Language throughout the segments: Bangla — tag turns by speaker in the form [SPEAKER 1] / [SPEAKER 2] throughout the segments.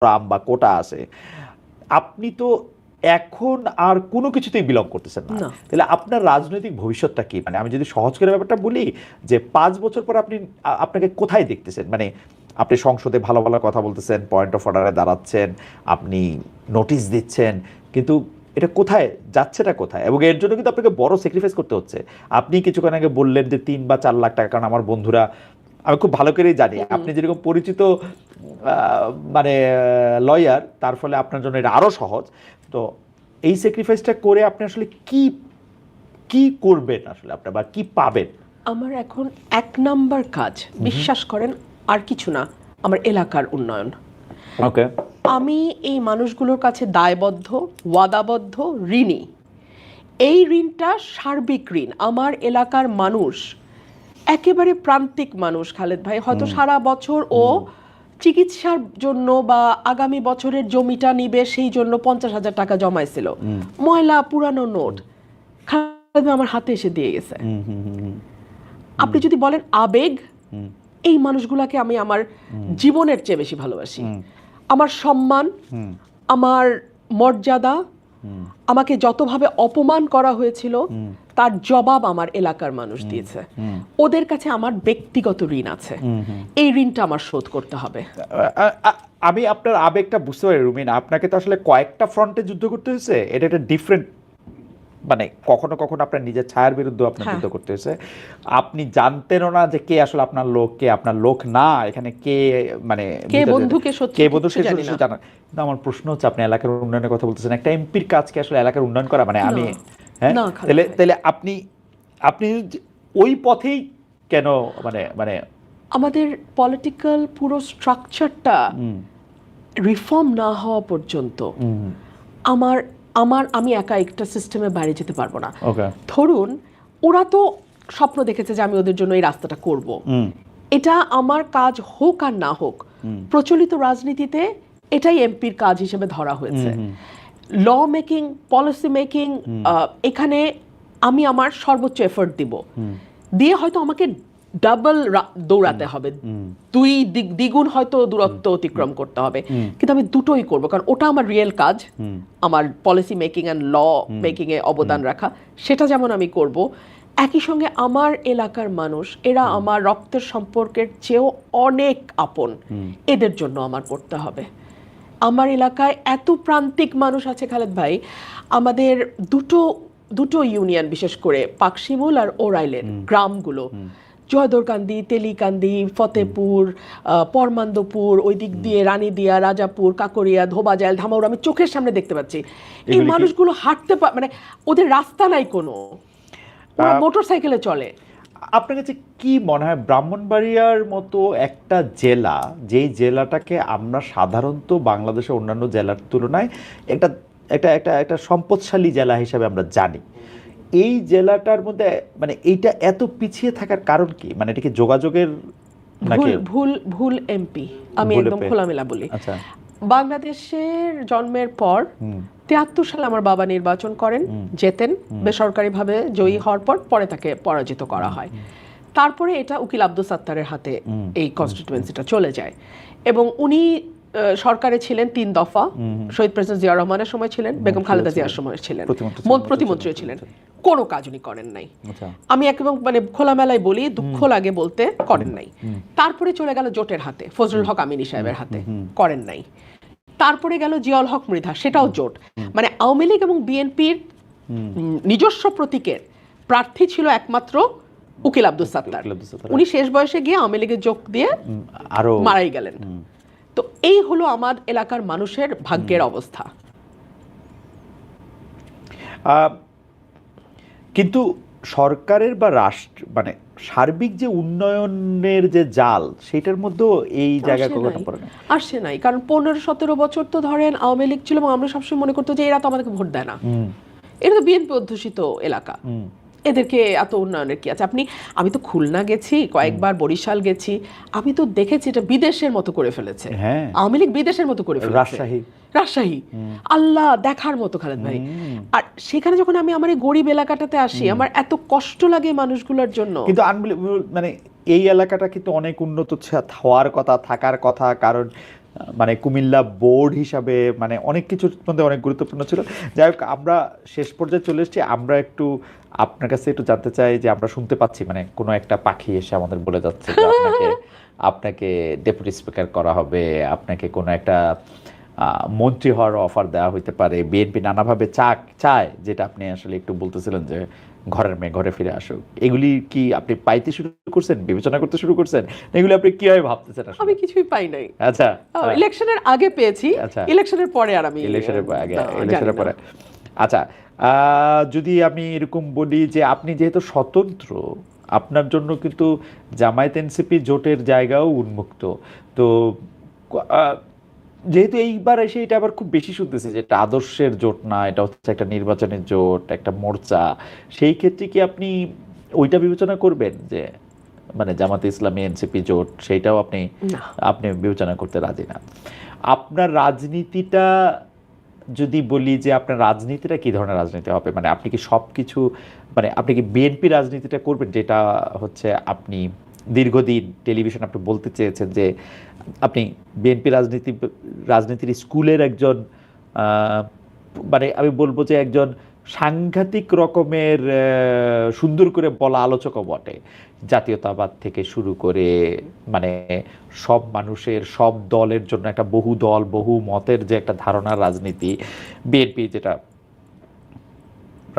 [SPEAKER 1] রাম বা কোটা আছে, আপনি তো এখন আর কোনো কিছুতেই বিলং করতেছেন না। তাহলে আপনার রাজনৈতিক ভবিষ্যৎটা কি? মানে আমি যদি সহজ করে ব্যাপারটা বলি, যে 5 বছর পর আপনি আপনাকে কোথায় দেখতেছেন? মানে আপনি সংসদে ভালো ভালো কথা বলতেছেন, পয়েন্ট অফ অর্ডারে দাঁড়াচ্ছেন, আপনি নোটিশ দিচ্ছেন, কিন্তু এটা কোথায় যাচ্ছেটা কোথায়? এবং এর জন্য কিন্তু আপনাকে বড় স্যাক্রিফাইস করতে হচ্ছে। আপনি কিছুক্ষণ আগে বললেন যে 3 বা 4 লাখ টাকা, কারণ আমার বন্ধুরা, আমি খুব ভালো করেই জানি আপনি যেরকম পরিচিত মানে লয়ার, তার ফলে আপনার জন্য এটা আরো সহজ। তো এই স্যাক্রিফাইসটা করে আপনি আসলে কি কি করবেন আসলে, আপনার বা কি পাবেন?
[SPEAKER 2] আমার এখন 1 নাম্বার কাজ, বিশ্বাস করেন আর কিছু না, আমার এলাকার উন্নয়ন।
[SPEAKER 1] ওকে।
[SPEAKER 2] আমি এই মানুষগুলোর কাছে দায়বদ্ধ, ওয়াদাবদ্ধ, ঋণী। এই ঋণটা সার্বিক ঋণ। আমার এলাকার মানুষ একেবারে প্রান্তিক মানুষ খালেদ ভাই, হয়তো সারা বছর ও চিকিৎসার জন্য বা আগামী বছরের জমিটা নিবে সেই জন্য 50,000 টাকা জমাইছিল, ময়লা পুরানো নোট খালেদ ভাই আমার হাতে এসে দিয়ে গেছে। আপনি যদি বলেন আবেগ, এই মানুষগুলাকে আমি আমার জীবনের চেয়ে বেশি ভালোবাসি। আমার সম্মান, আমার মর্যাদা, আমাকে যতভাবে অপমান করা হয়েছিল তার জবাব আমার এলাকার মানুষ দিয়েছে। ওদের কাছে আমার ব্যক্তিগত ঋণ আছে, এই ঋণটা আমার শোধ করতে হবে।
[SPEAKER 1] আমি আপনার আবেগটা বুঝতে পারি রুমিন, আপনাকে তো আসলে কয়েকটা ফ্রন্টে যুদ্ধ করতে হয়েছে, এটা একটা ডিফারেন্ট, মানে কখনো কখনো আপনার নিজের ছায়ার বিরুদ্ধে আপনার যুদ্ধ করতে হয়েছে। আপনি জানতেনও না যে কে আসলে আপনার লোক, কে আপনার লোক না, এখানে কে মানে
[SPEAKER 2] কে বন্ধু কে শত্রু
[SPEAKER 1] কে বন্ধু
[SPEAKER 2] কিছু জানি না।
[SPEAKER 1] জানা। কিন্তু আমার প্রশ্ন হচ্ছে, আপনি এলাকার উন্নয়নের কথা বলতেছেন, একটা এমপির কাজ কি আসলে এলাকার উন্নয়ন করা? মানে আমি হ্যাঁ, তাহলে তাহলে আপনি আপনি ওই পথেই কেন, মানে মানে
[SPEAKER 2] আমাদের পলিটিক্যাল পুরো স্ট্রাকচারটা রিফর্ম না হওয়া পর্যন্ত আমার আমার আমি একা একটা সিস্টেমে বাইরে যেতে পারবো না। ধরুন ওরা তো স্বপ্ন দেখেছে যে আমি ওদের জন্য এই রাস্তাটা করব, এটা আমার কাজ হোক আর না হোক, প্রচলিত রাজনীতিতে এটাই এমপির কাজ হিসেবে ধরা হয়েছে। ল মেকিং, পলিসি মেকিং, এখানে আমি আমার সর্বোচ্চ এফোর্ট দিব, দিয়ে হয়তো আমাকে ডাবল দৌড়াতে হবে, দ্বিগুণ হয়তো দূরত্ব অতিক্রম করতে হবে, কিন্তু আমি দুটোই করব, কারণ ওটা আমার রিয়েল কাজ, আমার policy making and law making এ অবদান রাখা, সেটা যেমন আমি করব। একই সঙ্গে আমার এলাকার মানুষ, এরা আমার রক্তের সম্পর্কের চেয়েও অনেক আপন, এদের জন্য আমার করতে হবে। আমার এলাকায় এত প্রান্তিক মানুষ আছে খালেদ ভাই, আমাদের দুটো ইউনিয়ন, বিশেষ করে পাকশিমুল আর ওরাইলের গ্রামগুলো, জয়দরকান্দি, তেলিকান্দি, ফতেপুর, পরমান্দপুর, ওই দিক দিয়ে রানীদিয়া, রাজাপুর, কাকরিয়া, ধোবাজাইল, ধামাউর, আমি চোখের সামনে দেখতে পাচ্ছি। এই মানুষগুলো হাঁটতে মানে ওদের রাস্তা নাই কোনো, ওরা মোটর সাইকেলে চলে।
[SPEAKER 1] আপনার কাছে কি মনে হয়, ব্রাহ্মণবাড়িয়ার মতো একটা জেলা, যেই জেলাটাকে আমরা সাধারণত বাংলাদেশের অন্যান্য জেলার তুলনায় একটা একটা একটা একটা সম্পদশালী জেলা হিসাবে আমরা জানি, এই জেলাটার মধ্যে মানে এইটা এত পিছিয়ে থাকার কারণ কি? মানে এটা কি যোগাযোগের নাকি?
[SPEAKER 2] ভুল ভুল এমপি, আমি একদম খোলামেলা বলি। বাংলাদেশের জন্মের পর 73 সালে আমার বাবা নির্বাচন করেন, জেতেন বেসরকারিভাবে, জয়ী হওয়ার পর পরে তাকে পরাজিত করা হয়। তারপরে এটা উকিল আব্দুল সাত্তারের হাতে এই কনস্টিটিউয়েন্সিটা চলে যায়, এবং উনি সরকারে ছিলেন 3 দফা, শহীদ প্রেসিডেন্ট জিয়া রহমানের সময় ছিলেন, বেগম খালেদা জিয়ার সময় ছিলেন, প্রতিমন্ত্রী ছিলেন, কোনো কাজ উনি করেন নাই। আমি একদম মানে খোলামেলায় বলি, দুঃখ লাগে বলতে, করেন নাই। তারপরে চলে গেল জোটের হাতে, ফজলুল হক আমিনী সাহেবের হাতে, করেন নাই। তারপরে গেল জিয়াউল হক মৃধা, সেটাও জোট। মানে আওয়ামী লীগ এবং বিএনপির নিজস্ব প্রতীকের প্রার্থী ছিল একমাত্র উকিল আব্দুল সাত্তার। উনি শেষ বয়সে গিয়ে আওয়ামী লীগের যোগ দিয়ে আরো মারাই গেলেন। তো এই হলো আমার এলাকার মানুষের ভাগ্যের অবস্থা।
[SPEAKER 1] কিন্তু সরকারের বা রাষ্ট্র মানে সার্বিক যে উন্নয়নের যে জাল, সেটার মধ্যেও এই জায়গায় কখনো পড়ে না,
[SPEAKER 2] আসছে নাই। কারণ 15-17 বছর তো ধরেন আওয়ামী লীগ ছিল, এবং আমরা সবসময় মনে করতো যে এরা তো আমাদেরকে ভোট দেয় না, এটা তো বিএনপি অধ্যুষিত এলাকা, এদেরকে এত উন্নয়নের কি আছে। আমি তো খুলনা গেছি কয়েকবার, বরিশাল গেছি, আমি তো দেখেছি এটা বিদেশের মতো করে ফেলেছে। আওয়ামী লীগ বিদেশের মতো করে ফেলেছে। রাজশাহী আল্লাহ দেখার মতো খালেদ ভাই। আর সেখানে যখন আমি আমার এই গরিব এলাকাটাতে আসি, আমার এত কষ্ট লাগে মানুষগুলোর জন্য।
[SPEAKER 1] কিন্তু মানে এই এলাকাটা কিন্তু অনেক উন্নত হওয়ার কথা, থাকার কথা, কারণ মানে কুমিল্লা বোর্ড হিসাবে মানে অনেক কিছুর মধ্যে অনেক গুরুত্বপূর্ণ ছিল। যাই হোক, আমরা শেষ পর্যায়ে চলে এসেছি। আমরা একটু আপনার কাছে একটু জানতে চাই যে আমরা শুনতে পাচ্ছি মানে কোনো একটা পাখি এসে আমাদের বলে যাচ্ছে যে আপনাকে ডেপুটি স্পিকার করা হবে, আপনাকে কোনো একটা মন্ত্রী হওয়ার অফার দেওয়া হইতে পারে, বিএনপি নানাভাবে চায়, যেটা আপনি আসলে একটু বলতেছিলেন যে ঘরের মেয়ে ঘরে ফিরে আসুক। এগুলি কি আপনি পাইতে শুরু করছেন, বিবেচনা করতে শুরু করছেন, এগুলি আপনি কিভাবে ভাবতেছেন?
[SPEAKER 2] আমি কিছুই পাই নাই।
[SPEAKER 1] আচ্ছা,
[SPEAKER 2] ইলেকশনের আগে পেয়েছি, ইলেকশনের পরে আর আমি
[SPEAKER 1] ইলেকশনের পরে। আচ্ছা, যদি আমি এরকম বলি যে আপনি যেহেতু স্বতন্ত্র, আপনার জন্য কিন্তু জামায়াত এনসিপি জোটের জায়গাও উন্মুক্ত। তো যেহেতু এইবার এসে এটা আবার খুব বেশি শুনতেছে যে এটা আদর্শের জোট না, এটা হচ্ছে একটা নির্বাচনের জোট, একটা মোর্চা, সেই ক্ষেত্রে কি আপনি ওইটা বিবেচনা করবেন যে মানে জামাতে ইসলামী এনসিপি জোট, সেইটাও আপনি বিবেচনা করতে রাজি না? আপনার রাজনীতিটা যদি বলি যে আপনার রাজনীতিটা কি ধরনের রাজনীতি হবে, মানে আপনি কি সব কিছু মানে আপনি কি বিএনপি রাজনীতিটা করবেন, যেটা হচ্ছে আপনি দীর্ঘদিন টেলিভিশন আপনি বলতে চেয়েছেন যে আপনি বিএনপি রাজনীতির স্কুলের একজন মানে আমি বলবো যে একজন সাংঘাতিক রকমের সুন্দর করে বলা আলোচকও বটে, জাতীয়তাবাদ থেকে শুরু করে মানে সব মানুষের সব দলের জন্য একটা বহু দল বহু মতের যে একটা ধারণার রাজনীতি বিএনপি, যেটা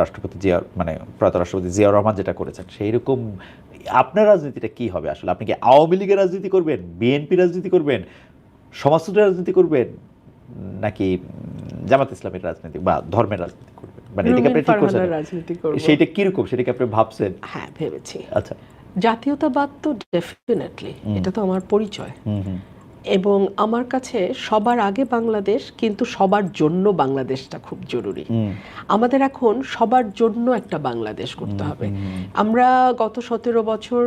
[SPEAKER 1] রাষ্ট্রপতি মানে প্রয়াত রাষ্ট্রপতি জিয়াউর রহমান যেটা করেছেন, সেই রকম আপনার রাজনীতিটা কি হবে আসলে? আপনি কি আওয়ামী লীগের রাজনীতি করবেন, বিএনপি রাজনীতি করবেন, সমাজতন্ত্রের রাজনীতি করবেন, নাকি জামাত ইসলামের রাজনীতি বা ধর্মের রাজনীতি করবেন? মানে এটাকে আপনি ঠিক করছেন, সেইটা কিরকম, সেটা কি আপনি ভাবছেন?
[SPEAKER 2] হ্যাঁ, ভেবেছি।
[SPEAKER 1] আচ্ছা,
[SPEAKER 2] জাতীয়তাবাদ তো ডেফিনেটলি, এটা তো আমার পরিচয়, এবং আমার কাছে সবার আগে বাংলাদেশ, কিন্তু সবার জন্য বাংলাদেশটা খুব জরুরি। আমাদের এখন সবার জন্য একটা বাংলাদেশ করতে হবে। আমরা গত 17 বছর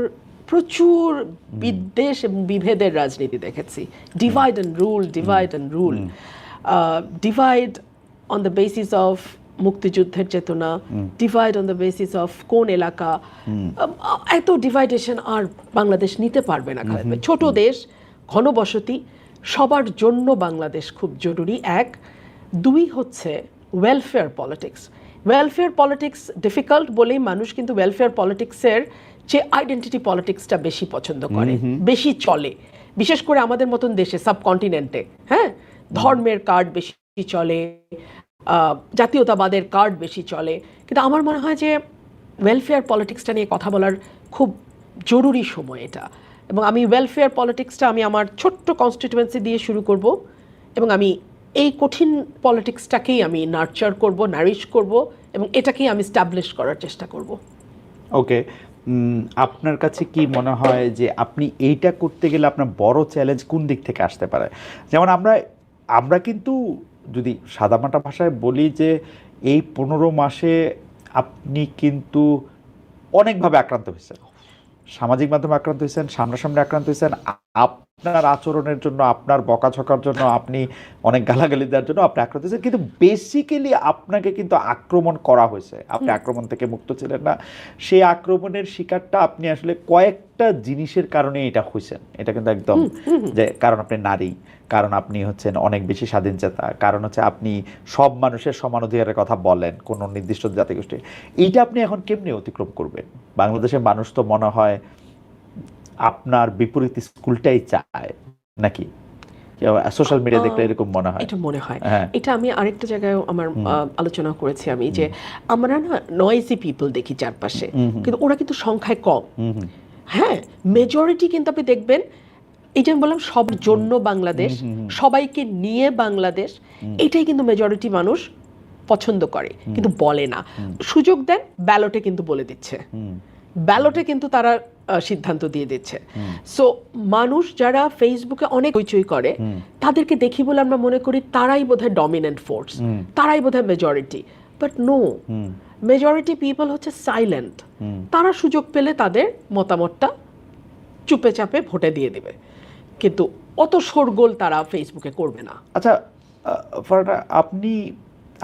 [SPEAKER 2] প্রচুর বিদ্বেষ এবং বিভেদের রাজনীতি দেখেছি। Divide and rule, divide and rule, divide on the basis of মুক্তিযুদ্ধের চেতনা, divide on the basis of কোন এলাকা। এত ডিভাইডেশন আর বাংলাদেশ নিতে পারবে না। ছোট দেশ, ঘনবসতি, সবার জন্য বাংলাদেশ খুব জরুরি। এক, দুই হচ্ছে welfare politics. Welfare politics difficult বলেই মানুষ কিন্তু ওয়েলফেয়ার পলিটিক্সের যে আইডেন্টিটি পলিটিক্সটা বেশি পছন্দ করে, বেশি চলে, বিশেষ করে আমাদের মতন দেশে, সাবকন্টিনেন্টে। হ্যাঁ, ধর্মের কার্ড বেশি চলে, জাতীয়তাবাদের কার্ড বেশি চলে, কিন্তু আমার মনে হয় যে ওয়েলফেয়ার পলিটিক্সটা নিয়ে কথা বলার খুব জরুরি সময় এটা। এবং আমি ওয়েলফেয়ার পলিটিক্সটা আমি আমার ছোট্ট কনস্টিটিউয়েন্সি দিয়ে শুরু করব, এবং আমি এই কঠিন পলিটিক্সটাকেই আমি নার্চার করব, নারিশ করব, এবং এটাকেই আমি স্টাবলিশ করার চেষ্টা করব।
[SPEAKER 1] ওকে, আপনার কাছে কি মনে হয় যে আপনি এইটা করতে গেলে আপনার বড় চ্যালেঞ্জ কোন দিক থেকে আসতে পারে? যেমন আমরা কিন্তু যদি সাদামাটা ভাষায় বলি যে এই 15 মাসে আপনি কিন্তু অনেকভাবে আক্রান্ত হয়েছেন, সামাজিক মাধ্যমে আক্রান্ত হয়েছেন, সামনাসামনি আক্রান্ত হয়েছেন, আপনার আচরণের জন্য, আপনার বকাঝকার জন্য, আপনি অনেক গালাগালি দেওয়ার জন্য আপনি আক্রান্ত হয়েছেন, কিন্তু বেসিক্যালি আপনাকে কিন্তু আক্রমণ করা হয়েছে, আপনি আক্রমণ থেকে মুক্ত ছিলেন না। সেই আক্রমণের শিকারটা আপনি আসলে কয়েকটা জিনিসের কারণে এটা হয়েছেন, এটা কিন্তু একদম যে কারণ আপনি নারী, কারণ আপনি হচ্ছেন অনেক বেশি স্বাধীনচেতা, কারণ হচ্ছে আপনি সব মানুষের সমান অধিকারের কথা বলেন, কোনো নির্দিষ্ট জাতিগোষ্ঠী। এইটা আপনি এখন কেমনি অতিক্রম করবেন? বাংলাদেশের মানুষ তো মনে হয় আপনার বিপরীত স্কুলটাই চায়, নাকি সোশ্যাল মিডিয়া দেখলে এরকম মনে হয়?
[SPEAKER 2] এটা মনে হয়, এটা আমি আরেকটা জায়গায় আমার আলোচনা করেছি আমি, যে আমরা না নয়েজি পিপল দেখি চারপাশে, কিন্তু ওরা কিন্তু সংখ্যায় কম। হ্যাঁ, মেজরিটি কিন্তু আপনি দেখবেন, এই যে আমি বললাম সবার জন্য বাংলাদেশ, সবাইকে নিয়ে বাংলাদেশ, এটাই কিন্তু মেজরিটি মানুষ পছন্দ করে, কিন্তু বলে না। সুযোগ দেন, ব্যালটে কিন্তু বলে দিচ্ছে, ব্যালটে কিন্তু তারা সিদ্ধান্ত দিয়ে দিচ্ছে। সো মানুষ যারা ফেসবুকে অনেক হইচই করে, তাদেরকে দেখি বলে আমরা মনে করি তারাই বোধহয় ডমিনেন্ট ফোর্স, তারাই বোধহয় majority. But no, majority people হচ্ছে সাইলেন্ট। তারা সুযোগ পেলে তাদের মতামতটা চুপে চাপে ভোটে দিয়ে দিবে, কিন্তু অত শোরগোল তারা ফেসবুকে করবে না।
[SPEAKER 1] আচ্ছা ফারহানা,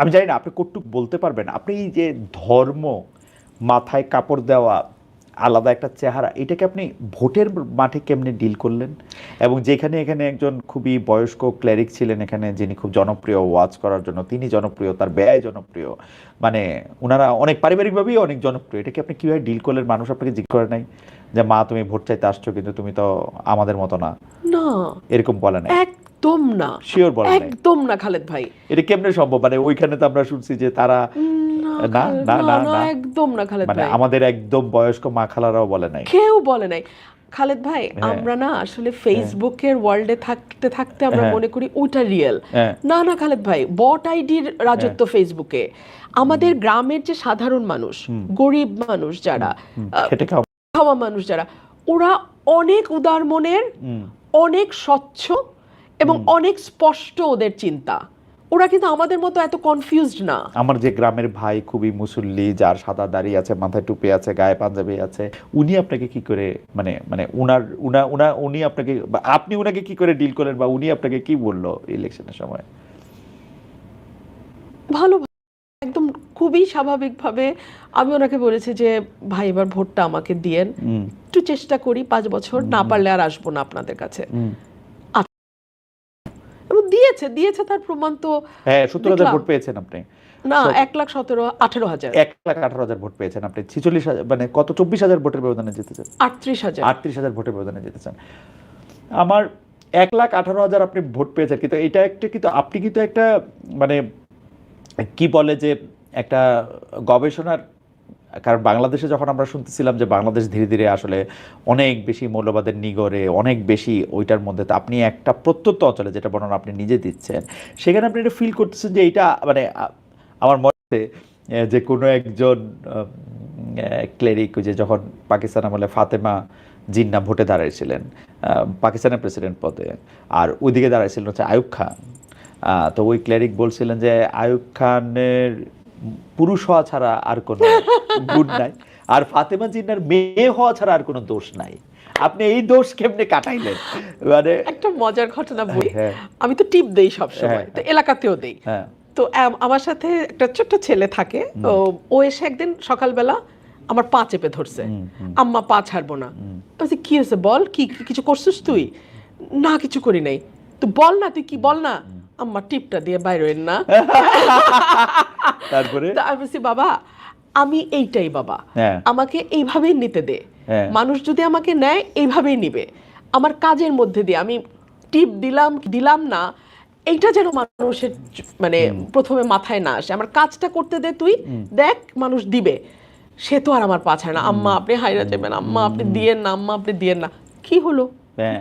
[SPEAKER 1] আমি জানি না আপনি কতটুকু বলতে পারবেন, আপনি যে ধর্ম, মাথায় কাপড় দেওয়া, আলাদা একটা চেহারা, এটাকে আপনি ভোটের মাঠে কেমনে ডিল করলেন? এবং যেখানে এখানে একজন খুবই বয়স্ক ক্লেরিক ছিলেন এখানে, যিনি খুব জনপ্রিয় ওয়াজ করার জন্য, তিনি জনপ্রিয়, তার ব্যয় জনপ্রিয়, মানে ওনারা অনেক পারিবারিকভাবেই অনেক জনপ্রিয়, এটাকে আপনি কিভাবে ডিল করলেন? মানুষ আপনাকে জিজ্ঞেস করে নাই যে মা তুমি ভোট চাইতে আসছো কিন্তু তুমি তো আমাদের মতো না,
[SPEAKER 2] না
[SPEAKER 1] এরকম বলে নাই?
[SPEAKER 2] একদম না,
[SPEAKER 1] শিওর বলে নাই?
[SPEAKER 2] একদম না খালেদ ভাই।
[SPEAKER 1] এটা কেমনে সম্ভব? মানে ওইখানে তো আমরা শুনছি যে তারা না না না না
[SPEAKER 2] একদম না খালেদ
[SPEAKER 1] মানে
[SPEAKER 2] ভাই,
[SPEAKER 1] আমাদের একদম বয়স্ক মা খালারাও বলে নাই,
[SPEAKER 2] কেউ বলে নাই খালেদ ভাই। আমরা না আসলে ফেসবুকের ওয়ার্ল্ডে থাকতে থাকতে আমরা মনে করি ওটা রিয়েল। না না খালেদ ভাই, বট আইডির রাজত্ব ফেসবুকে। আমাদের গ্রামের যে সাধারণ মানুষ, গরিব মানুষ যারা,
[SPEAKER 1] খেটে
[SPEAKER 2] খাওয়া মানুষ যারা, ওরা অনেক উদার মনের, অনেক স্বচ্ছ এবং অনেক স্পষ্ট ওদের চিন্তা। ওরা কিন্তু আমাদের মতো এত কনফিউজড না।
[SPEAKER 1] আমার যে গ্রামের ভাই খুবই মুসল্লি, যার সাদা দাড়ি আছে, মাথায় টুপি আছে, গায়ে পাঞ্জাবি আছে, উনি আপনাকে কি করে মানে মানে উনি আপনাকে, আপনি উনাকে কি করে ডিল করেন, বা উনি আপনাকে কি বললো ইলেকশনের সময়?
[SPEAKER 2] ভালো, একদম খুবই স্বাভাবিকভাবে আমি ওনাকে বলেছি যে ভাই এবার ভোটটা আমাকে দিয়েন, একটু চেষ্টা করি, 5 বছর, না পারলে আর আসবো না আপনাদের কাছে। এবং দিয়েছে তার প্রমাণ তো।
[SPEAKER 1] হ্যাঁ, 17,000 ভোট পেয়েছেন আপনি?
[SPEAKER 2] না, 1,17,18,000
[SPEAKER 1] 1,18,000 ভোট পেয়েছেন আপনি। 46,000 মানে কত, 24,000 ভোটের ব্যবধানে জিতেছেন?
[SPEAKER 2] 38,000
[SPEAKER 1] ভোটের ব্যবধানে জিতেছেন। আমার 1,18,000 আপনি ভোট পেয়েছেন, কিন্তু এটা একটা, কিন্তু আপনি কিন্তু একটা মানে কি বলে যে একটা গবেষণার, কারণ বাংলাদেশে যখন আমরা শুনতেছিলাম যে বাংলাদেশ ধীরে ধীরে আসলে অনেক বেশি মৌলবাদের নিগড়ে, অনেক বেশি ওইটার মধ্যে, তো আপনি একটা প্রত্যন্ত অঞ্চলে, যেটা বর্ণনা আপনি নিজে দিচ্ছেন, সেখানে আপনি এটা ফিল করতেছেন যে এইটা মানে আমার মতে যে কোনো একজন ক্লেরিক, যে যখন পাকিস্তান আমলে ফাতেমা জিন্নাহ ভোটে দাঁড়াইছিলেন পাকিস্তানের প্রেসিডেন্ট পদে, আর ওইদিকে দাঁড়াইছিলেন হচ্ছে আইয়ুব খান, তো ওই ক্লেরিক বলছিলেন যে আইয়ুব খানের পুরুষ হওয়া ছাড়া আর কোনো গুণ নাই, আর ফাতেমা জিন্নাহর মেয়ে হওয়া ছাড়া আর কোনো দোষ নাই। আপনি এই দোষ কেমনে কাটাইলেন? মানে
[SPEAKER 2] একটা মজার ঘটনা বলি। আমি তো টিপ দেই সব সময়, তো এলাকাতেও দেই। তো আমার সাথে একটা ছোট্ট ছেলে থাকে, ও এসে একদিন সকালবেলা আমার পা চেপে ধরছে, আম্মা পা ছাড়বো না। বলছি কি হয়েছে বল, কি কিছু করছিস তুই? না কিছু করি নাই। তো বল না, তুই কি বল না। আম্মা টিপটা দিয়ে বাইরে না।
[SPEAKER 1] তারপরে
[SPEAKER 2] আমি বলছি বাবা আমি এইটাই বাবা, আমাকে এইভাবেই নিতে দে, মানুষ যদি আমাকে নেয় এইভাবেই নিবে, আমার কাজের মধ্যে দিয়ে আমি টিপ দিলাম না এইটা যেন মানুষের মানে প্রথমে মাথায় না আসে, আমার কাজটা করতে দে, তুই দেখ মানুষ দিবে। সে তো আর আমার পাছায় না, আম্মা আপনি হাইরা যাবেন, আম্মা আপনি দিয়েন না, আম্মা আপনি দিয়েন না। কি হলো,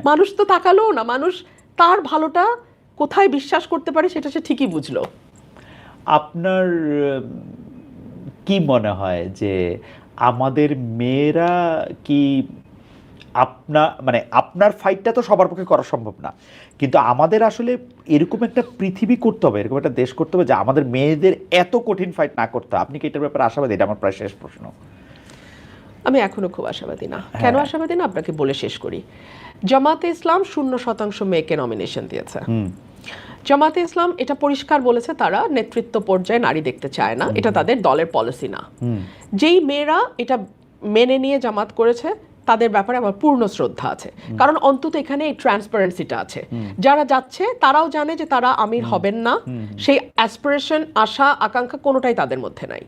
[SPEAKER 2] মানুষ তো তাকালো না, মানুষ তার ভালোটা কোথায় বিশ্বাস করতে পারে সেটা সে ঠিকই বুঝলো।
[SPEAKER 1] আপনার কি মনে হয় যে আমাদের মেয়েরা কি আপনার ফাইটটা তো সবার পক্ষে করা সম্ভব না, কিন্তু আমাদের আসলে এরকম একটা পৃথিবী করতে হবে, এরকম একটা দেশ করতে হবে যে আমাদের মেয়েদের এত কঠিন ফাইট না করতে হবে। আপনি কি এটার ব্যাপারে আশাবাদী? এটা আমার প্রায় শেষ প্রশ্ন।
[SPEAKER 2] আমি এখনো খুব আশাবাদী না। কেন আশাবাদী না আপনাকে বলে শেষ করি। জামাতে ইসলাম 0% মেয়েকে নমিনেশন দিয়েছে। জামাতে ইসলাম এটা পরিষ্কার বলেছে তারা নেতৃত্ব পর্যায়ে নারী দেখতে চায় না, এটা তাদের দলের পলিসি না। যেই মেয়েরা এটা মেনে নিয়ে জামাত করেছে তাদের ব্যাপারে আমার পূর্ণ শ্রদ্ধা আছে, কারণ অন্তত এখানে এই ট্রান্সপারেন্সিটা আছে। যারা যাচ্ছে তারাও জানে যে তারা আমির হবেন না, সেই অ্যাসপিরেশন, আশা, আকাঙ্ক্ষা কোনোটাই তাদের মধ্যে নাই।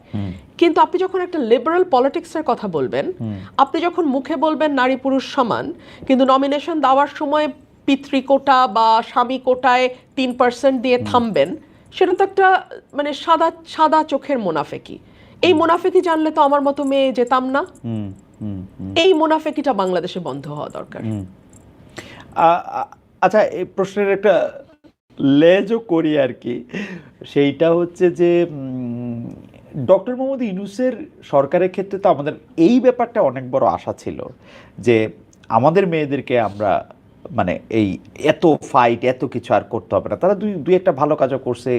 [SPEAKER 2] কিন্তু আপনি যখন একটা লিবারাল পলিটিক্সের কথা বলবেন, আপনি যখন মুখে বলবেন নারী পুরুষ সমান, কিন্তু নমিনেশন দেওয়ার সময় পিতৃকোটা বা স্বামী কোটায় 3% দিয়ে থামবেন, সেটা তো একটা মানে সাদা চোখের মুনাফেকি। এই মুনাফেকি জানলে তো আমার মতো মেয়ে যেতাম না। এই মুনাফেকিটা বাংলাদেশে বন্ধ হওয়া দরকার।
[SPEAKER 1] আচ্ছা, এই প্রশ্নের একটা লেজও করি আর কি, সেইটা হচ্ছে যে ডক্টর মোহাম্মদ ইউনূসের সরকারের ক্ষেত্রে তো আমাদের এই ব্যাপারটা অনেক বড় আশা ছিল যে আমাদের মেয়েদেরকে আমরা মানে এই এত ফাইট এত কিছু আর করতে হবে না। তারা দুই একটা ভালো কাজও করছে,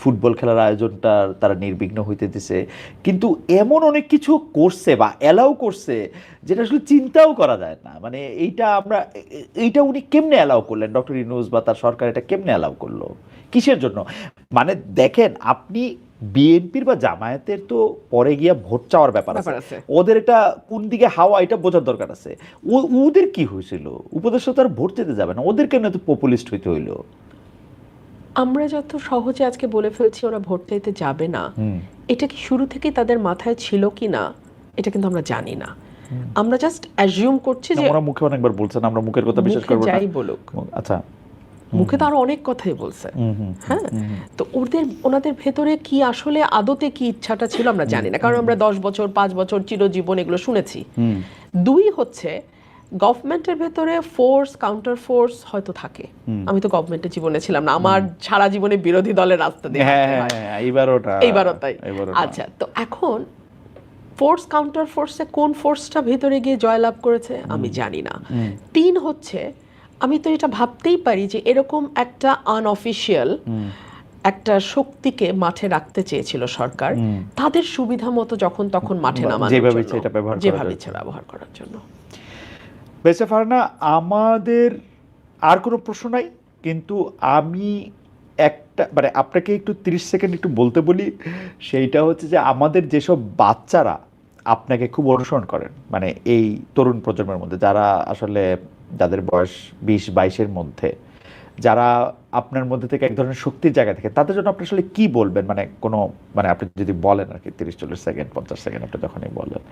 [SPEAKER 1] ফুটবল খেলার আয়োজনটা তারা নির্বিঘ্ন হইতে দিছে, কিন্তু এমন অনেক কিছু করছে বা অ্যালাউ করছে যেটা আসলে চিন্তাও করা যায় না। মানে এইটা উনি কেমনে অ্যালাউ করলেন, ডক্টর ইউনূস বা তার সরকার এটা কেমনে অ্যালাউ করলো, কিসের জন্য? মানে দেখেন, আপনি বিএনপির বা জামায়াতের তো পরে গিয়া ভোট চাওয়ার ব্যাপার আছে, ওদের এটা কোন দিকে হাওয়া এটা বোঝার দরকার আছে। ওদের কি হয়েছিল? উপদেষ্টা তো আর ভোট যেতে যাবে না, ওদের কেন এত পপুলিস্ট হইতে হইলো?
[SPEAKER 2] আমরা যত সহজে আজকে বলে ফেলছি ওরা ভোট চাইতে যাবে না, এটা কি শুরু থেকেই তাদের মাথায় ছিল কি না এটা কিন্তু আমরা জানি না। আমরা জাস্ট অ্যাজিউম করছি যে
[SPEAKER 1] ওরা মুখে অনেকবার বলছেন, আমরা মুখের কথা বিশ্বাস করব না,
[SPEAKER 2] যাই বলুক।
[SPEAKER 1] আচ্ছা,
[SPEAKER 2] মুখে তো আরো অনেক কথাই বলছে। হ্যাঁ, তো ওনাদের ভেতরে কি আসলে আদতে কি ইচ্ছাটা ছিল আমরা জানি না, কারণ আমরা 10 বছর 5 বছর চিরজীবন এগুলো শুনেছি। দুই হচ্ছে গভর্নমেন্টের ভেতরে ফোর্স কাউন্টার ফোর্স হয়তো থাকে। আমি তো গভর্নমেন্টের জীবনে ছিলাম না, আমার সারা জীবনে বিরোধী দলের রাস্তা দিয়ে এইবারও তাই। আচ্ছা, তো এখন ফোর্স কাউন্টার ফোর্সে কোন ফোর্সটা ভেতরে গিয়ে জয়লাভ করেছে আমি জানি না। 3 হচ্ছে আমি তো এটা ভাবতেই পারি যে এরকম একটা আনঅফিশিয়াল একটা শক্তিকে মাঠে রাখতে চেয়েছিল সরকার, তাদের সুবিধা মতো যখন তখন মাঠে নামানোর জন্য, যেভাবে ইচ্ছা ব্যবহার করার জন্য।
[SPEAKER 1] বেঁচে ফারহানা, আমাদের আর কোনো প্রশ্ন নাই, কিন্তু আমি একটা মানে আপনাকে একটু 30 সেকেন্ড একটু বলতে বলি। সেইটা হচ্ছে যে আমাদের যেসব বাচ্চারা আপনাকে খুব অনুসরণ করেন, মানে এই তরুণ প্রজন্মের মধ্যে যারা আসলে যাদের বয়স 20-22-এর মধ্যে, যারা আপনার মধ্যে থেকে এক ধরনের শক্তির জায়গা থেকে, তাদের জন্য আপনি আসলে কি বলবেন? মানে কোনো মানে আপনি যদি বলেন আর কি 30-40 সেকেন্ড 50 সেকেন্ড আপনি যখনই বলেন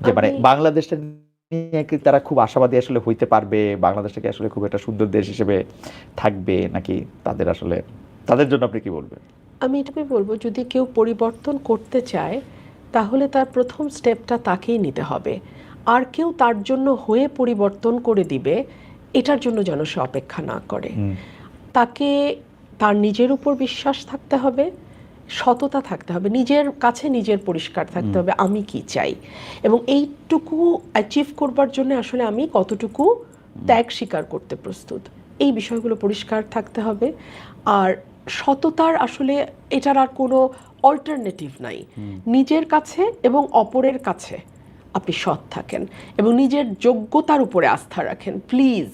[SPEAKER 1] যে মানে বাংলাদেশটা নিয়ে কি তারা খুব আশাবাদী আসলে হইতে পারবে, বাংলাদেশটাকে আসলে খুব একটা সুন্দর দেশ হিসেবে থাকবে, নাকি তাদের আসলে তাদের জন্য আপনি কি বলবেন?
[SPEAKER 2] আমি এটুকুই বলবো, যদি কেউ পরিবর্তন করতে চায় তাহলে তার প্রথম স্টেপটা তাকেই নিতে হবে। আর কেউ তার জন্য হয়ে পরিবর্তন করে দিবে এটার জন্য যেন সে অপেক্ষা না করে। তাকে তার নিজের উপর বিশ্বাস থাকতে হবে, সততা থাকতে হবে, নিজের কাছে নিজের পরিষ্কার থাকতে হবে আমি কি চাই, এবং এইটুকু অ্যাচিভ করবার জন্য আসলে আমি কতটুকু ত্যাগ স্বীকার করতে প্রস্তুত, এই বিষয়গুলো পরিষ্কার থাকতে হবে। আর সততার আসলে এটার আর কোনো অল্টারনেটিভ নাই। নিজের কাছে এবং অপরের কাছে আপনি সৎ থাকেন এবং নিজের যোগ্যতার উপরে আস্থা রাখেন। প্লিজ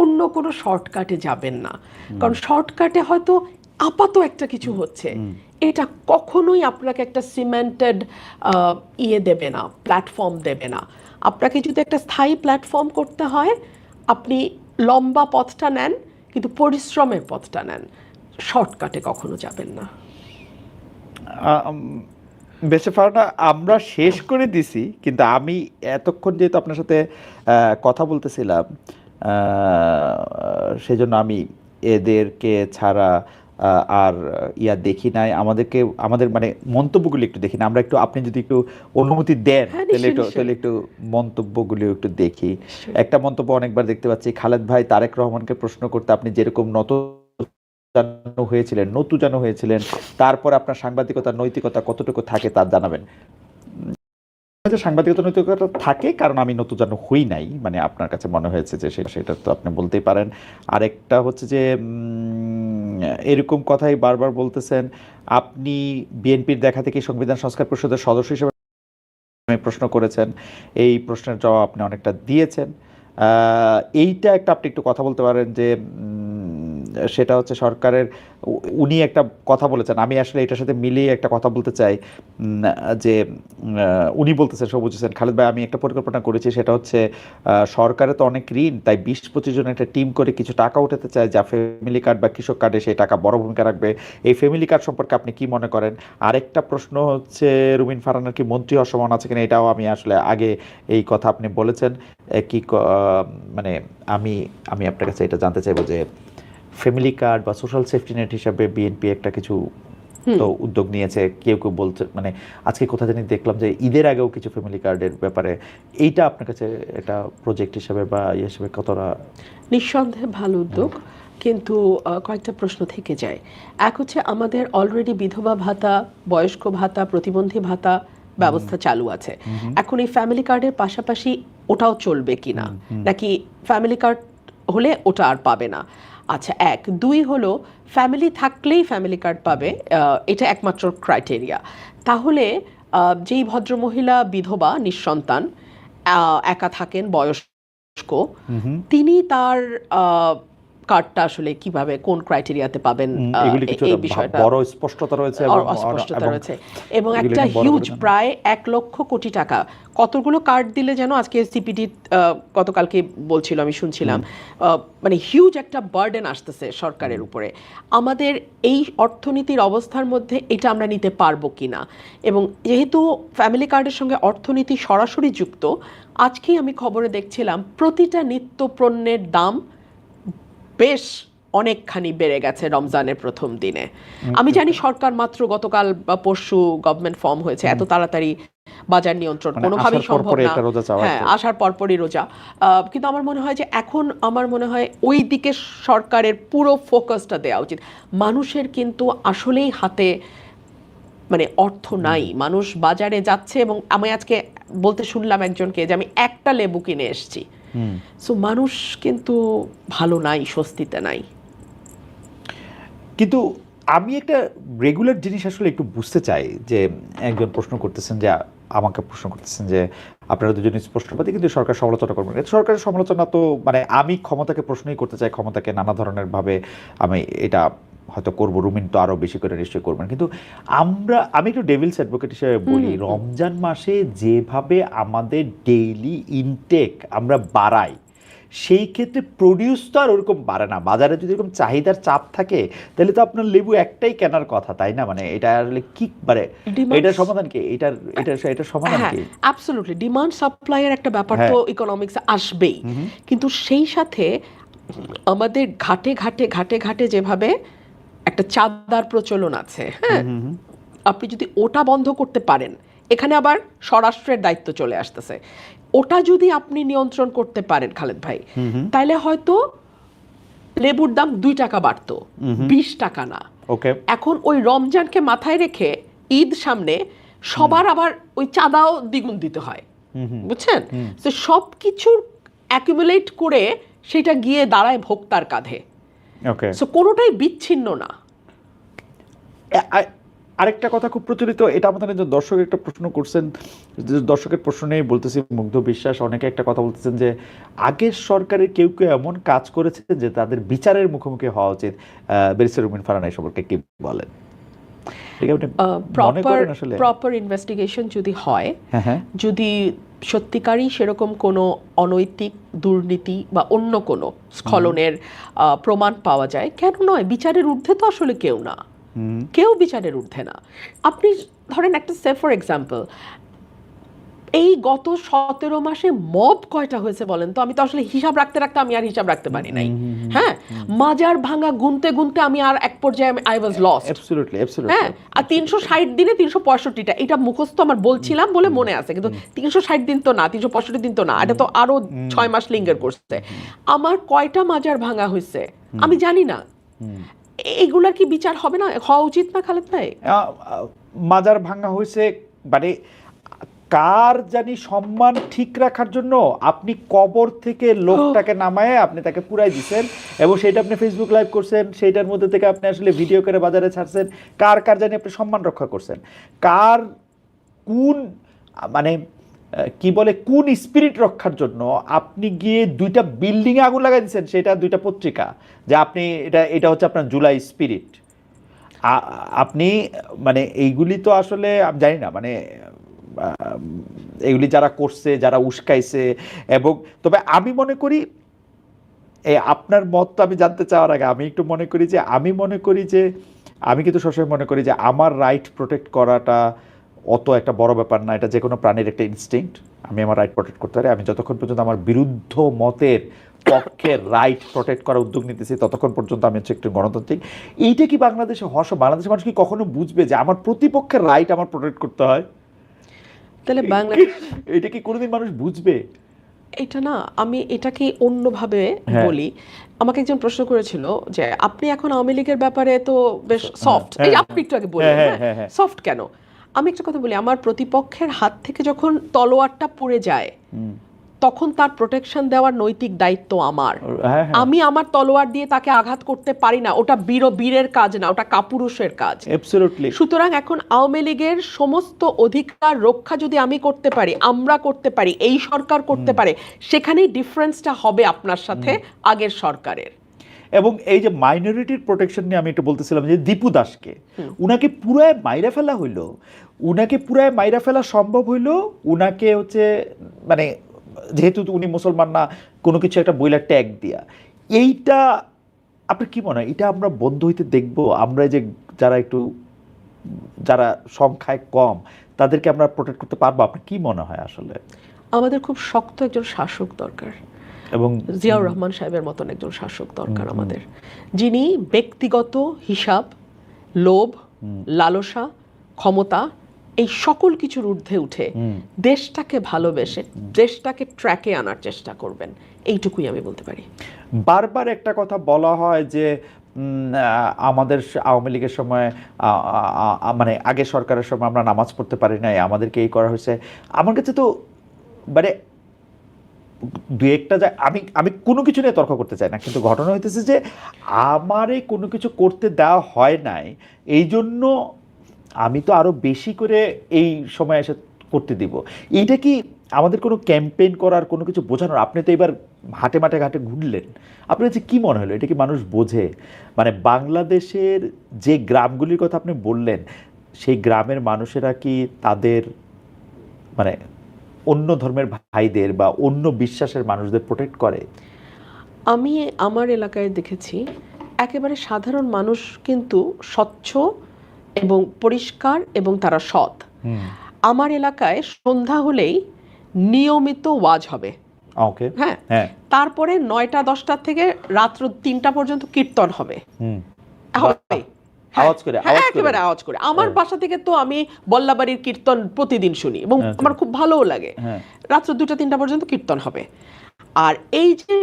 [SPEAKER 2] অন্য কোনো শর্টকাটে যাবেন না, কারণ শর্টকাটে হয়তো আপাত একটা কিছু হচ্ছে, এটা কখনোই আপনাকে একটা সিমেন্টেড দেবে না, প্ল্যাটফর্ম দেবে না। আপনাকে যদি একটা স্থায়ী প্ল্যাটফর্ম করতে হয় আপনি লম্বা পথটা নেন, কিন্তু পরিশ্রমের পথটা নেন, শর্টকাটে কখনো যাবেন না।
[SPEAKER 1] বেঁচে ফারহানা, আমরা শেষ করে দিছি, কিন্তু আমি এতক্ষণ যেহেতু আপনার সাথে কথা বলতেছিলাম সেজন্য আমি এদেরকে ছাড়া আর দেখি নাই, আমাদের মানে মন্তব্যগুলি একটু দেখি না আমরা, একটু আপনি যদি একটু অনুমতি দেন তাহলে একটু মন্তব্যগুলি একটু দেখি। একটা মন্তব্য অনেকবার দেখতে পাচ্ছি, খালেদ ভাই তারেক রহমানকে প্রশ্ন করতে আপনি যেরকম নতুজানো হয়েছিলেন, তারপর আপনার সাংবাদিকতার নৈতিকতা কতটুকু থাকে তা জানাবেন। সাংবাদিকতা নৈতিকতা থাকে কারণ আমি নতুজানো হই নাই, মানে আপনার কাছে মনে হয়েছে যে সেটা তো আপনি বলতেই পারেন। আরেকটা হচ্ছে যে এরকম কথাই বারবার বলতেছেন, আপনি বিএনপির দেখা থেকে সংবিধান সংস্কার পরিষদের সদস্য হিসেবে প্রশ্ন করেছেন, এই প্রশ্নের জবাব আপনি অনেকটা দিয়েছেন। এইটা একটা আপনি একটু কথা বলতে পারেন যে সেটা হচ্ছে সরকারের, উনি একটা কথা বলেছেন, আমি আসলে এটার সাথে মিলিয়ে একটা কথা বলতে চাই যে উনি বলতেছেন, সবুজ হোসেন খালেদ ভাই, আমি একটা পরিকল্পনা করেছি, সেটা হচ্ছে সরকারে তো অনেক ঋণ, তাই 20-25 জন একটা টিম করে কিছু টাকা উঠাতে চায়, যা ফ্যামিলি কার্ড বা কৃষক কার্ডে সেই টাকা বড় ভূমিকা রাখবে। এই ফ্যামিলি কার্ড সম্পর্কে আপনি কি মনে করেন? আরেকটা প্রশ্ন হচ্ছে, রুমিন ফারহানার কি মন্ত্রী হওয়ার সম্ভাবনা আছে কিনা, এটাও আমি আসলে আগে এই কথা আপনি বলেছেন কি, মানে আমি আপনার কাছে এটা জানতে চাইবো যে ফ্যামিলি কার্ড বা সোশ্যাল সেফটি নেট হিসাবে বিএনপি একটা কিছু তো উদ্যোগ নিয়েছে, কেউ কেউ বলছে, মানে আজকে কোথা জানি দেখলাম যে ঈদের আগেও কিছু ফ্যামিলি কার্ডের ব্যাপারে, এইটা আপনার কাছে একটা প্রজেক্ট হিসেবে বা হিসেবে কতটা?
[SPEAKER 2] নিঃসন্দেহে ভালো উদ্যোগ, কিন্তু কয়েকটা প্রশ্ন থেকে যায়। এক হচ্ছে আমাদের অলরেডি বিধবা ভাতা, বয়স্ক ভাতা, প্রতিবন্ধী ভাতা ব্যবস্থা চালু আছে। এখন এই ফ্যামিলি কার্ডের পাশাপাশি ওটাও চলবে কিনা, নাকি ফ্যামিলি কার্ড হলে ওটা আর পাবে না? আচ্ছা, 1 2 হলো ফ্যামিলি থাকলেই ফ্যামিলি কার্ড পাবে, এটা একমাত্র ক্রাইটেরিয়া। তাহলে যেই ভদ্রমহিলা বিধবা, নিঃসন্তান, একা থাকেন, বয়স্ক, তিনি তার কার্ডটা আসলে কিভাবে কোন ক্রাইটেরিয়াতে পাবেন এই বিষয়টা
[SPEAKER 1] বড় স্পষ্টতা রয়েছে
[SPEAKER 2] অস্পষ্টতা রয়েছে এবং একটা হিউজ প্রায় 1 লক্ষ কোটি টাকা কতগুলো কার্ড দিলে যেন আজকে সিপিডি গতকালকে বলছিল আমি শুনছিলাম মানে হিউজ একটা বার্ডেন আসতেছে সরকারের উপরে আমাদের এই অর্থনীতির অবস্থার মধ্যে এটা আমরা নিতে পারবো কিনা এবং যেহেতু ফ্যামিলি কার্ডের সঙ্গে অর্থনীতি সরাসরি যুক্ত আজকেই আমি খবরে দেখছিলাম প্রতিটা নিত্য পণ্যের দাম বেশ অনেকখানি বেড়ে গেছে রমজানের প্রথম দিনে আমি জানি সরকার মাত্র গতকাল বা পরশু গভর্নমেন্ট ফর্ম হয়েছে এত তাড়াতাড়ি বাজার নিয়ন্ত্রণ কোনোভাবেই সম্ভব না হ্যাঁ আসার পরপরই রোজা কিন্তু আমার মনে হয় যে এখন আমার মনে হয় ওই দিকে সরকারের পুরো ফোকাসটা দেওয়া উচিত মানুষের কিন্তু আসলেই হাতে মানে অর্থ নাই মানুষ বাজারে যাচ্ছে এবং আমি আজকে বলতে শুনলাম একজনকে যে আমি একটা লেবু কিনে এসেছি সো মানুষ কিন্তু ভালো নাই স্বস্তিতে নাই
[SPEAKER 1] কিন্তু আমি একটা রেগুলার জিনিস আসলে একটু বুঝতে চাই যে একজন প্রশ্ন করতেছেন যে আমাকে প্রশ্ন করতেছেন যে আপনারা দুজন স্পষ্টবাদী কিন্তু সরকার সমালোচনা করবেন সরকারের সমালোচনা তো মানে আমি ক্ষমতাকে প্রশ্নই করতে চাই ক্ষমতাকে নানা ধরনের ভাবে আমি এটা হয়তো করবো রুমিন তো আরো বেশি করে নিশ্চয়ই করবেন কিন্তু আমি একটু ডেভিলস অ্যাডভোকেট হিসেবে বলি রমজান মাসে যেভাবে আমাদের ডেইলি ইনটেক আমরা বাড়াই সেই ক্ষেত্রে প্রডিউস তো আর ওরকম বাড়ে না বাজারে যদি এরকম চাহিদার চাপ থাকে তাহলে তো আপনার লেবু একটাই কেনার কথা তাই না মানে এটা আসলে কি মানে এটার সমাধান কি এটার সমাধান কি
[SPEAKER 2] অ্যাবসলিউটলি ডিমান্ড সাপ্লাইয়ের একটা ব্যাপার তো ইকোনমিক্সে আসবেই কিন্তু সেই সাথে আমাদের ঘাটে ঘাটে ঘাটে ঘাটে যেভাবে একটা চাঁদার প্রচলন আছে হ্যাঁ আপনি যদি ওটা বন্ধ করতে পারেন এখানে আবার স্বরাষ্ট্রের দায়িত্ব চলে আসতেছে ওটা যদি আপনি নিয়ন্ত্রণ করতে পারেন খালেদ ভাই তাহলে হয়তো লেবুর দাম 2 টাকা বাড়তো 20 টাকা না এখন ওই রমজানকে মাথায় রেখে ঈদ সামনে সবার আবার ওই চাঁদাও দ্বিগুণ দিতে হয় বুঝছেন তো সব কিছুর অ্যাকুমুলেট করে সেটা গিয়ে দাঁড়ায় ভোক্তার কাঁধে সো কোনোটাই বিচ্ছিন্ন না
[SPEAKER 1] আরেকটা কথা খুব প্রচলিত এটা আমাদের একজন দর্শক একটা প্রশ্ন করছেন দর্শকের প্রশ্ন নিয়ে বলতেছি মুগ্ধ বিশ্বাস অনেকে একটা কথা বলতেছেন যে আগের সরকারের কেউ কেউ এমন কাজ করেছে যে তাদের বিচারের মুখোমুখি হওয়া উচিত ব্যারিস্টার রুমিন ফারহানা এই সম্পর্কে কি বলেন
[SPEAKER 2] প্রপার ইনভেস্টিগেশন যদি হয় যদি সত্যিকারই সেরকম কোনো অনৈতিক দুর্নীতি বা অন্য কোনো স্খলনের প্রমাণ পাওয়া যায় কেন নয় বিচারের ঊর্ধ্বে তো আসলে কেউ না কেউ বিচারের ঊর্ধ্বে না আপনি ধরেন একটা সে ফর এক্সাম্পল এই গত 17 মাসে মব কয়টা হয়েছে বলেন তো আমি তো আসলে হিসাব রাখতে রাখতে আমি আর হিসাব রাখতে পারি নাই হ্যাঁ মাজার ভাঙা গুনতে গুনতে আমি আর এক পর্যায়ে আই ওয়াজ লস্ট হ্যাঁ আর 360 দিনে 365টা এটা মুখস্থ আমার বলছিলাম বলে মনে আছে কিন্তু 360 দিন তো না 365 দিন তো না এটা তো আরো 6 মাস লিঙ্গার করছে আমার কয়টা মাজার ভাঙা হয়েছে আমি জানি না এগুলার কি বিচার হবে না হওয়া উচিত না খালেদ ভাই
[SPEAKER 1] মাজার ভাঙা হয়েছে মানে কার জানি সম্মান ঠিক রাখার জন্য আপনি কবর থেকে লোকটাকে নামায়ে আপনি তাকে পুরাই দিচ্ছেন এবং সেটা আপনি ফেসবুক লাইভ করছেন সেইটার মধ্যে থেকে আপনি আসলে ভিডিও করে বাজারে ছাড়ছেন কার জানি আপনি সম্মান রক্ষা করছেন কার কোন মানে কি বলে কোন স্পিরিট রক্ষার জন্য আপনি গিয়ে 2টা বিল্ডিংয়ে আগুন লাগাই দিচ্ছেন সেটা 2টা পত্রিকা যে আপনি এটা হচ্ছে আপনার জুলাই স্পিরিট আপনি মানে এইগুলি তো আসলে আমি জানি না মানে এগুলি যারা করছে যারা উস্কাইছে এবং তবে আমি মনে করি আপনার মতটা আমি জানতে চাওয়ার আগে আমি একটু মনে করি যে আমি কিন্তু সবসময় মনে করি যে আমার রাইট প্রোটেক্ট করাটা অত একটা বড় ব্যাপার না এটা যে কোনো প্রাণীর একটা ইনস্টিংক্ট আমি আমার রাইট প্রোটেক্ট করতে পারি আমি যতক্ষণ পর্যন্ত আমার বিরুদ্ধ মতের পক্ষে রাইট প্রোটেক্ট করার উদ্যোগ নিতেছি ততক্ষণ পর্যন্ত আমি হচ্ছে একটু গণতান্ত্রিক এইটা কি বাংলাদেশে বাংলাদেশের মানুষ কি কখনো বুঝবে যে আমার প্রতিপক্ষের রাইট আমার প্রোটেক্ট করতে হয়
[SPEAKER 2] তাহলে বাংলাদেশ
[SPEAKER 1] এটা কি কোনোদিন মানুষ বুঝবে
[SPEAKER 2] এটা না আমি এটাকে অন্যভাবে বলি আমাকে একজন প্রশ্ন করেছিল যে আপনি এখন আওয়ামী লীগের ব্যাপারে তো বেশ সফট এই আপনি একটু আগে বললেন সফট কেন আমি একটা কথা বলি আমার প্রতিপক্ষের হাত থেকে যখন তলোয়ারটা পড়ে যায় তখন তার প্রোটেকশন দেওয়ার নৈতিক দায়িত্ব আমার আমি আমার তলোয়ার দিয়ে তাকে আঘাত করতে পারি না ওটা বীরের কাজ না ওটা কাপুরুষের কাজ সুতরাং এখন আওয়ামী লীগের সমস্ত অধিকার রক্ষা যদি আমি করতে পারি আমরা করতে পারি এই সরকার করতে পারে সেখানেই ডিফারেন্সটা হবে আপনার সাথে আগের সরকারের
[SPEAKER 1] এবং এই যে মাইনরিটির প্রোটেকশন নিয়ে আমি একটু বলতেছিলাম যে দীপু দাসকে উনাকে পুরায় মাইরা ফেলা হইলো, উনাকে পুরায় মাইরা ফেলা সম্ভব হইলো উনাকে হচ্ছে মানে যেহেতু উনি মুসলমান না কোনো কিছু একটা বইলা ট্যাগ দিয়া। এইটা আপনার কি মনে হয় এটা আমরা বন্ধ হইতে দেখবো? আমরা যে যারা সংখ্যায় কম তাদেরকে আমরা প্রোটেক্ট করতে পারবো? আপনার কি মনে হয় আসলে?
[SPEAKER 2] আমাদের খুব শক্ত একজন শাসক দরকার, এবং জিয়াউর রহমান সাহেবের মতন একজন শাসক দরকার আমাদের, যিনি ব্যক্তিগত হিসাব, লোভ, লালসা, ক্ষমতা এই সকল কিছুর ঊর্ধ্বে উঠে দেশটাকে ভালোবেসে দেশটাকে ট্র্যাকে আনার চেষ্টা করবেন, এইটুকুই আমি বলতে পারি।
[SPEAKER 1] বারবার একটা কথা বলা হয় যে আমাদের আওয়ামী লীগের সময় মানে আগের সরকারের সময় আমরা নামাজ পড়তে পারি নাই, আমাদেরকে এই করা হয়েছে। আমার কাছে তো মানে দু একটা আমি কোনো কিছু নিয়ে তর্ক করতে চাই না, কিন্তু ঘটনা হইতেছে যে আমারে কোনো কিছু করতে দেওয়া হয় নাই, এই জন্য আমি তো আরো বেশি করে এই সময় এসে করতে দিব। এইটা কি আমাদের কোনো ক্যাম্পেইন করার কোনো কিছু বোঝানোর? আপনি তো এবার হাটে মাঠে ঘাটে ঘুরলেন, আপনার কাছে কি মনে হলো এটা কি মানুষ বোঝে? মানে বাংলাদেশের যে গ্রামগুলির কথা আপনি বললেন সেই গ্রামের মানুষেরা কি তাদের মানে অন্য ধর্মের ভাইদের বা অন্য বিশ্বাসের মানুষদের প্রোটেক্ট করে?
[SPEAKER 2] আমি আমার এলাকায় দেখেছি একেবারে সাধারণ মানুষ কিন্তু স্বচ্ছ এবং পরিষ্কার এবং তারা সৎ। আমার এলাকায় সন্ধ্যা হলেই নিয়মিত ওয়াজ হবে, হ্যাঁ, তারপরে ৯টা 10টা থেকে রাত্র 3টা পর্যন্ত কীর্তন হবে, একেবারে আওয়াজ করে। আমার বাসা থেকে তো আমি বল্লাবাড়ির কীর্তন প্রতিদিন শুনি এবং আমার খুব ভালোও লাগে। রাত্র 2টা 3টা পর্যন্ত কীর্তন হবে। আর এই যে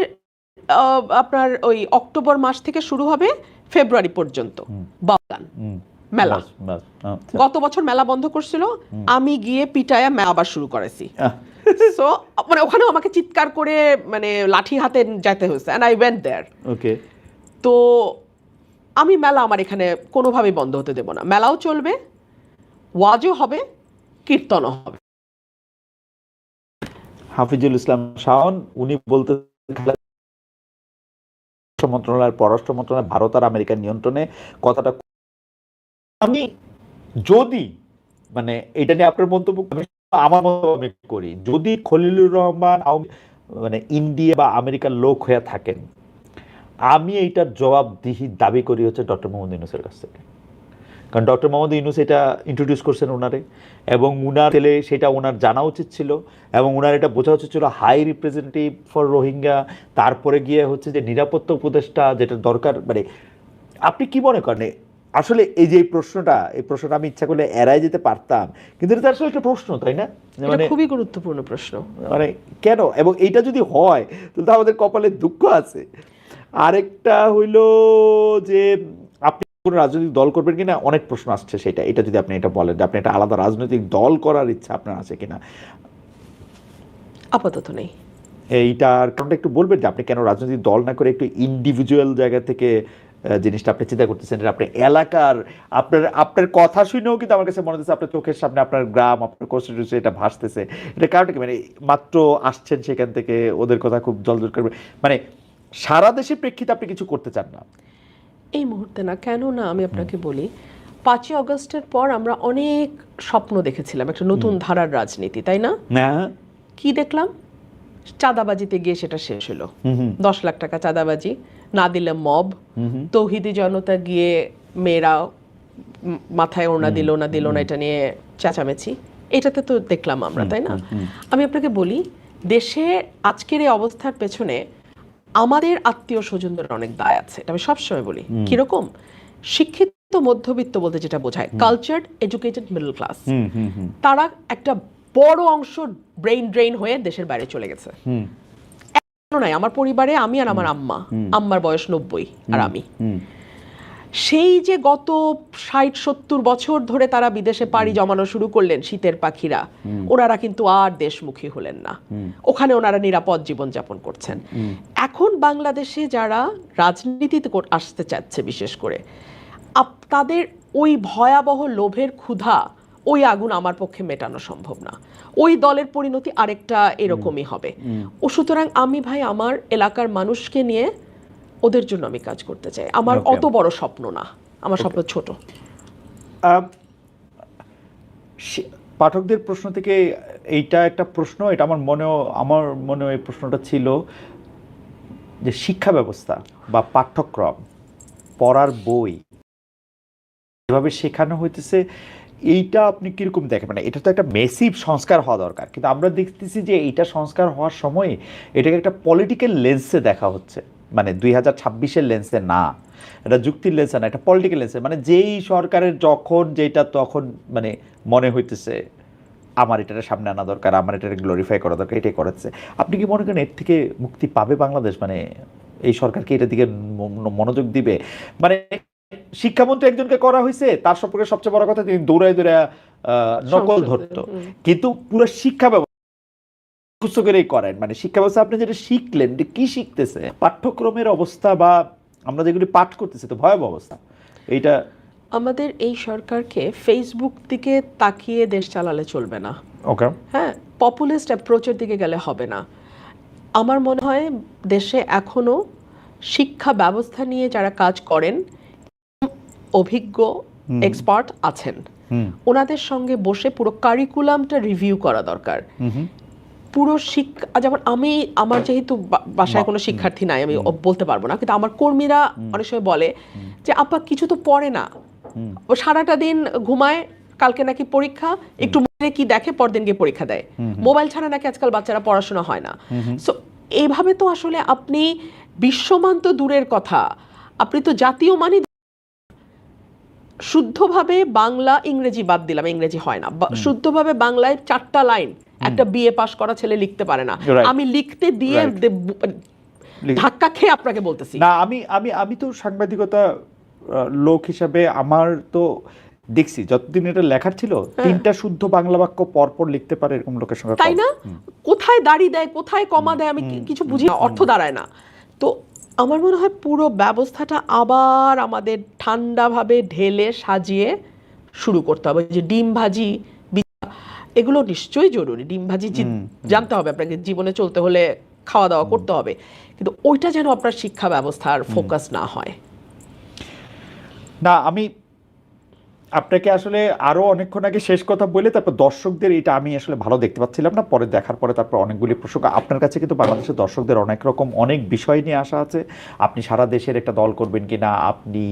[SPEAKER 2] আপনার ওই অক্টোবর মাস থেকে শুরু হবে ফেব্রুয়ারি পর্যন্ত বাউল মেলা। গত বছর মেলা বন্ধ করছিল, আমি গিয়ে পিটায়া মেলা আবার শুরু করেছি। সো মানে ওখানেও আমাকে চিৎকার করে মানে লাঠি হাতে যেতে হয়েছে, এন্ড আই ওয়েন্ট দেয়ার। ওকে, তো আমি মেলা আমার এখানে কোনোভাবেই বন্ধ হতে দেব না। মেলাও চলবে, ওয়াজও হবে, কীর্তনও হবে।
[SPEAKER 1] হাফিজুল ইসলাম শাওন উনি বলতে মন্ত্রণালয়ের পররাষ্ট্র মন্ত্রণালয় ভারত আর আমেরিকার নিয়ন্ত্রণে কথাটা। আমি যদি মানে এটা নিয়ে আপনার মন্তব্য আমার মতো আমি করি, যদি খলিলুর রহমান মানে ইন্ডিয়া বা আমেরিকার লোক হয়ে থাকেন, আমি এইটার জবাবদিহি দাবি করি হচ্ছে ডক্টর মোহাম্মদ ইউনূসের কাছ থেকে। কারণ ডক্টর মোহাম্মদ ইউনূস এটা ইন্ট্রোডিউস করছেন ওনারে, এবং উনার ছেলে সেটা ওনার জানা উচিত ছিল, এবং ওনার এটা বোঝা উচিত ছিল হাই রিপ্রেজেন্টেটিভ ফর রোহিঙ্গা, তারপরে গিয়ে হচ্ছে যে নিরাপত্তা উপদেষ্টা যেটা দরকার। মানে আপনি কি মনে করেন আসলে এই যে এই প্রশ্নটা আমি ইচ্ছা করলে এড়াই যেতে পারতাম, কিন্তু এটা আসলে একটা প্রশ্ন, তাই না?
[SPEAKER 2] মানে খুবই গুরুত্বপূর্ণ প্রশ্ন।
[SPEAKER 1] মানে কেন, এবং এইটা যদি হয় তাহলে তো আমাদের কপালে দুঃখ আছে। আরেকটা হইল যে আপনি কোনো রাজনৈতিক দল করবেন কিনা, অনেক প্রশ্ন আসছে সেটা। এটা যদি আপনি এটা বলেন যে আপনি একটা আলাদা রাজনৈতিক দল করার ইচ্ছা আপনার আছে কিনা?
[SPEAKER 2] আপাতত নেই।
[SPEAKER 1] এইটার কারণটা একটু বলবেন যে আপনি কেন রাজনৈতিক দল না করে একটু ইন্ডিভিজুয়াল জায়গা থেকে জিনিসটা আপনি চিন্তা করতেছেন? আপনি এলাকার আপনার কথা শুনেও কিন্তু আমার কাছে মনে হচ্ছে আপনার চোখের সামনে আপনার গ্রাম, আপনার কনস্টিটিউশন এটা ভাসতেছে। এটা কারণটা কি, মানে মাত্র আসছেন সেখান থেকে ওদের কথা খুব জলজল করবে, মানে সারা দেশের প্রেক্ষিতে আপনি কিছু করতে চান না?
[SPEAKER 2] এই মুহূর্তে না। কেন না, আমি আপনাকে বলি, 5ই আগস্টের পর আমরা অনেক স্বপ্ন দেখেছিলাম একটা নতুন ধারার রাজনীতি, তাই না? কি দেখলাম? চাঁদাবাজিতে গিয়ে সেটা শেষ হলো। 10 লাখ টাকা চাঁদাবাজি, না দিলে মব, তৌহিদি জনতা গিয়ে মেয়েরা মাথায় ওড়না দিল না এটা নিয়ে চেঁচামেচি, এটাতে তো দেখলাম আমরা, তাই না? আমি আপনাকে বলি, দেশে আজকের এই অবস্থার পেছনে আমাদের আত্মীয় স্বজনদের অনেক দায় আছে। এটা আমি সবসময় বলি। কিরকম? শিক্ষিত মধ্যবিত্ত বলতে যেটা বোঝায় কালচার্ড এডুকেটেড মিডল ক্লাস, তারা একটা বড় অংশ ব্রেইন ড্রেইন হয়ে দেশের বাইরে চলে গেছে। নাই আমার পরিবারে আমি আর আমার আম্মার বয়স 90 আর আমি। সেই যে গত 60-70 বছর ধরে তারা বিদেশে পাড়ি জমানো শুরু করলেন শীতের পাখিরা, ওনারা কিন্তু আর দেশমুখী হলেন না। ওখানে ওনারা নিরাপদ জীবনযাপন করছেন। এখন বাংলাদেশে যারা রাজনীতিতে আসতে চাচ্ছে বিশেষ করে, তাদের ওই ভয়াবহ লোভের ক্ষুধা, ওই আগুন আমার পক্ষে মেটানো সম্ভব না। ওই দলের পরিণতি আরেকটা এরকমই হবে। ও সুতরাং আমি ভাই আমার এলাকার মানুষকে নিয়ে ওদের জন্য আমি কাজ করতে চাই। আমার অত বড় স্বপ্ন না, আমার স্বপ্ন ছোট।
[SPEAKER 1] পাঠকদের প্রশ্ন থেকে এইটা একটা প্রশ্ন, এটা আমার মনেও এই প্রশ্নটা ছিল যে শিক্ষা ব্যবস্থা বা পাঠ্যক্রম, পড়ার বই যেভাবে শেখানো হইতেছে, এইটা আপনি কিরকম দেখেন? মানে এটা তো একটা মেসিভ সংস্কার হওয়া দরকার, কিন্তু আমরা দেখতেছি যে এইটা সংস্কার হওয়ার সময় এটাকে একটা পলিটিক্যাল লেন্সে দেখা হচ্ছে, মানে 2026-এর লেন্সে না, এটা যুক্তির লেন্সে না, এটা পলিটিক্যাল লেন্সে। মানে যেই সরকারের যখন যেটা তখন মানে মনে হইতেছে আমার এটাকে সামনে আনা দরকার, আমার এটাকে গ্লোরিফাই করা দরকার, এটাই করাচ্ছে। আপনি কি মনে করেন এর থেকে মুক্তি পাবে বাংলাদেশ? মানে এই সরকারকে এটার দিকে মনোযোগ দিবে? মানে শিক্ষামন্ত্রী একজনকে করা হয়েছে, তার সম্পর্কে সবচেয়ে বড় কথা তিনি দৌড়ায় নকল ধরতো, কিন্তু পুরো শিক্ষা ব্যবস্থা পুস্তকেরই করেন। মানে শিক্ষা ব্যবস্থা আপনি যেটা শিখলেন, কি শিখতেছে? পাঠ্যক্রমের অবস্থা বা আমরা যেগুলি পাঠ করতেছি তো ভয়াবহ অবস্থা। এইটা
[SPEAKER 2] আমাদের এই সরকারকে ফেসবুক দিকে তাকিয়ে দেশ চালালে চলবে না।
[SPEAKER 1] ওকে,
[SPEAKER 2] হ্যাঁ, পপুলিস্ট অ্যাপ্রোচের দিকে গেলে হবে না। আমার মনে হয় দেশে এখনো শিক্ষা ব্যবস্থা নিয়ে যারা কাজ করেন, অভিজ্ঞ এক্সপার্ট আছেন, ওনাদের সঙ্গে বসে পুরো কারিকুলামটা রিভিউ করা দরকার। পুরো শিক্ষা, যেমন আমার যেহেতু বাসায় কোনো শিক্ষার্থী নাই, আমি বলতে পারবো না, কিন্তু আমার কর্মীরা অনেক সময় বলে যে আপা কিছু তো পড়ে না, ও সারাটা দিন ঘুমায়, কালকে নাকি পরীক্ষা, একটু মোবাইলে কি দেখে, পরদিন গিয়ে পরীক্ষা দেয়, মোবাইল ছাড়া নাকি আজকাল বাচ্চারা পড়াশোনা হয় না। সো এইভাবে তো আসলে আপনি বিশ্বমান তো দূরের কথা, আপনি তো জাতীয় মানই শুদ্ধভাবে বাংলা, ইংরেজি বাদ দিলাম, ইংরেজি হয় না, শুদ্ধভাবে বাংলায় 4টা লাইন একটা বিএ পাস করা ছেলে লিখতে পারে না। আমি লিখতে দিয়ে ধাক্কা খেয়ে আপনাকে বলতেছি
[SPEAKER 1] না, আমি তো সাংবাদিকতা লোক হিসাবে আমার তো দেখছি যতদিন এটা লেখার ছিল, 3টা শুদ্ধ বাংলা বাক্য পরপর লিখতে পারে এরকম লোকের সঙ্গে,
[SPEAKER 2] তাই না? কোথায় দাড়ি দেয়, কোথায় কমা দেয়, আমি কিছু বুঝি না, অর্থ দাঁড়ায় না। তো আমার মনে হয় পুরো ব্যবস্থাটা আবার আমাদের ঠান্ডাভাবে ঢেলে সাজিয়ে শুরু করতে হবে। যে ডিম ভাজি, এগুলো নিশ্চয়ই জরুরি, ডিম ভাজি জানতে হবে আপনাকে, জীবনে চলতে হলে খাওয়া দাওয়া করতে হবে, কিন্তু ওইটা যেন আপনার শিক্ষা ব্যবস্থার ফোকাস না হয়।
[SPEAKER 1] না, আমি আপনাকে আসলে আরো অনেকক্ষণ আগে শেষ কথা বলে তারপর দর্শকদের এটা আমি আসলে ভালো দেখতে পাচ্ছিলাম না, পরে দেখার পরে তারপর অনেকগুলি প্রসঙ্গ আপনার কাছে, কিন্তু বাংলাদেশের দর্শকদের অনেক বিষয় নিয়ে আসা আছে। আপনি সারা দেশের একটা দল করবেন কিনা, আপনি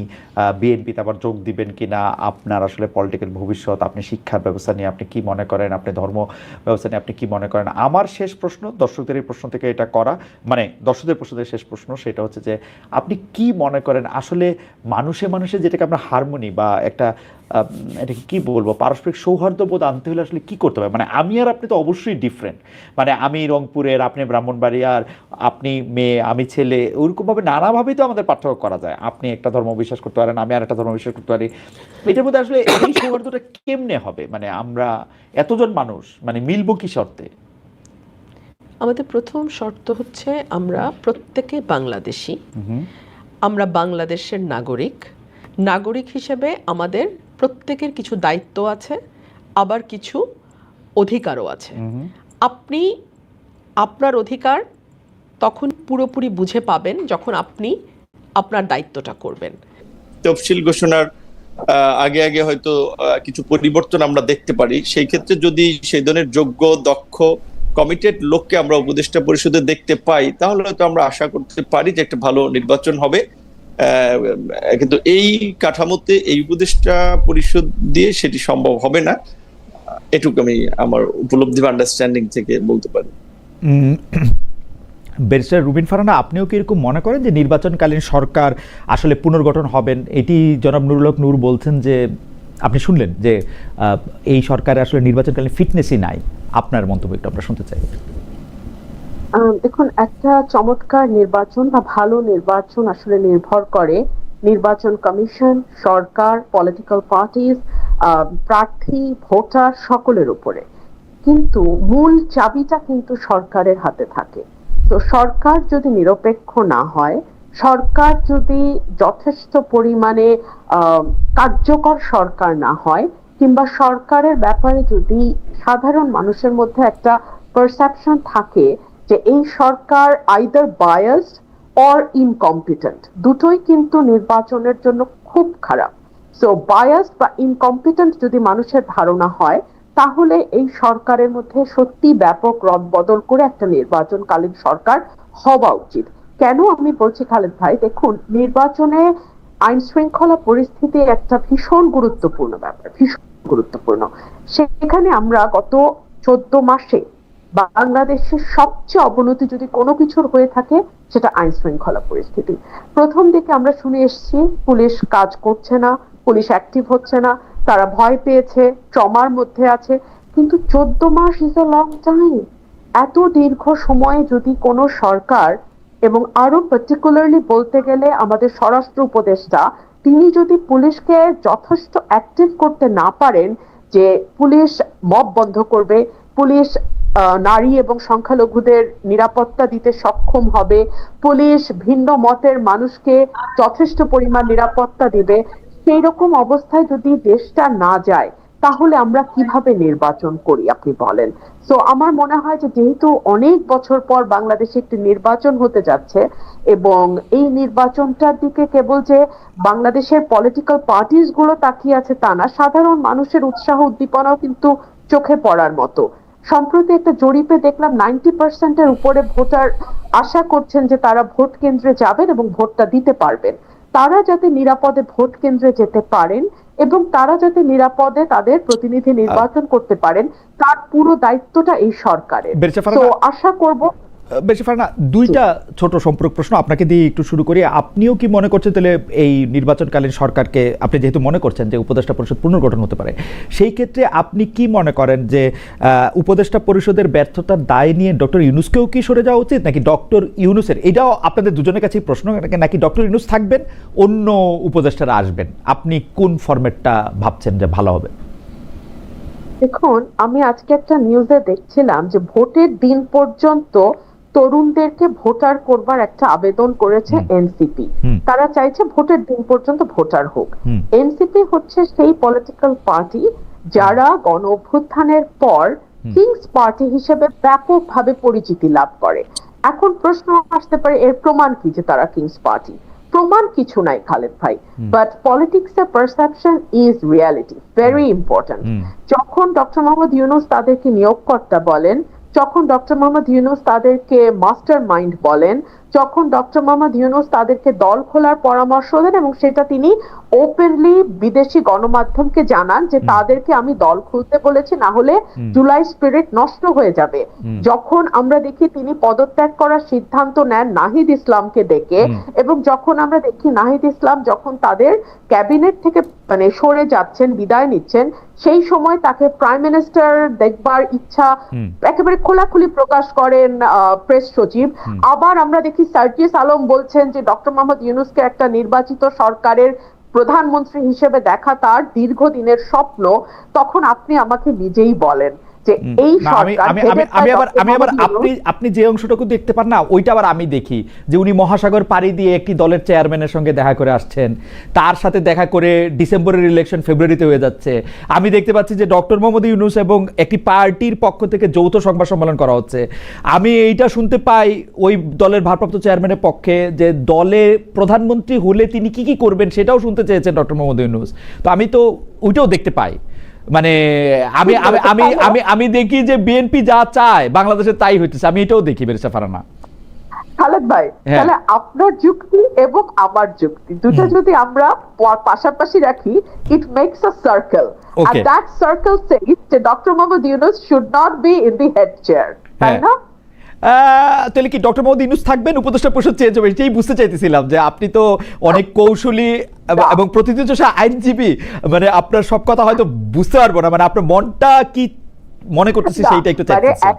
[SPEAKER 1] বিএনপিতে আবার যোগ দিবেন কিনা, আপনার আসলে পলিটিক্যাল ভবিষ্যৎ, আপনি শিক্ষা ব্যবস্থা নিয়ে আপনি কি মনে করেন, আপনি ধর্ম ব্যবস্থা নিয়ে আপনি কি মনে করেন। আমার শেষ প্রশ্ন দর্শকদের এই প্রশ্ন থেকে এটা করা, মানে দর্শকদের প্রশ্ন থেকে শেষ প্রশ্ন, সেটা হচ্ছে যে আপনি কি মনে করেন আসলে মানুষে যেটাকে আমরা হারমোনি বা একটা এটাকে কি বলবো, পারস্পরিক সৌহার্দ্যবোধ আনতে হলে আসলে কি করতে হবে? মানে আমি আর আপনি তো অবশ্যই ডিফারেন্ট, মানে আমি রংপুরের, আপনি ব্রাহ্মণবাড়িয়ার, আপনি মেয়ে, আমি ছেলে, ওইরকমভাবে নানাভাবেই তো আমাদের পার্থক্য করা যায়। আপনি একটা ধর্ম বিশ্বাস করতে পারেন, আমি আর একটা ধর্ম বিশ্বাস করতে পারি। এটার মধ্যে আসলে এই সৌহার্দ্যটা কেমনে হবে? মানে আমরা এতজন মানুষ মানে মিলবো কি শর্তে?
[SPEAKER 2] আমাদের প্রথম শর্ত হচ্ছে আমরা প্রত্যেকে বাংলাদেশি, আমরা বাংলাদেশের নাগরিক হিসেবে আমাদের প্রত্যেকের কিছু দায়িত্ব আছে, আবার কিছু অধিকারও আছে। আপনি আপনার অধিকার তখন পুরোপুরি বুঝে পাবেন যখন আপনি আপনার দায়িত্বটা করবেন।
[SPEAKER 3] তফসিল ঘোষণার আগে হয়তো কিছু পরিবর্তন আমরা দেখতে পারি, সেই ক্ষেত্রে যদি সেই ধরনের যোগ্য, দক্ষ, কমিটেড লোককে আমরা উপদেষ্টা পরিষদে দেখতে পাই, তাহলে হয়তো আমরা আশা করতে পারি যে একটা ভালো নির্বাচন হবে। কিন্তু এই কাঠামোতে এই উপদেষ্টা পরিষদ দিয়ে সেটি সম্ভব হবে না, এটুকু আমি আমার উপলব্ধি বা আন্ডারস্ট্যান্ডিং থেকে বলতে পারি।
[SPEAKER 1] ব্যারিস্টার রুবিন ফারহানা, আপনিও কি এরকম মনে করেন যে নির্বাচনকালীন সরকার আসলে পুনর্গঠন হবেন? এটি জনাব নুরুল হক নূর বলছেন যে আপনি শুনলেন যে এই সরকারে আসলে নির্বাচনকালীন ফিটনেসই নাই। আপনার মন্তব্য একটু আমরা শুনতে চাই।
[SPEAKER 4] দেখুন, একটা চমৎকার নির্বাচন বা ভালো নির্বাচন আসলে নির্ভর করে নির্বাচন কমিশন, সরকার, পলিটিক্যাল পার্টিজ, প্রার্থী, ভোটার সকলের উপরে। কিন্তু মূল চাবিটা কিন্তু সরকারের হাতে থাকে। তো সরকার যদি নিরপেক্ষ না হয়, সরকার যদি যথেষ্ট পরিমাণে কার্যকর সরকার না হয়, কিংবা সরকারের ব্যাপারে যদি সাধারণ মানুষের মধ্যে একটা পারসেপশন থাকে যে এই সরকার আইদার বায়াসড অর ইনকম্পিটেন্ট, দুটোই কিন্তু নির্বাচনের জন্য খুব খারাপ। সো বায়াস বা ইনকম্পিটেন্ট যদি মানুষের ধারণা হয়, তাহলে এই সরকারের মধ্যে সত্যি ব্যাপক রদবদল করে একটা নির্বাচনকালীন সরকার হওয়া উচিত। কেন আমি বলছি খালেদ ভাই, দেখুন নির্বাচনে আইন শৃঙ্খলা পরিস্থিতি একটা ভীষণ গুরুত্বপূর্ণ ব্যাপার, ভীষণ গুরুত্বপূর্ণ। সেখানে আমরা গত 14 মাসে বাংলাদেশের সবচেয়ে অবনতি যদি কোনো কিছুর হয়ে থাকে, সেটা আইন শৃঙ্খলা পরিস্থিতি। প্রথম দিকে আমরা শুনে এসেছি পুলিশ কাজ করছে না, পুলিশ অ্যাক্টিভ হচ্ছে না, তারা ভয় পেয়েছে, ট্রমার মধ্যে আছে। কিন্তু 14 much is a long time. এত দীর্ঘ সময়ে যদি কোনো সরকার, এবং আরো পার্টিকুলারলি বলতে গেলে আমাদের স্বরাষ্ট্র উপদেষ্টা, তিনি যদি পুলিশকে যথেষ্ট অ্যাক্টিভ করতে না পারেন যে পুলিশ মব বন্ধ করবে, পুলিশ নারী এবং সংখ্যালঘুদের নিরাপত্তা দিতে সক্ষম হবে, পুলিশ ভিন্ন মতের মানুষকে যথেষ্ট পরিমাণ নিরাপত্তা দিবে, সেই রকম অবস্থায় যদি দেশটা না যায়, তাহলে আমরা কিভাবে নির্বাচন করি আপনি বলেন? সো আমার মনে হয় যে যেহেতু অনেক বছর পর বাংলাদেশে একটি নির্বাচন হতে যাচ্ছে, এবং এই নির্বাচনটার দিকে কেবল যে বাংলাদেশের পলিটিক্যাল পার্টিস গুলো তাকিয়ে আছে তা না, সাধারণ মানুষের উৎসাহ উদ্দীপনাও কিন্তু চোখে পড়ার মতো। সম্প্রতি একটা জরিপে দেখলাম 90% উপরে ভোটার আশা করছেন যে তারা ভোট কেন্দ্রে যাবেন এবং ভোটটা দিতে পারবেন। তারা যাতে নিরাপদে ভোট কেন্দ্রে যেতে পারেন এবং তারা যাতে নিরাপদে তাদের প্রতিনিধি নির্বাচন করতে পারেন, তার পুরো দায়িত্বটা এই সরকারের। তো আশা করব।
[SPEAKER 1] বেশি ফারহানা, দুইটা ছোট সম্পর্ক প্রশ্ন আপনাকে দিয়ে একটু শুরু করি। আপনিও কি মনে করছেন তাহলে এই নির্বাচনকালীন সরকারকে, আপনি যেহেতু মনে করছেন যে উপদেষ্টা পরিষদ পুনর্গঠন হতে পারে, সেই ক্ষেত্রে আপনি কি মনে করেন যে উপদেষ্টা পরিষদের ব্যর্থতার দায় নিয়ে ডক্টর ইউনূসকেও কি সরে যাওয়া উচিত, নাকি ডক্টর ইউনূসের, এটাও আপনাদের দুজনের কাছেই প্রশ্ন, নাকি ডক্টর ইউনূস থাকবেন, অন্য উপদেষ্টারা আসবেন? আপনি কোন ফরম্যাটটা ভাবছেন যে ভালো হবে?
[SPEAKER 4] দেখুন, আমি আজকে একটা নিউজে দেখছিলাম যে ভোটের দিন পর্যন্ত তরুণদেরকে ভোটার করবার একটা আবেদন করেছে এনসিপি। তারা চাইছে ভোটের দিন পর্যন্ত ভোটার হোক। এনসিপি হচ্ছে সেই পলিটিক্যাল পার্টি যারা গণ অভ্যুত্থানের পর কিংস পার্টি হিসেবে ব্যাপকভাবে পরিচিতি লাভ করে। এখন প্রশ্ন আসতে পারে এর প্রমাণ কি যে তারা কিংস পার্টি? প্রমাণ কিছু নাই খালেদ ভাই, বাট পলিটিক্স এর perception is reality, very important. যখন ডক্টর মোহাম্মদ ইউনূস তাদেরকে নিয়োগকর্তা বলেন, যখন ডক্টর মোহাম্মদ ইউনূস তাদেরকে মাস্টার মাইন্ড বলেন, যখন ডক্টর মোহাম্মদ ইউনূস তাদেরকে দল খোলার পরামর্শ দেন এবং সেটা তিনি ওপেনলি বিদেশি গণমাধ্যমকে জানান যে তাদেরকে আমি দল খুলতে বলেছি, না হলে জুলাই স্পিরিট নষ্ট হয়ে যাবে। যখন আমরা দেখি তিনি পদত্যাগ করার সিদ্ধান্ত নেন নাহিদ ইসলামকে ডেকে, এবং যখন আমরা দেখি নাহিদ ইসলাম যখন তাদের ক্যাবিনেট থেকে মানে সরে যাচ্ছেন, বিদায় নিচ্ছেন, সেই সময় তাকে প্রাইম মিনিস্টার দেখবার ইচ্ছা একেবারে খোলাখুলি প্রকাশ করেন প্রেস সচিব। আবার আমরা দেখি সার্জিস আলম বলছেন যে ডক্টর মোহাম্মদ ইউনূসকে একটা নির্বাচিত সরকারের প্রধানমন্ত্রী হিসেবে দেখা তার দীর্ঘদিনের স্বপ্ন। তখন আপনি আমাকে নিজেই বলেন যে এই সরকার,
[SPEAKER 1] আমি আবার আপনি যে অংশটুকু দেখতে পান না, ওইটা আবার আমি দেখি যে উনি মহাসাগর পাড়ি দিয়ে একটি দলের চেয়ারম্যানের সঙ্গে দেখা করে আসছেন, তার সাথে দেখা করে ডিসেম্বরের ইলেকশন ফেব্রুয়ারিতে হয়ে যাচ্ছে। আমি দেখতে পাচ্ছি যে ডক্টর মোহাম্মদ ইউনূস এবং একটি পার্টির পক্ষ থেকে যৌথ সংবাদ সম্মেলন করা হচ্ছে। আমি এইটা শুনতে পাই ওই দলের ভারপ্রাপ্ত চেয়ারম্যানের পক্ষে যে দলে প্রধানমন্ত্রী হলে তিনি কি কি করবেন সেটাও শুনতে চেয়েছেন ডক্টর মোহাম্মদ ইউনূস। তো আমি তো ওইটাও দেখতে পাই। মানে আমি আমি আমি আমি আমি দেখি যে বিএনপি যা চায় বাংলাদেশে তাই হইতেছে, আমি এটাও দেখি বেরেশা ফারহানা।
[SPEAKER 4] খালেদ ভাই, তাহলে আপনার যুক্তি এবং আমার যুক্তি দুটো যদি আমরা পাশাপাশি রাখি, it makes a circle, and that circle says that Dr. Mohammad Yunus should not be in the head chair, তাই না?
[SPEAKER 1] তাহলে কি ডক্টর মোহাম্মদ ইউনূস থাকবেন, উপদেষ্টা পরিষদ চেঞ্জ হবে? এটাই বুঝতে চাইতেছিলাম যে আপনি তো অনেক কৌশলী এবং প্রতিনিধিত্বশীল আইনজীবী, মানে আপনার সব কথা হয়তো বুঝতে পারবো না, মানে আপনার মনটা কি মনে করতেছি সেইটা একটু চাইতেছি।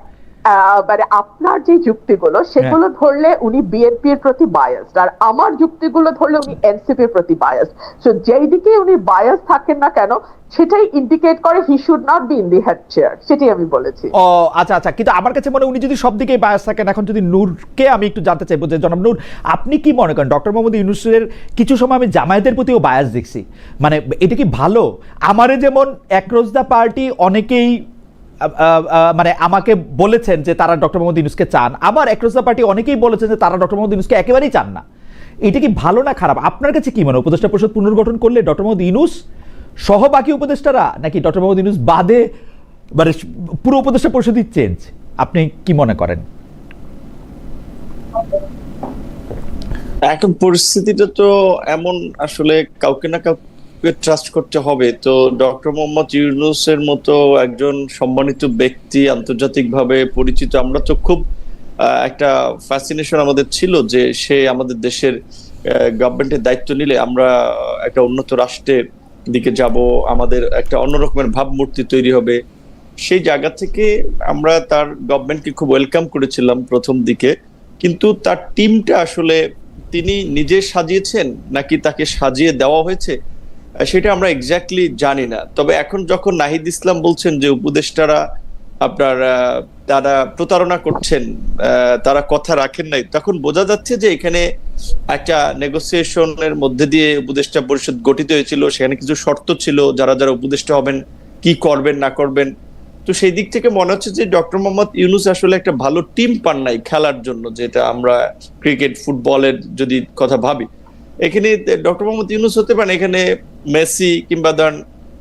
[SPEAKER 4] মানে আপনার যে যুক্তিগুলো সেগুলো ধরলে উনি বিএনপির প্রতি বায়াসড, আর আমার যুক্তিগুলো ধরলে উনি এনসিপির প্রতি বায়াসড। সো যেই দিকে উনি বায়াস থাকেন না কেন সেটাই ইন্ডিকেট করে he should not be in the head chair, সেটাই আমি বলেছি।
[SPEAKER 1] ও আচ্ছা আচ্ছা, কিন্তু আমার কাছে মনে উনি যদি সব দিকেই বায়াস থাকেন। এখন যদি নূরকে আমি একটু জানতে চাইবো যে জনাব নূর, আপনি কি মনে করেন ডক্টর মোহাম্মদ ইউনূসের কিছু সময় আমি জামায়াতের প্রতিও বায়াস দেখছি, মানে এটা কি ভালো? আমারে যেমন একরোজ দা পার্টি অনেকেই মানে আমাকে বলেছেন যে তারা ডক্টর মোহাম্মদ ইউনূসকে চান, আবার অ্যাক্রস দ্য পার্টি অনেকেই বলেছেন যে তারা ডক্টর মোহাম্মদ ইউনূসকে একেবারেই চান না। এটা কি ভালো না খারাপ? আপনার কাছে কি মনে হয়, উপদেষ্টা পরিষদ পুনর্গঠন করলে ডক্টর মোহাম্মদ ইউনূস সহ বাকি উপদেষ্টারা, নাকি ডক্টর মোহাম্মদ ইউনূস বাদে মানে পুরো উপদেষ্টা পরিষদই চেঞ্জ? আপনি কি মনে করেন?
[SPEAKER 3] এখন পরিস্থিতিটা তো এমন, আসলে কাউকে না কাউকে ট্রাস্ট করতে হবে। তো ডক্টর মোহাম্মদ ইউনূসের মতো একজন সম্মানিত ব্যক্তি, আন্তর্জাতিকভাবে পরিচিত, আমরা তো খুব একটা ফ্যাসিনেশন আমাদের ছিল যে সে আমাদের দেশের গভর্নমেন্টের দায়িত্ব নিলে আমরা একটা উন্নত রাষ্ট্রের দিকে যাব, আমাদের একটা অন্যরকমের ভাবমূর্তি তৈরি হবে। সেই জায়গা থেকে আমরা তার গভর্নমেন্টকে খুব ওয়েলকাম করেছিলাম প্রথম দিকে, কিন্তু তার টিমটা আসলে তিনি নিজে সাজিয়েছেন নাকি তাকে সাজিয়ে দেওয়া হয়েছে সেটা আমরা এক্স্যাক্টলি জানি না। তবে এখন যখন নাহিদ ইসলাম বলছেন যে উপদেষ্টারা আপনার তারা প্রতারণা করছেন, তারা কথা রাখেন নাই, তখন বোঝা যাচ্ছে যে এখানে একটা নেগোসিয়েশনের মধ্যে দিয়ে উপদেষ্টা পরিষদ গঠিত হয়েছিল। সেখানে কিছু শর্ত ছিল, যারা যারা উপদেষ্টা হবেন কি করবেন না করবেন। তো সেই দিক থেকে মনে হচ্ছে যে ডক্টর মোহাম্মদ ইউনূস আসলে একটা ভালো টিম পান নাই খেলার জন্য, যেটা আমরা ক্রিকেট ফুটবলের যদি কথা ভাবি। এখানে ডক্টর মোহাম্মদ ইউনূস হতে পারেন এখানে মেসি কিংবা ধরেন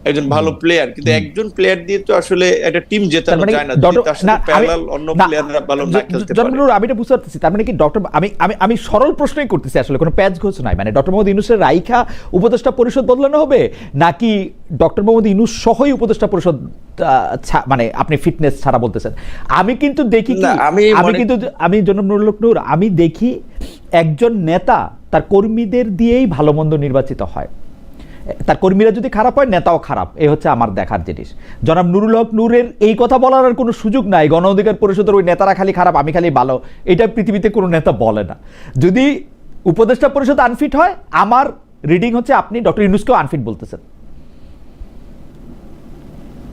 [SPEAKER 3] একজন ভালো প্লেয়ার, কিন্তু একজন প্লেয়ার দিয়ে তো আসলে একটা টিম জেতানো যায় না যদি তার সাথে প্যারালাল অন্য প্লেয়াররা ভালো না খেলতে পারে।
[SPEAKER 1] আমি এটা বুঝতে পারতেছি, তার মানে কি ডক্টর, আমি সরল প্রশ্নই করতেছি, আসলে কোনো প্যাচ ঘোষ নাই। মানে ডক্টর মোহাম্মদ ইউনূসের রাইখা উপদেষ্টা পরিষদ বদলানো হবে, নাকি ডক্টর মোহাম্মদ ইউনূস সহই উপদেষ্টা পরিষদ, মানে আপনি ফিটনেস ছাড়া বলতেছেন? আমি কিন্তু দেখি কি, আমি জনাব নুরুল হক নূর, আমি দেখি একজন নেতা তার কর্মীদের দিয়েই ভালো মন্দ নির্বাচিত হয়। তার কর্মীরা যদি খারাপ হয়, নেতাও খারাপ। এই হচ্ছে আমার দেখার জিনিস। জনাব নুরুল হক নূরের এই কথা বলার আর কোনো সুযোগ নাই, গণ অধিকার পরিষদের ওই নেতারা খালি খারাপ, আমি খালি ভালো, এটা পৃথিবীতে কোনো নেতা বলে না। যদি উপদেষ্টা পরিষদ আনফিট হয়, আমার রিডিং হচ্ছে আপনি ডক্টর ইউনূসকেও আনফিট বলতেছেন।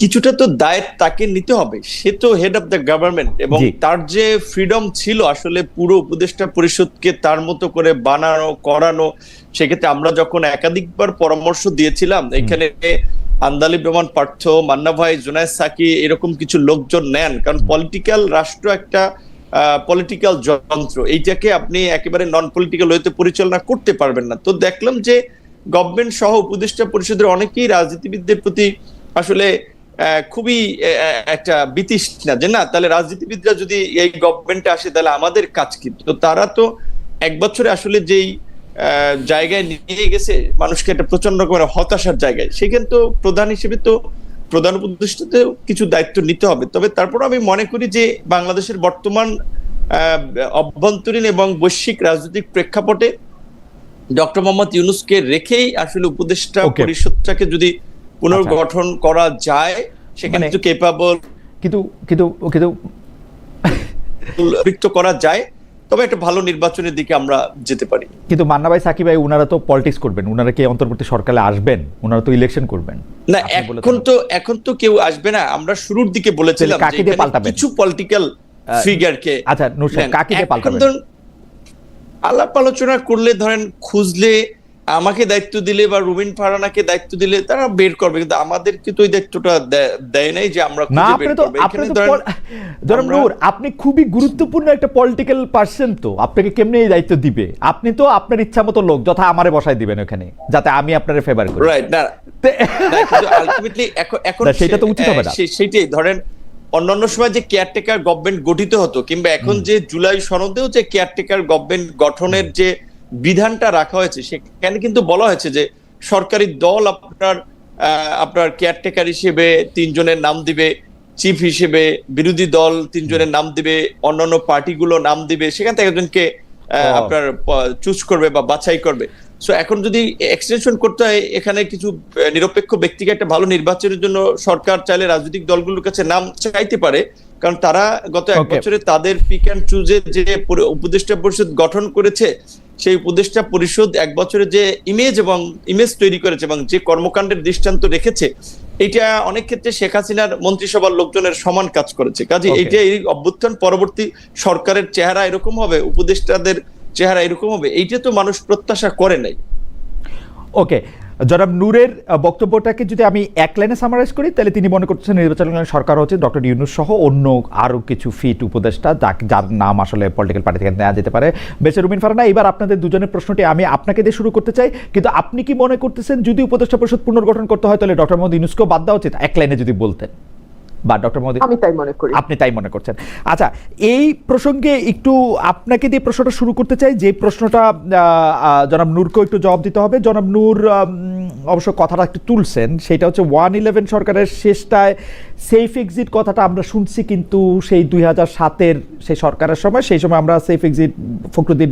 [SPEAKER 3] কিছুটা তো দায়িত্ব তাকে নিতে হবে, সে তো হেড অফ দ্য গভর্নমেন্ট, এবং তার যে ফ্রিডম ছিল আসলে পুরো উপদেষ্টা পরিষদকে তার মতো করে বানানো করানো। সেক্ষেত্রে আমরা যখন একাধিকবার পরামর্শ দিয়েছিলাম, এখানে আন্দালিব রহমান পার্থ, মান্না ভাই, জুনায়েদ সাকি এরকম কিছু লোকজন নেন, কারণ পলিটিক্যাল রাষ্ট্র একটা পলিটিক্যাল যন্ত্র, এইটাকে আপনি একেবারে নন পলিটিক্যাল ওয়েতে পরিচালনা করতে পারবেন না। তো দেখলাম যে গভর্নমেন্ট সহ উপদেষ্টা পরিষদের অনেকেই রাজনীতিবিদদের প্রতি আসলে খুবই একটা বিতৃষ্ণা, যে না তাহলে রাজনীতিবিদরা যদি এই গভর্নমেন্টে আসে তাহলে আমাদের কাজ কি। তো তারা তো এক বছরে আসলে যেই জায়গায় নিয়ে গেছে মানুষকে, একটা প্রচন্ড রকমের হতাশার জায়গায়। সেখানে তো প্রধান হিসেবে তো প্রধান উপদেষ্টাতেও কিছু দায়িত্ব নিতে হবে। তবে তারপর আমি মনে করি যে বাংলাদেশের বর্তমান অভ্যন্তরীণ এবং বৈশ্বিক রাজনৈতিক প্রেক্ষাপটে ডক্টর মোহাম্মদ ইউনূসকে রেখেই আসলে উপদেষ্টা পরিষদটাকে যদি পুনর্গঠন করা যায়, সেখানে কিন্তু কেপাবল কিন্তু করা যায়, তবে একটা ভালো নির্বাচনের দিকে আমরা যেতে পারি।
[SPEAKER 1] কিন্তু মান্না ভাই, সাকিব ভাই, ওনারা তো পলিটিক্স করবেন, ওনারা কি অন্তর্বর্তী সরকারে আসবেন? ওনারা তো ইলেকশন করবেন
[SPEAKER 3] না, এখন তো কেউ আসবে না। আমরা শুরুর দিকে বলেছিলাম কিছু পলিটিক্যাল ফিগারকে,
[SPEAKER 1] আচ্ছা নূর সাহেব, কাকে দিয়ে পাল্টাবেন?
[SPEAKER 3] আলাপ আলোচনা করলে, ধরেন খুঁজলে, আমাকে দায়িত্ব দিলে বা রুবিন ফারহানাকে দায়িত্ব দিলে তারা বের করবে, কিন্তু আমাদেরকে তো ওই দায়িত্বটা দেয় নাই যে আমরা খুঁজে বের করব।
[SPEAKER 1] জনাব নূর, আপনি খুবই গুরুত্বপূর্ণ একটা পলিটিক্যাল পার্সন, তো আপনাকে কেমনে এই দায়িত্ব দিবে? আপনি তো আপনার ইচ্ছা মতো লোক যথা আমারে বসাই দিবেন ওখানে, যাতে আমি আপনারে ফেভার করি, রাইট? না,
[SPEAKER 3] কিন্তু আলটিমেটলি এখন
[SPEAKER 1] সেটা তো উচিত হবে না।
[SPEAKER 3] সেইটাই ধরেন অন্যান্য সময় যে কেয়ারটেকার গভর্নমেন্ট গঠিত হতো, কিংবা এখন যে জুলাই সনদেও যে কেয়ারটেকার গভর্নমেন্ট গঠনের যে বিধানটা রাখা হয়েছে, সেখানে কিন্তু বলা হয়েছে যে সরকারি দল আপনার কেয়ারটেকার হিসেবে 3 জনের নাম দিবে, চিফ হিসেবে বিরোধী দল 3 জনের নাম দিবে, অন্যান্য পার্টিগুলো নাম দিবে, সেখান থেকে একজনকে আপনার চুজ করবে বা বাছাই করবে। সো এখন যদি এক্সটেনশন করতে হয়, এখানে কিছু নিরপেক্ষ ব্যক্তিকে একটা ভালো নির্বাচনের জন্য সরকার চাইলে রাজনৈতিক দলগুলোর কাছে নাম চাইতে পারে, কারণ তারা গত 1 বছরে তাদের পিক অ্যান্ড চুজে যে উপদেষ্টা পরিষদ গঠন করেছে, সেই উপদেষ্টা পরিষদ 1 বছরে যে ইমেজ তৈরি করেছে এবং যে কর্মকাণ্ডের দৃষ্টান্ত রেখেছে, এটা অনেক ক্ষেত্রে শেখ হাসিনার মন্ত্রিসভার লোকজনের সমান কাজ করেছে। কাজে এইটা এই অভ্যুত্থান পরবর্তী সরকারের চেহারা এরকম হবে, উপদেষ্টাদের চেহারা এরকম হবে, এইটা তো মানুষ প্রত্যাশা করে নাই।
[SPEAKER 1] ওকে, জনাব নূরের বক্তব্যটাকে যদি আমি এক লাইনে সামারাইজ করি, তাহলে তিনি মনে করছেন নির্বাচনকালীন সরকার হচ্ছে ডক্টর ইউনূস সহ অন্য আরও কিছু ফিট উপদেষ্টা যার নাম আসলে পলিটিক্যাল পার্টি থেকে নেওয়া যেতে পারে। বেচার রুমিন ফারহানা, এবার আপনাদের দুজনের প্রশ্নটি আমি আপনাকে দিয়ে শুরু করতে চাই, কিন্তু আপনি কি মনে করতেছেন যদি উপদেষ্টা পরিষদ পুনর্গঠন করতে হয় তাহলে ডক্টর মোহাম্মদ ইউনূসকেও বাদ দেওয়া উচিত? এক লাইনে যদি বলতেন। বা ডক্টর মোহাম্মদ,
[SPEAKER 4] আমি তাই মনে করি।
[SPEAKER 1] আপনি তাই মনে করছেন। আচ্ছা, এই প্রসঙ্গে একটু আপনাকে দিয়ে প্রশ্নটা শুরু করতে চাই, যে প্রশ্নটা জনাব নূরকেও একটু জবাব দিতে হবে। জনাব নূর অবশ্য কথাটা একটু তুলছেন, সেটা হচ্ছে 111 সরকারের শেষটায় সেফ এক্সিট কথাটা আমরা শুনছি, কিন্তু সেই 2007-এর সেই সরকারের সময়, সেই সময় আমরা সেফ এক্সিট ফখরুদ্দিন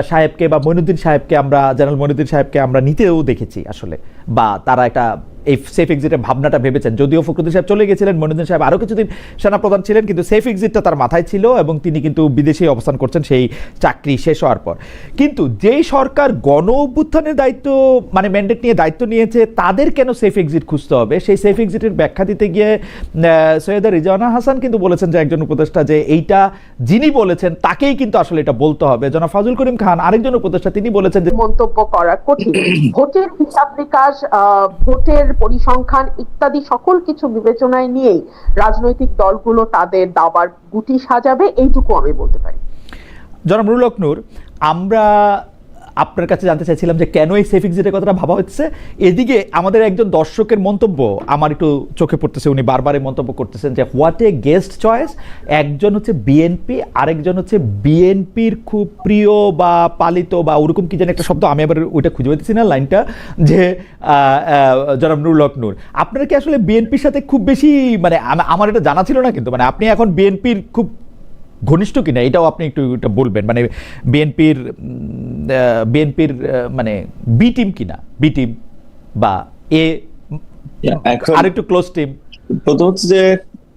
[SPEAKER 1] সাহেবকে বা মঈনুদ্দিন সাহেবকে, আমরা জেনারেল মঈনুদ্দিন সাহেবকে আমরা নিতেও দেখেছি আসলে, বা তারা একটা এই সেফ এক্সিটের ভাবনাটা ভেবেছেন। যদিও ফখরুদ্দিন সাহেব চলে গেছিলেন, মঈনুদ্দিন সাহেব আরও কিছুদিন সেনাপ্রধান ছিলেন, কিন্তু সেফ এক্সিটটা তার মাথায় ছিল এবং তিনি কিন্তু বিদেশে অবস্থান করছেন সেই চাকরি শেষ হওয়ার পর। কিন্তু যেই সরকার গণ অভ্যুত্থানের দায়িত্ব মানে ম্যান্ডেট নিয়ে দায়িত্ব নিয়েছে, তাদের কেন সেফ এক্সিট খুঁজতে হবে? সেই সেফ এক্সিটের ব্যাখ্যা দিতে গিয়ে সৈয়দা রিজওয়ানা হাসান কিন্তু বলেছেন যে একজন উপদেষ্টা যে এইটা যিনি বলেছেন তাকেই কিন্তু আসলে এটা বলতে হবে। জনাব ফাজুল করিম খান আরেকজন উপদেষ্টা, তিনি বলেছেন যে
[SPEAKER 4] মন্তব্য করা কঠিন। ভোটের হিসাব নিকাশ, ভোটের পরিসংখ্যান ইত্যাদি সকল কিছু বিবেচনায় নিয়েই রাজনৈতিক দলগুলো তাদের দাবার গুটি সাজাবে, এইটুকু আমি বলতে পারি।
[SPEAKER 1] জনাব নুরুল হক নূর, আমরা আপনার কাছে জানতে চাইছিলাম যে কেন এই সেফ এক্সিটের কথাটা ভাবা হচ্ছে। এদিকে আমাদের একজন দর্শকের মন্তব্য আমার একটু চোখে পড়তেছে, উনি বারবারই মন্তব্য করতেছেন যে হোয়াট এ গেস্ট চয়েস। একজন হচ্ছে বিএনপি, আরেকজন হচ্ছে বিএনপির খুব প্রিয় বা পালিত বা ওরকম কি যেন একটা শব্দ, আমি আবার ওইটা খুঁজে পেতেছি না লাইনটা, যে জনাব নুরুল হক নূর, আপনারা কি আসলে বিএনপির সাথে খুব বেশি, মানে আমার এটা জানা ছিল না, কিন্তু মানে আপনি এখন বিএনপির খুব ঘনিষ্ঠ কিনা এটাও আপনি একটু এটা বলবেন, মানে বিএনপির মানে বি টিম কিনা, বি টিম বা এ আরেকটু ক্লোজ টিম।
[SPEAKER 3] প্রথম হচ্ছে যে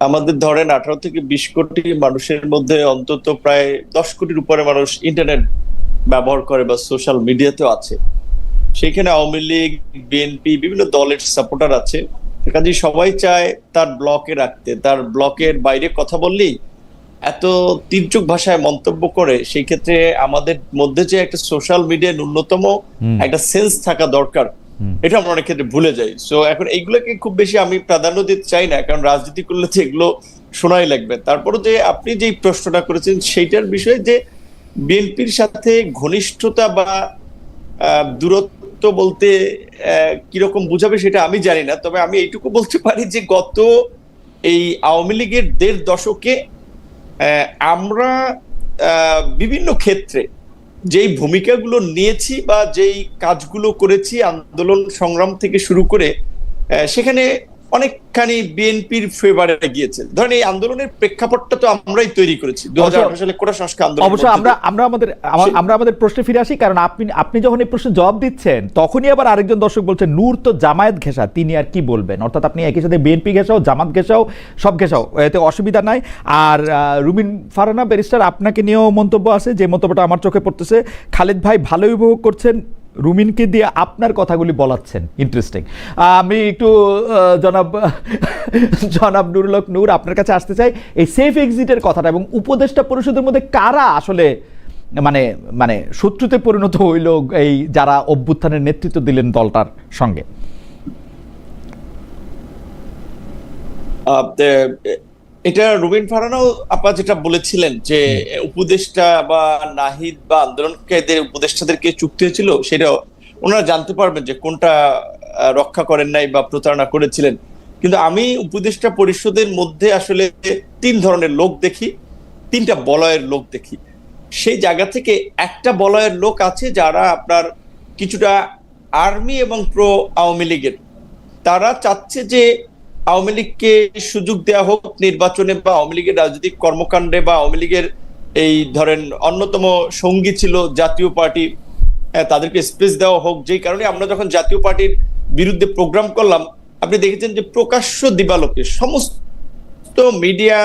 [SPEAKER 3] আমাদের ধরেন 18 থেকে 20 কোটি মানুষের মধ্যে অন্তত প্রায় 10 কোটির উপরে মানুষ ইন্টারনেট ব্যবহার করে বা সোশ্যাল মিডিয়াতেও আছে। সেখানে আওয়ামী লীগ, বিএনপি, বিভিন্ন দলের সাপোর্টার আছে। কাজে সবাই চায় তার ব্লকে রাখতে, তার ব্লকের বাইরে কথা বললেই এত তীর্যক ভাষায় মন্তব্য করে। সেই ক্ষেত্রে আমাদের মধ্যে যে একটা সোশ্যাল মিডিয়ার ন্যূনতম একটা সেন্স থাকা দরকার, এটা আমরা অনেক ক্ষেত্রে ভুলে যাই। সো এখন এইগুলোকে খুব বেশি আমি প্রাধান্য দিতে চাই না, কারণ রাজনীতি করলে তো এগুলো শোনাই লাগবে। তারপরে যে আপনি যে প্রশ্নটা করেছেন সেইটার বিষয়ে, যে বিএনপির সাথে ঘনিষ্ঠতা বা দূরত্ব বলতে কিরকম বুঝাবে সেটা আমি জানি না। তবে আমি এইটুকু বলতে পারি যে গত এই আওয়ামী লীগের 1.5 দশকে আমরা বিভিন্ন ক্ষেত্রে যেই ভূমিকাগুলো নিয়েছি বা যেই কাজগুলো করেছি, আন্দোলন সংগ্রাম থেকে শুরু করে, সেখানে অনেকখানি বিএনপির ফেভারে গিয়েছে। ধরেন এই আন্দোলনের প্রেক্ষাপটটা তো আমরাই তৈরি করেছি 2018 সালে কোটা সংস্কার আন্দোলন।
[SPEAKER 1] অবশ্য আমরা আমাদের প্রশ্নে ফিরে আসি, কারণ আপনি যখন এই প্রশ্নের জবাব দিচ্ছেন তখনই আবার আরেকজন দর্শক বলছেন নূর তো জামায়াত ঘেঁষা, তিনি আর কি বলবেন। অর্থাৎ আপনি একই সাথে বিএনপি ঘেঁষাও, জামাত ঘেঁষাও, সব ঘেঁষাও, এতে অসুবিধা নাই। আর রুমিন ফারহানা ব্যারিস্টার, আপনাকে নিয়েও মন্তব্য আছে, যে মন্তব্যটা আমার চোখে পড়তেছে। খালেদ ভাই ভালোই উপভোগ করছেন, রুমিনকে দিয়ে আপনার কথাগুলি বলাচ্ছেন, ইন্টারেস্টিং। আমি একটু জনাব নুরুল হক নূর আপনার কাছে আসতে চাই, এই সেফ এক্সিটের কথাটা এবং উপদেষ্টা পরিষদের মধ্যে কারা আসলে মানে মানে শত্রুতে পরিণত হইল এই যারা অভ্যুত্থানের নেতৃত্ব দিলেন দলটার সঙ্গে?
[SPEAKER 3] এটা রুবিন ফারহানাও আপা যেটা বলেছিলেন যে উপদেষ্টা বা নাহিদ বা আন্দোলনকারীদের উপদেষ্টাদেরকে চুক্তি হয়েছিল, সেটা ওনারা জানতে পারবেন যে কোনটা রক্ষা করেন নাই বা প্রতারণা করেছিলেন। কিন্তু আমি উপদেষ্টা পরিষদের মধ্যে আসলে 3 ধরনের লোক দেখি, 3টা বলয়ের লোক দেখি। সেই জায়গা থেকে একটা বলয়ের লোক আছে যারা আপনার কিছুটা আর্মি এবং প্রো আওয়ামী লীগের, তারা চাচ্ছে যে আওয়ামী লীগকে সুযোগ দেওয়া হোক নির্বাচনে বা আওয়ামী লীগের রাজনৈতিক কর্মকাণ্ডে, বা আওয়ামী লীগের এই ধরেন অন্যতম সঙ্গী ছিল জাতীয় পার্টি, তাদেরকে স্পেস দেওয়া হোক। যেই কারণে আমরা যখন জাতীয় পার্টির বিরুদ্ধে প্রোগ্রাম করলাম, আপনি দেখেছেন যে প্রকাশ্য দিবালোকে সমস্ত মিডিয়া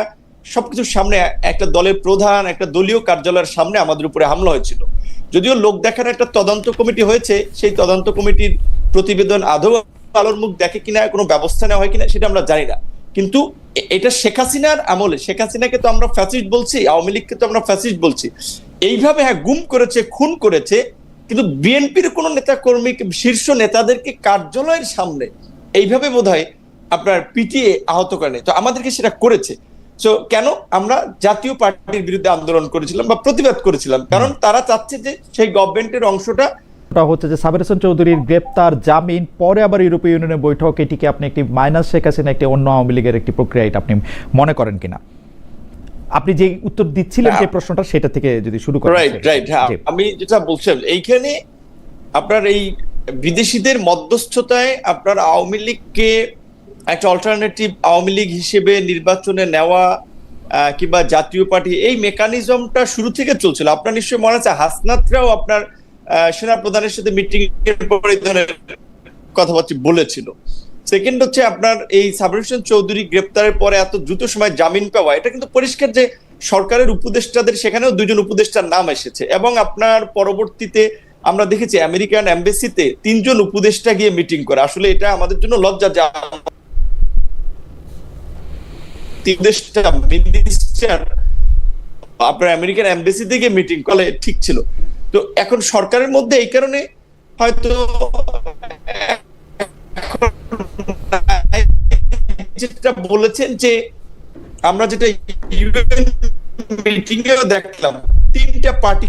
[SPEAKER 3] সবকিছুর সামনে একটা দলের প্রধান, একটা দলীয় কার্যালয়ের সামনে আমাদের উপরে হামলা হয়েছিল। যদিও লোক দেখার একটা তদন্ত কমিটি হয়েছে, সেই তদন্ত কমিটির প্রতিবেদন আদৌ আলোর মুখ দেখে কিনা, কোনো ব্যবস্থা নেওয়া হয় কিনা সেটা আমরা জানি না। কিন্তু এটা শেখ হাসিনার আমলে, শেখ হাসিনাকে তো আমরা ফ্যাসিস্ট বলছি, আওয়ামী লীগকে তো আমরা ফ্যাসিস্ট বলছি। এইভাবে গুম করেছে, খুন করেছে, কিন্তু বিএনপির কোন নেতা কর্মী শীর্ষ নেতাদেরকে কার্যালয়ের সামনে এইভাবে বোধহয় আপনার পিটিয়ে আহত করেনি। তো আমাদেরকে সেটা করেছে। সো কেন আমরা জাতীয় পার্টির বিরুদ্ধে আন্দোলন করেছিলাম বা প্রতিবাদ করেছিলাম, কারণ তারা চাচ্ছে যে সেই গভর্নমেন্টের অংশটা
[SPEAKER 1] হচ্ছে যে সাবের হোসেন চৌধুরীর গ্রেপ্তার, জামিন, পরে আবার ইউরোপীয় ইউনিয়নের বৈঠক, এটিকে আপনি একটি মাইনাস শেখ হাসিনা একটি অন্য আওয়ামী লীগের একটি প্রক্রিয়া, এটা আপনি মনে করেন কিনা? আপনি যে উত্তর দিচ্ছিলেন যে প্রশ্নটা, সেটা থেকে যদি শুরু করেন।
[SPEAKER 3] রাইট। হ্যাঁ, আমি যেটা বলছিলাম এইখানে আপনার এই বিদেশিদের মধ্যস্থতায় আপনার আওয়ামী লীগকে একটা অল্টারনেটিভ আওয়ামী লীগ হিসেবে নির্বাচনে নেওয়া কিংবা জাতীয় পার্টি, এই মেকানিজমটা শুরু থেকে চলছিল। আপনার নিশ্চয়ই মনে আছে হাসনাতরাও আপনার সেনা প্রধানের সাথে মিটিং এর পরে এই ধরনের কথাবার্তা বলেছিল। সেকেন্ড হচ্ছে আপনার এই সাবের হোসেন চৌধুরী গ্রেপ্তারের পরে এত দ্রুত সময় জামিন পাওয়া, এটা কিন্তু পরিষ্কার যে সরকারের উপদেষ্টাদের সেখানেও 2 জন উপদেষ্টার নাম এসেছে। এবং আপনার পরবর্তীতে আমরা দেখেছি আমেরিকান এমবাসিতে 3 জন উপদেষ্টা গিয়ে মিটিং করে। আসলে এটা আমাদের জন্য লজ্জা যে মিনিস্টার আপনার আমেরিকান এমবাসিতে গিয়ে মিটিং করলে ঠিক ছিল। তো এখন সরকারের মধ্যে এই কারণে হয়তো যেটা বলেছেন যে আমরা যেটা মিটিং এও দেখলাম 3টা পার্টি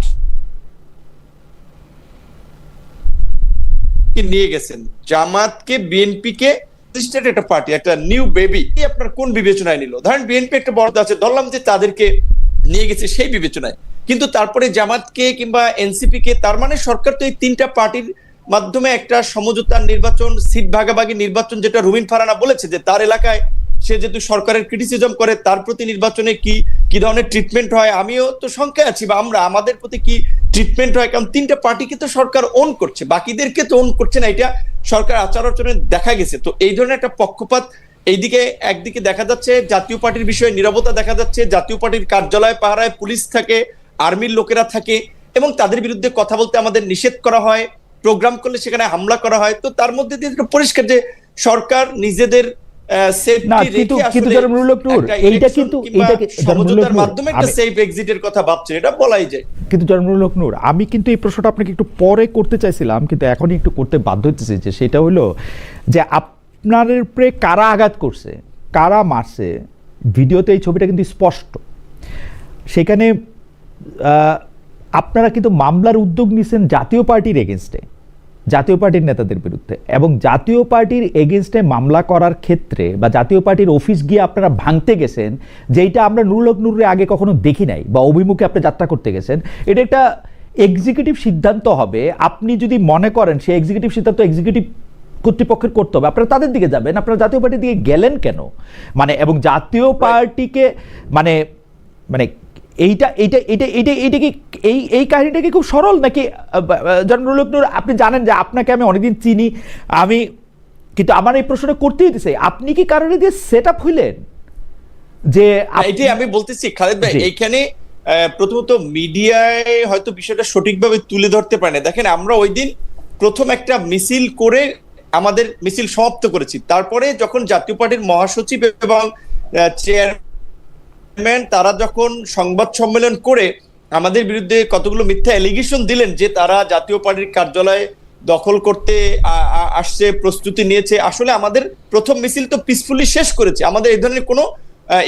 [SPEAKER 3] নিয়ে গেছেন, জামাতকে, বিএনপিকে, একটা পার্টি, একটা নিউ বেবি, আপনার কোন বিবেচনায় নিল? ধরেন বিএনপি একটা বড় আছে, ধরলাম যে তাদেরকে নিয়ে গেছে সেই বিবেচনায়, কিন্তু তারপরে জামাতকে কিংবা এনসিপি কে, তার মানে সরকার তো এই 3টা পার্টির মাধ্যমে একটা সমঝোতার নির্বাচন, সিট ভাগাভাগি নির্বাচন, যেটা রুমিন ফারানা বলেছে যে তার এলাকায় সে যেহেতু সরকারের ক্রিটিসিজম করে, তার প্রতি নির্বাচনে কি ধরনের ট্রিটমেন্ট হয়, আমিও তো শঙ্কায় আছি, বা আমাদের প্রতি কি ট্রিটমেন্ট হয়, কারণ 3টা পার্টিকে তো সরকার ওন করছে, বাকিদেরকে তো ওন করছে না, এটা সরকার আচার আচরণে দেখা গেছে। তো এই ধরনের একটা পক্ষপাত এইদিকে একদিকে দেখা যাচ্ছে, জাতীয় পার্টির বিষয়ে নীরবতা দেখা যাচ্ছে, জাতীয় পার্টির কার্যালয় পাহারায় পুলিশ থাকে, আর্মির লোকেরা থাকে, এবং তাদের বিরুদ্ধে কথা বলতে আমাদের নিষেধ করা হয়, প্রোগ্রাম করলে সেখানে হামলা করা হয়। তো তার মধ্যে দিয়ে পরিষ্কার যে সরকার নিজেদের
[SPEAKER 1] আমি কিন্তু এই প্রশ্নটা আপনাকে একটু পরে করতে চাইছিলাম, কিন্তু এখনই একটু করতে বাধ্য হতেছি, যে সেটা হলো যে আপনার উপরে কারা আঘাত করছে, কারা মারছে, ভিডিওতে এই ছবিটা কিন্তু স্পষ্ট। সেখানে আপনারা কিন্তু মামলার উদ্যোগ নিছেন জাতীয় পার্টির এগেনস্টে, জাতীয় পার্টির নেতাদের বিরুদ্ধে, এবং জাতীয় পার্টির এগেনস্টে মামলা করার ক্ষেত্রে বা জাতীয় পার্টির অফিস গিয়ে আপনারা ভাঙতে গেছেন, যেটা আমরা নুরুল হক নূরের আগে কখনো দেখি নাই, বা অভিমুখে আপনি যাত্রা করতে গেছেন। এটা একটা এক্সিকিউটিভ সিদ্ধান্ত হবে। আপনি যদি মনে করেন সেই এক্সিকিউটিভ সিদ্ধান্ত এক্সিকিউটিভ কর্তৃপক্ষের করতে হবে, আপনারা তাদের দিকে যাবেন, আপনারা জাতীয় পার্টির দিকে গেলেন কেন? মানে এবং জাতীয় পার্টিকে মানে মানে এইটা এইটা এইটা এইটা এইটা কি এই কাহিনীটা কি খুব সরল নাকি? নুরুল হক নূর, আপনি জানেন যে আপনাকে আমি অনেকদিন চিনি, আমি কিন্তু আমার এই প্রশ্নটা করতেই দিছে, আপনি কি কারণে দিয়ে সেট আপ হইলেন যে?
[SPEAKER 3] এটাই আমি বলতেছি খালেদ ভাই, এইখানে প্রথমত মিডিয়ায় হয়তো বিষয়টা সঠিকভাবে তুলে ধরতে পারে না। দেখেন, আমরা ওই দিন প্রথম একটা মিছিল করে আমাদের মিছিল সমাপ্ত করেছি, তারপরে যখন জাতীয় পার্টির মহাসচিব এবং চেয়ারম্যান তারা যখন সংবাদ সম্মেলন করে আমাদের বিরুদ্ধে কতগুলো মিথ্যা এলিগেশন দিলেন যে তারা জাতীয় পার্টির কার্যালয় দখল করতে আসছে, প্রস্তুতি নিয়েছে। আসলে আমাদের প্রথম মিছিল তো পিসফুলি শেষ করেছে, আমাদের এই ধরনের কোনো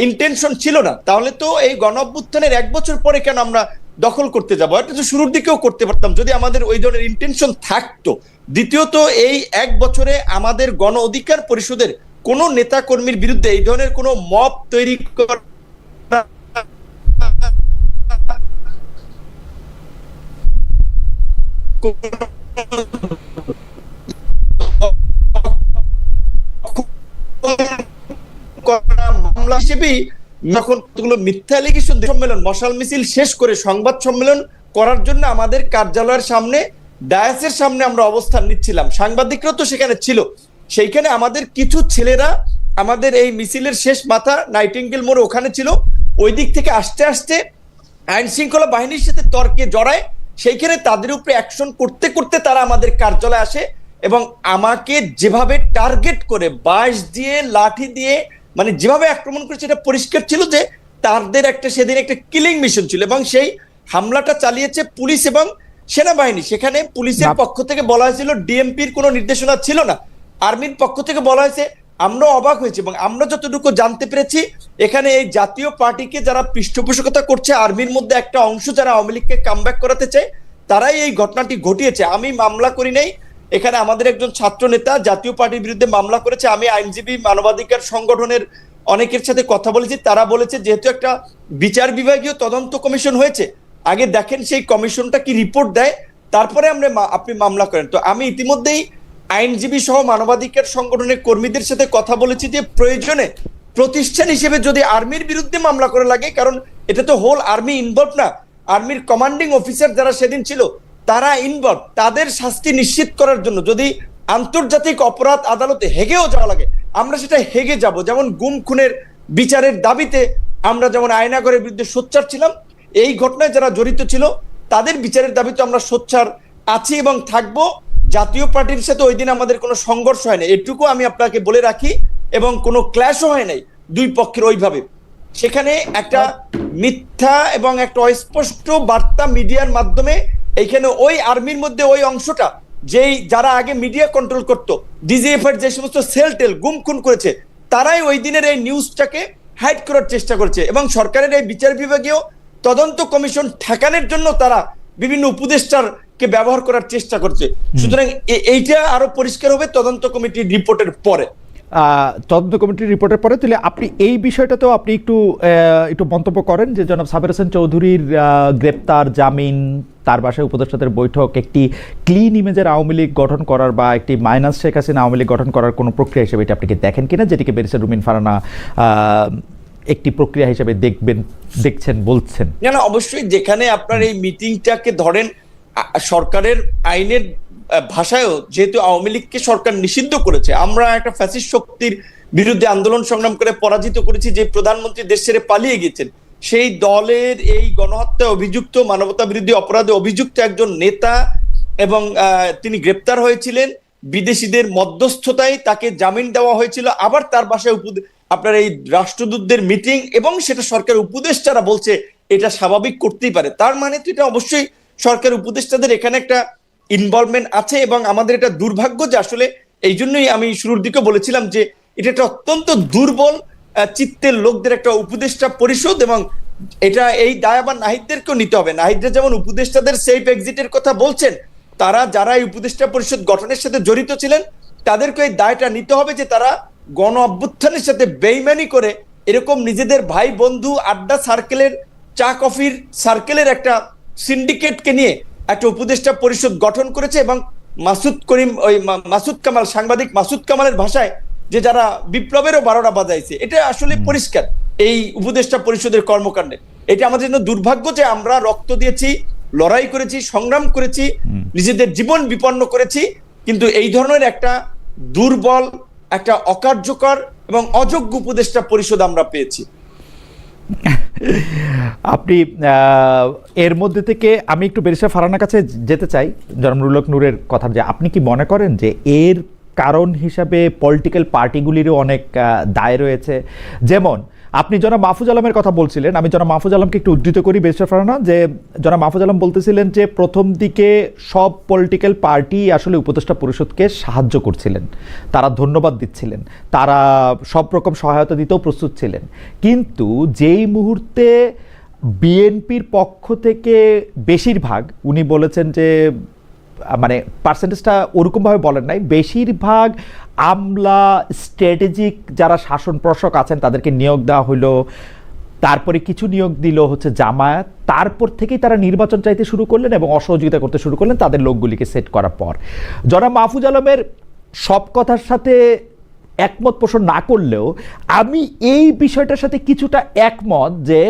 [SPEAKER 3] ইন্টেনশন ছিল না। তাহলে তো এই গণ অভ্যুত্থানের 1 বছর পরে কেন আমরা দখল করতে যাবো? এটা তো শুরুর দিকেও করতে পারতাম যদি আমাদের ওই ধরনের ইন্টেনশন থাকতো। দ্বিতীয়ত, এই 1 বছরে আমাদের গণ অধিকার পরিষদের কোন নেতা কর্মীর বিরুদ্ধে এই ধরনের কোনো মব তৈরি করা মামলা হিসেবেই যখন কতগুলো মিথ্যা এলিগেশন সম্মেলন, মশাল মিছিল শেষ করে সংবাদ সম্মেলন করার জন্য আমাদের কার্যালয়ের সামনে, ডায়াসের সামনে আমরা অবস্থান নিচ্ছিলাম, সাংবাদিকরা তো সেখানে ছিল। সেইখানে আমাদের কিছু ছেলেরা আমাদের এই মিছিলের শেষ মাথা নাইটিঙ্গেল মোড়ে ওখানে ছিল, ওই দিক থেকে আসতে আসতে আইন শৃঙ্খলা বাহিনীর সাথে তর্কে জড়ায়, সেইখানে তাদের উপরে অ্যাকশন করতে করতে তারা আমাদের কার্যালয়ে আসে এবং আমাকে যেভাবে টার্গেট করে বাঁশ দিয়ে, লাঠি দিয়ে, মানে যেভাবে আক্রমণ করেছে, এটা পরিষ্কার ছিল যে তাদের একটা সেদিন একটা কিলিং মিশন ছিল, এবং সেই হামলাটা চালিয়েছে পুলিশ এবং সেনাবাহিনী, সেখানে পুলিশের পক্ষ থেকে বলা হয়েছিল ডিএমপির কোনো নির্দেশনা ছিল না, আর্মির পক্ষ থেকে বলা হয়েছে। আমরা অবাক হয়েছি এবং আমরা যতটুকু জানতে পেরেছি এখানে এই জাতীয় পার্টিকে যারা পৃষ্ঠপোষকতা করছে, আর্মির মধ্যে একটা অংশ যারা আওয়ামী লীগকে কামব্যাক করাতে চায়, তারাই এই ঘটনাটি ঘটিয়েছে। আমি মামলা করি নাই, এখানে আমাদের একজন ছাত্র নেতা জাতীয় পার্টির বিরুদ্ধে মামলা করেছে। আমি আইনজীবী, মানবাধিকার সংগঠনের অনেকের সাথে কথা বলেছি, তারা বলেছে যেহেতু একটা বিচার বিভাগীয় তদন্ত কমিশন হয়েছে, আগে দেখেন সেই কমিশনটা কি রিপোর্ট দেয়, তারপরে আপনি মামলা করেন। তো আমি ইতিমধ্যেই আইনজীবী সহ মানবাধিকার সংগঠনের কর্মীদের সাথে কথা বলেছি যে প্রয়োজনে প্রতিষ্ঠান হিসেবে যদি আর্মির বিরুদ্ধে মামলা করা লাগে, কারণ এটা তো হোল আর্মি ইনভলভ না, আর্মির কমান্ডিং অফিসার যারা সেদিন ছিল তারা ইনভলভ, তাদের শাস্তি নিশ্চিত করার জন্য যদি আন্তর্জাতিক অপরাধ আদালতে হেগেও যাওয়া লাগে আমরা সেটা হেগে যাব। যেমন গুম খুনের বিচারের দাবিতে আমরা যেমন আয়নাগরের বিরুদ্ধে সোচ্চার ছিলাম, এই ঘটনায় যারা জড়িত ছিল তাদের বিচারের দাবিতে আমরা সোচ্চার আছি এবং থাকবো। জাতীয় পার্টির সাথে ওই দিন আমাদের কোনো সংঘর্ষ হয় না, এটুকু আমি আপনাকে বলে রাখি, এবং কোনো ক্ল্যাশও হয় নাই দুই পক্ষের ওইভাবে। সেখানে একটা মিথ্যা এবং একটা অস্পষ্ট বার্তা মিডিয়ার মাধ্যমে এইখানে ওই আর্মির মধ্যে ওই অংশটা যেই যারা আগে মিডিয়া কন্ট্রোল করতো, ডিজিএফ এর যে সমস্ত সেল টেল গুম খুন করেছে, তারাই ওই দিনের এই নিউজটাকে হাইড করার চেষ্টা করছে এবং সরকারের এই বিচার বিভাগীয় তদন্ত কমিশন ঠেকানোর জন্য তারা বিভিন্ন উপদেষ্টারকে ব্যবহার করার চেষ্টা করছে। সুতরাং এইটা আরো পরিষ্কার হবে তদন্ত কমিটির রিপোর্টের পরে।
[SPEAKER 1] তদন্ত কমিটির রিপোর্টের পরে তাহলে আপনি এই বিষয়টাতেও আপনি একটু মন্তব্য করেন যে জনাব সাবের হোসেন চৌধুরীর গ্রেপ্তার, জামিন, তার বাসায় উপদেষ্টাদের বৈঠক একটি ক্লিন ইমেজের আওয়ামী লীগ গঠন করার বা একটি মাইনাস শেখ হাসিনা আওয়ামী লীগ গঠন করার কোনো প্রক্রিয়া হিসেবে এটা আপনি কি দেখেন কিনা, যেটিকে ব্যারিস্টার রুমিন ফারহানা একটি প্রক্রিয়া হিসেবে দেখছেন বলছেন?
[SPEAKER 3] না, অবশ্যই। যেখানে আপনার এই মিটিংটাকে ধরেন সরকারের আইনের ভাষায়ও যেহেতু আওয়ামী লীগকে সরকার নিষিদ্ধ করেছে, আমরা একটা ফ্যাসিস্ট শক্তির বিরুদ্ধে আন্দোলন সংগ্রাম করে পরাজিত করেছি, যে প্রধানমন্ত্রী দেশ ছেড়ে পালিয়ে গেছেন, সেই দলের এই গণহত্যায় অভিযুক্ত, মানবতা বিরোধী অপরাধে অভিযুক্ত একজন নেতা, এবং তিনি গ্রেপ্তার হয়েছিলেন বিদেশিদের মধ্যস্থতায়, তাকে জামিন দেওয়া হয়েছিল। আবার তার বাসায় আপনার এই রাষ্ট্রদূতদের মিটিং, এবং সেটা সরকার উপদেষ্টারা বলছে এটা স্বাভাবিক করতেই পারে। তার মানে তো এটা অবশ্যই সরকার উপদেষ্টাদের এখানে একটা ইনভলভমেন্ট আছে, এবং আমাদের এটা দুর্ভাগ্য যে আসলে এই জন্যই আমি শুরুর দিকে বলেছিলাম যে এটা একটা অত্যন্ত দুর্বল চিত্তের লোকদের একটা উপদেষ্টা পরিষদ, এবং এটা এই দায় আবার নাহিদদেরকেও নিতে হবে। নাহিদরা যেমন উপদেষ্টাদের সেফ এক্সিটের কথা বলছেন, তারা যারা এই উপদেষ্টা পরিষদ গঠনের সাথে জড়িত ছিলেন তাদেরকে এই দায়টা নিতে হবে যে তারা গণ অভ্যুত্থানের সাথে বেইমানি করে এরকম নিজেদের ভাই বন্ধু আড্ডা সার্কেলের, চা কফির সার্কেলের একটা সিন্ডিকেটকে নিয়ে একটা উপদেষ্টা পরিষদ গঠন করেছে। এবং মাসুদ কামাল, সাংবাদিক মাসুদ কামালের ভাষায় যে যারা বিপ্লবেরও 12টা বাজাইছে, এটা আসলে পরিষ্কার এই উপদেষ্টা পরিষদের কর্মকাণ্ডে। এটা আমাদের জন্য দুর্ভাগ্য যে আমরা রক্ত দিয়েছি, লড়াই করেছি, সংগ্রাম করেছি, নিজেদের জীবন বিপন্ন করেছি, কিন্তু এই ধরনের একটা দুর্বল, একটা অকার্যকর এবং অযোগ্য উপদেষ্টা পরিষদ আমরা পেয়েছি।
[SPEAKER 1] আপনি এর মধ্যে থেকে আমি একটু ব্যারিস্টার ফারহানার কাছে যেতে চাই, জনাব রুহুল হক নূরের কথা, যে আপনি কি মনে করেন যে এর কারণ হিসাবে পলিটিক্যাল পার্টিগুলিরও অনেক দায় রয়েছে? যেমন আপনি জনাব মাহফুজ আলমের কথা বলছিলেন, আমি জনাব মাহফুজ আলমকে একটু উদ্ধৃত করি ব্যারিস্টার ফারহানা, যে জনাব মাহফুজ আলম বলতেছিলেন যে প্রথম দিকে সব পলিটিক্যাল পার্টি আসলে উপদেষ্টা পরিষদকে সাহায্য করছিলেন, তারা ধন্যবাদ দিচ্ছিলেন, তারা সব রকম সহায়তা দিতেও প্রস্তুত ছিলেন, কিন্তু যেই মুহূর্তে বিএনপির পক্ষ থেকে বেশিরভাগ, উনি বলেছেন যে মানে পার্সেন্টেজটা ওরকমভাবে বলেন নাই, বেশিরভাগ আমলা, স্ট্র্যাটেজিক যারা শাসন প্রশাসক আছেন তাদেরকে নিয়োগ দেওয়া হলো, তারপরে কিছু নিয়োগ দিল হচ্ছে জামায়াত, তারপর থেকেই তারা নির্বাচন চাইতে শুরু করলেন এবং অসহযোগিতা করতে শুরু করলেন তাদের লোকগুলিকে সেট করার পর। জনাব মাহফুজ আলমের সব কথার সাথে একমত পোষণ না করলেও আমি এই বিষয়টার সাথে কিছুটা একমত যে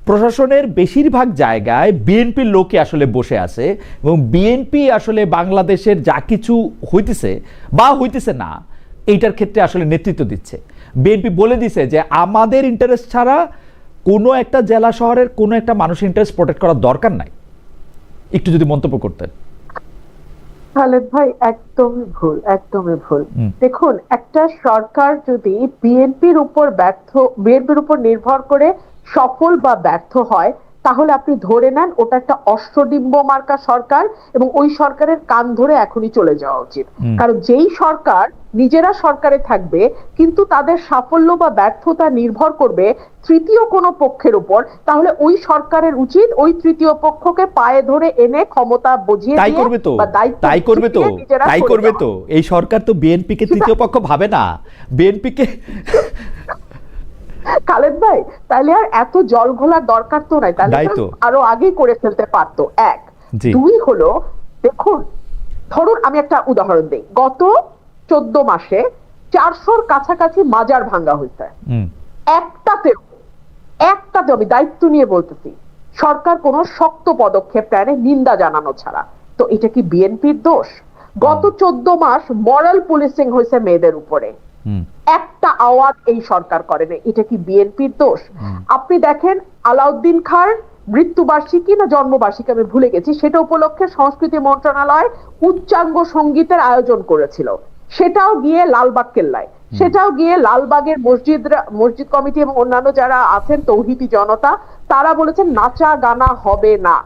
[SPEAKER 1] প্রশাসনের বেশিরভাগ জায়গায় বিএনপির লোকে আসলে বসে আছে, এবং বিএনপি আসলে বাংলাদেশের যা কিছু হইতেছে বা হইতেছে না এইটার ক্ষেত্রে আসলে নেতৃত্ব দিচ্ছে। বিএনপি বলে দিছে যে আমাদের ইন্টারেস্ট ছাড়া কোনো একটা জেলা শহরের কোনো একটা মানুষের ইন্টারেস্ট প্রোটেক্ট করার দরকার নাই। একটু যদি মন্তব্য করতেন।
[SPEAKER 4] খালেদ ভাই, একদমই ভুল, একদমই ভুল। দেখুন, একটা সরকার যদি বিএনপির উপর নির্ভর করে সফল বা ব্যর্থ হয়, তাহলে আপনি ধরে নেন ওটা একটা অষ্টডিম্ব মার্কা সরকার, এবং ওই সরকারের কান ধরে এখনই চলে যাওয়া উচিত। কারণ যেই সরকার নিজেরা সরকারে থাকবে কিন্তু তাদের সাফল্য বা ব্যর্থতা নির্ভর করবে তৃতীয় কোনো পক্ষের উপর, তাহলে ওই সরকারের উচিত ওই তৃতীয় পক্ষকে পায়ে ধরে এনে ক্ষমতা বুঝিয়ে
[SPEAKER 1] তাই করবে তো, তাই করবে তো, তাই করবে তো। এই সরকার তো বিএনপি কে তৃতীয় পক্ষ ভাবে না, বিএনপি কে।
[SPEAKER 4] খালেদ ভাই, তাহলে আর এত জল ঘোলার দরকার তো নাই, তাহলে আরো আগেই করে ফেলতে পারতো। এক, দুই হলো, দেখুন ধরুন আমি একটা উদাহরণ দিই, গত 14 মাসে 400-র কাছাকাছি মাজার ভাঙ্গা হয়েছে। একটাতেও আমি দায়িত্ব নিয়ে বলতেছি সরকার কোনো শক্ত পদক্ষেপ নেয়, নিন্দা জানানো ছাড়া। তো এটা কি বিএনপির দোষ? গত 14 মাস মরাল পুলিশিং হয়েছে মেয়েদের উপরে, একটা আওয়াজ এই সরকার করে না, এটা কি বিএনপির দোষ? আপনি দেখেন আলাউদ্দিন খাঁর মৃত্যুবার্ষিকী না জন্মবার্ষিকী আমি ভুলে গেছি, সেটা উপলক্ষে সংস্কৃতি মন্ত্রণালয় উচ্চাঙ্গ সঙ্গীতের আয়োজন করেছিল, সেটাও গিয়ে লালবাগ কেল্লায়, সেটাও গিয়ে লালবাগের মসজিদ কমিটি এবং অন্যান্য যারা আছেন তৌহিদি জনতা, তারা বলেছেন নাচা গানা হবে না।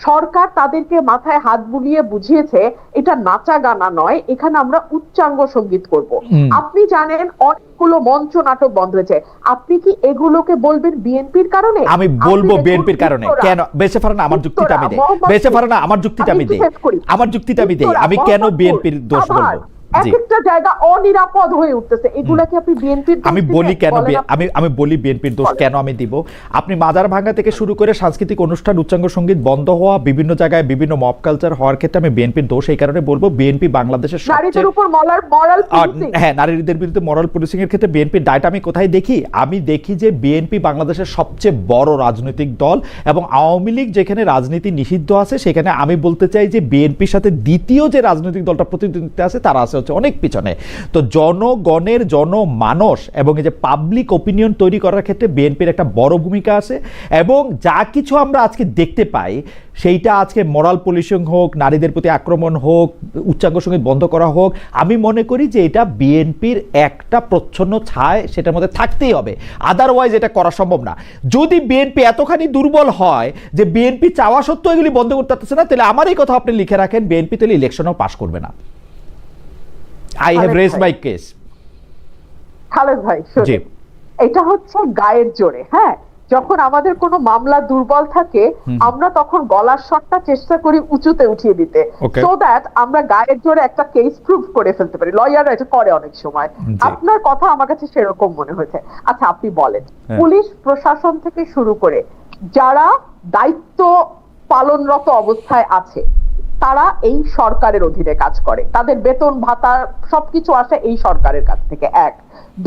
[SPEAKER 4] সরকার তাদেরকে মাথায় হাত বুলিয়ে বুঝিয়েছে এটা নাচা গানা নয়, এখানে আমরা উচ্চাঙ্গ সঙ্গীত করব। আপনি জানেন অনেকগুলো মঞ্চ নাটক বন্ধ হয়েছে, আপনি কি এগুলোকে বলবেন বিএনপির কারণে?
[SPEAKER 1] আমি বলবো বিএনপির কারণে কেন? বেঁচে পারে না, আমার যুক্তিটা আমি দেই, বেঁচে পারে না, আমার যুক্তিটা আমি দেই, আমার যুক্তিটা আমি দেই, আমি কেন বিএনপির দোষ বলবো?
[SPEAKER 4] একটা জায়গা অনিরাপদ হয়ে উঠতেছে, এগুলা কি আপনি বিএনপির দোষ?
[SPEAKER 1] আমি বলি কেন, আমি বলি বিএনপির দোষ কেন আমি দিব। আপনি মাজার ভাঙা থেকে শুরু করে সাংস্কৃতিক অনুষ্ঠান উচ্চাঙ্গ সঙ্গীত বন্ধ হওয়া, বিভিন্ন জায়গায় বিভিন্ন মব কালচার হওয়ার ক্ষেত্রে আমি বিএনপির দোষ এই কারণে বলবো, বিএনপি বাংলাদেশের
[SPEAKER 4] নারীদের উপর মরাল পুলিশিং,
[SPEAKER 1] হ্যাঁ নারীদের বিরুদ্ধে মরাল পুলিশিং এর ক্ষেত্রে বিএনপির দায়টা আমি কোথায় দেখি? আমি দেখি যে বিএনপি বাংলাদেশের সবচেয়ে বড় রাজনৈতিক দল, এবং আওয়ামী লীগ যেখানে রাজনীতি নিষিদ্ধ আছে সেখানে আমি বলতে চাই যে বিএনপির সাথে দ্বিতীয় যে রাজনৈতিক দলটা প্রতিদ্বন্দ্বিতা আছে তারা আছে হচ্ছে অনেক পিছনে। তো জনগণের জনমানস এবং এই যে পাবলিক ওপিনিয়ন তৈরি করার ক্ষেত্রে বিএনপির একটা বড় ভূমিকা আছে, এবং যা কিছু আমরা আজকে দেখতে পাই সেইটা আজকে মোরাল পুলিশিং হোক, নারীদের প্রতি আক্রমণ হোক, উচ্চাঙ্গ সঙ্গীত বন্ধ করা হোক, আমি মনে করি যে এটা বিএনপির একটা প্রচ্ছন্ন ছায় সেটার মধ্যে থাকতেই হবে, আদারওয়াইজ এটা করা সম্ভব না। যদি বিএনপি এতখানি দুর্বল হয় যে বিএনপি চাওয়া সত্ত্বেও এগুলি বন্ধ করতে পারতেছে না, তাহলে আমার এই কথা আপনি লিখে রাখেন, বিএনপি তাহলে ইলেকশনও পাস করবে না। I have raised my case.
[SPEAKER 4] Khaled ভাই, এটা হচ্ছে গায়ের জোরে। হ্যাঁ, যখন আমাদের কোনো মামলা দুর্বল থাকে আমরা তখন গলার স্বরটা চেষ্টা করি উঁচুতে উঠিয়ে দিতে, সো দ্যাট আমরা গায়ের জোরে একটা কেস প্রুফ করে ফেলতে পারি। লয়াররা এটা করে অনেক সময়। আপনার কথা আমার কাছে সেরকম মনে হয়েছে। আচ্ছা আপনি বলেন, পুলিশ প্রশাসন থেকে শুরু করে যারা দায়িত্ব পালনরত অবস্থায় আছে তারা এই সরকারের অধীনে কাজ করে, তাদের বেতন ভাতা সবকিছু আসে এই সরকারের কাছ থেকে। এক,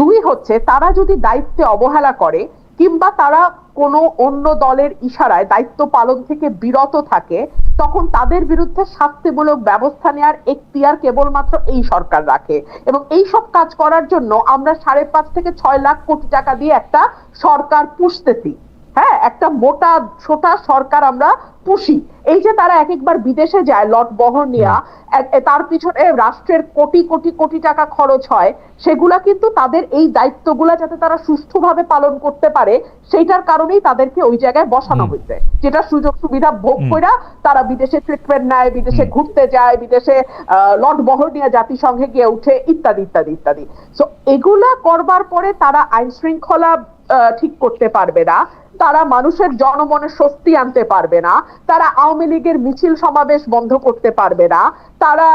[SPEAKER 4] দুই হচ্ছে তারা যদি দায়িত্বে অবহেলা করে কিংবা তারা কোনো অন্য দলের ইশারায় দায়িত্ব পালন থেকে বিরত থাকে, তখন তাদের বিরুদ্ধে শাস্তিমূলক ব্যবস্থা নেওয়ার এখতিয়ার কেবলমাত্র এই সরকার রাখে। এবং এই সব কাজ করার জন্য আমরা 5.5 থেকে 6 লাখ কোটি টাকা দিয়ে একটা সরকার পুষতেছি। হ্যাঁ, একটা মোটা ছোটা সরকার আমরা পুষি। এই যে তারা এক একবার বিদেশে যায় লট বহর নিয়ে, তার পিছনে রাষ্ট্রের কোটি কোটি কোটি টাকা খরচ হয়, সেগুলা কিন্তু তাদের এই দায়িত্বগুলা যাতে তারা সুষ্ঠুভাবে পালন করতে পারে সেইটার কারণেই তাদেরকে ওই জায়গায় বসানো হয়েছে, যেটা সুযোগ সুবিধা ভোগ করে তারা বিদেশে ট্রিটমেন্ট নেয়, বিদেশে ঘুরতে যায়, বিদেশে লট বহর নিয়ে জাতিসংঘে গিয়ে উঠে, ইত্যাদি ইত্যাদি ইত্যাদি। সো এগুলা করবার পরে তারা আইন শৃঙ্খলা ঠিক করতে পারবে না, তারা মানুষের জনমনে স্বস্তি আনতে পারবে না, তারা আওয়ামী লীগের মিছিল সমাবেশ বন্ধ করতে পারবে না, তারা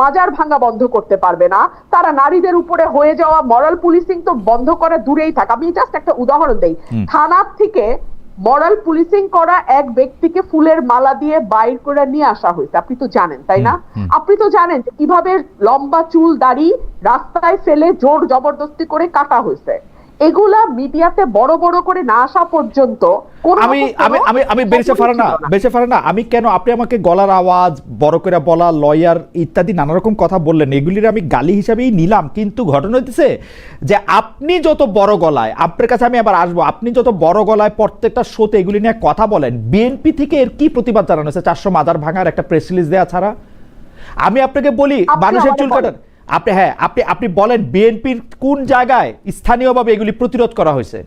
[SPEAKER 4] মাজার ভাঙা বন্ধ করতে পারবে না, তারা নারীদের উপরে হয়ে যাওয়া মরাল পুলিশিং তো বন্ধ করে দূরেই থাক। আমি জাস্ট একটা উদাহরণ দেই, থানার থেকে মরাল পুলিশিং করা এক ব্যক্তিকে ফুলের মালা দিয়ে বাইর করে নিয়ে আসা হয়েছে, আপনি তো জানেন তাই না? আপনি তো জানেন যে কিভাবে লম্বা চুল দাড়ি রাস্তায় ফেলে জোর জবরদস্তি করে কাটা হয়েছে। এগুলা মিডিয়াতে বড় বড় করে না আসা পর্যন্ত
[SPEAKER 1] আমি বেঁচে পারে না। আমি কেন, আপনি আমাকে গলার আওয়াজ বড় করে বলা, লয়ার ইত্যাদি নানা রকম কথা বললেন, এগুলির আমি গালি হিসাবেই নিলাম। কিন্তু ঘটনা হচ্ছে যে আপনি যত বড় গলায়, আপনার কাছে আমি আবার আসবো, আপনি যত বড় গলায় প্রত্যেকটা শোতে এগুলি নিয়ে কথা বলেন, বিএনপি থেকে এর কি প্রতিবাদ জানানো হয়েছে? 400 মাজার ভাঙার একটা প্রেস রিলিজ দেওয়া ছাড়া। আমি আপনাকে বলি, মানুষের চুল কাটার আপনি বলেন বিএনপির কোন জায়গায় স্থানীয়ভাবে এগুলি প্রতিরোধ করা হয়েছে?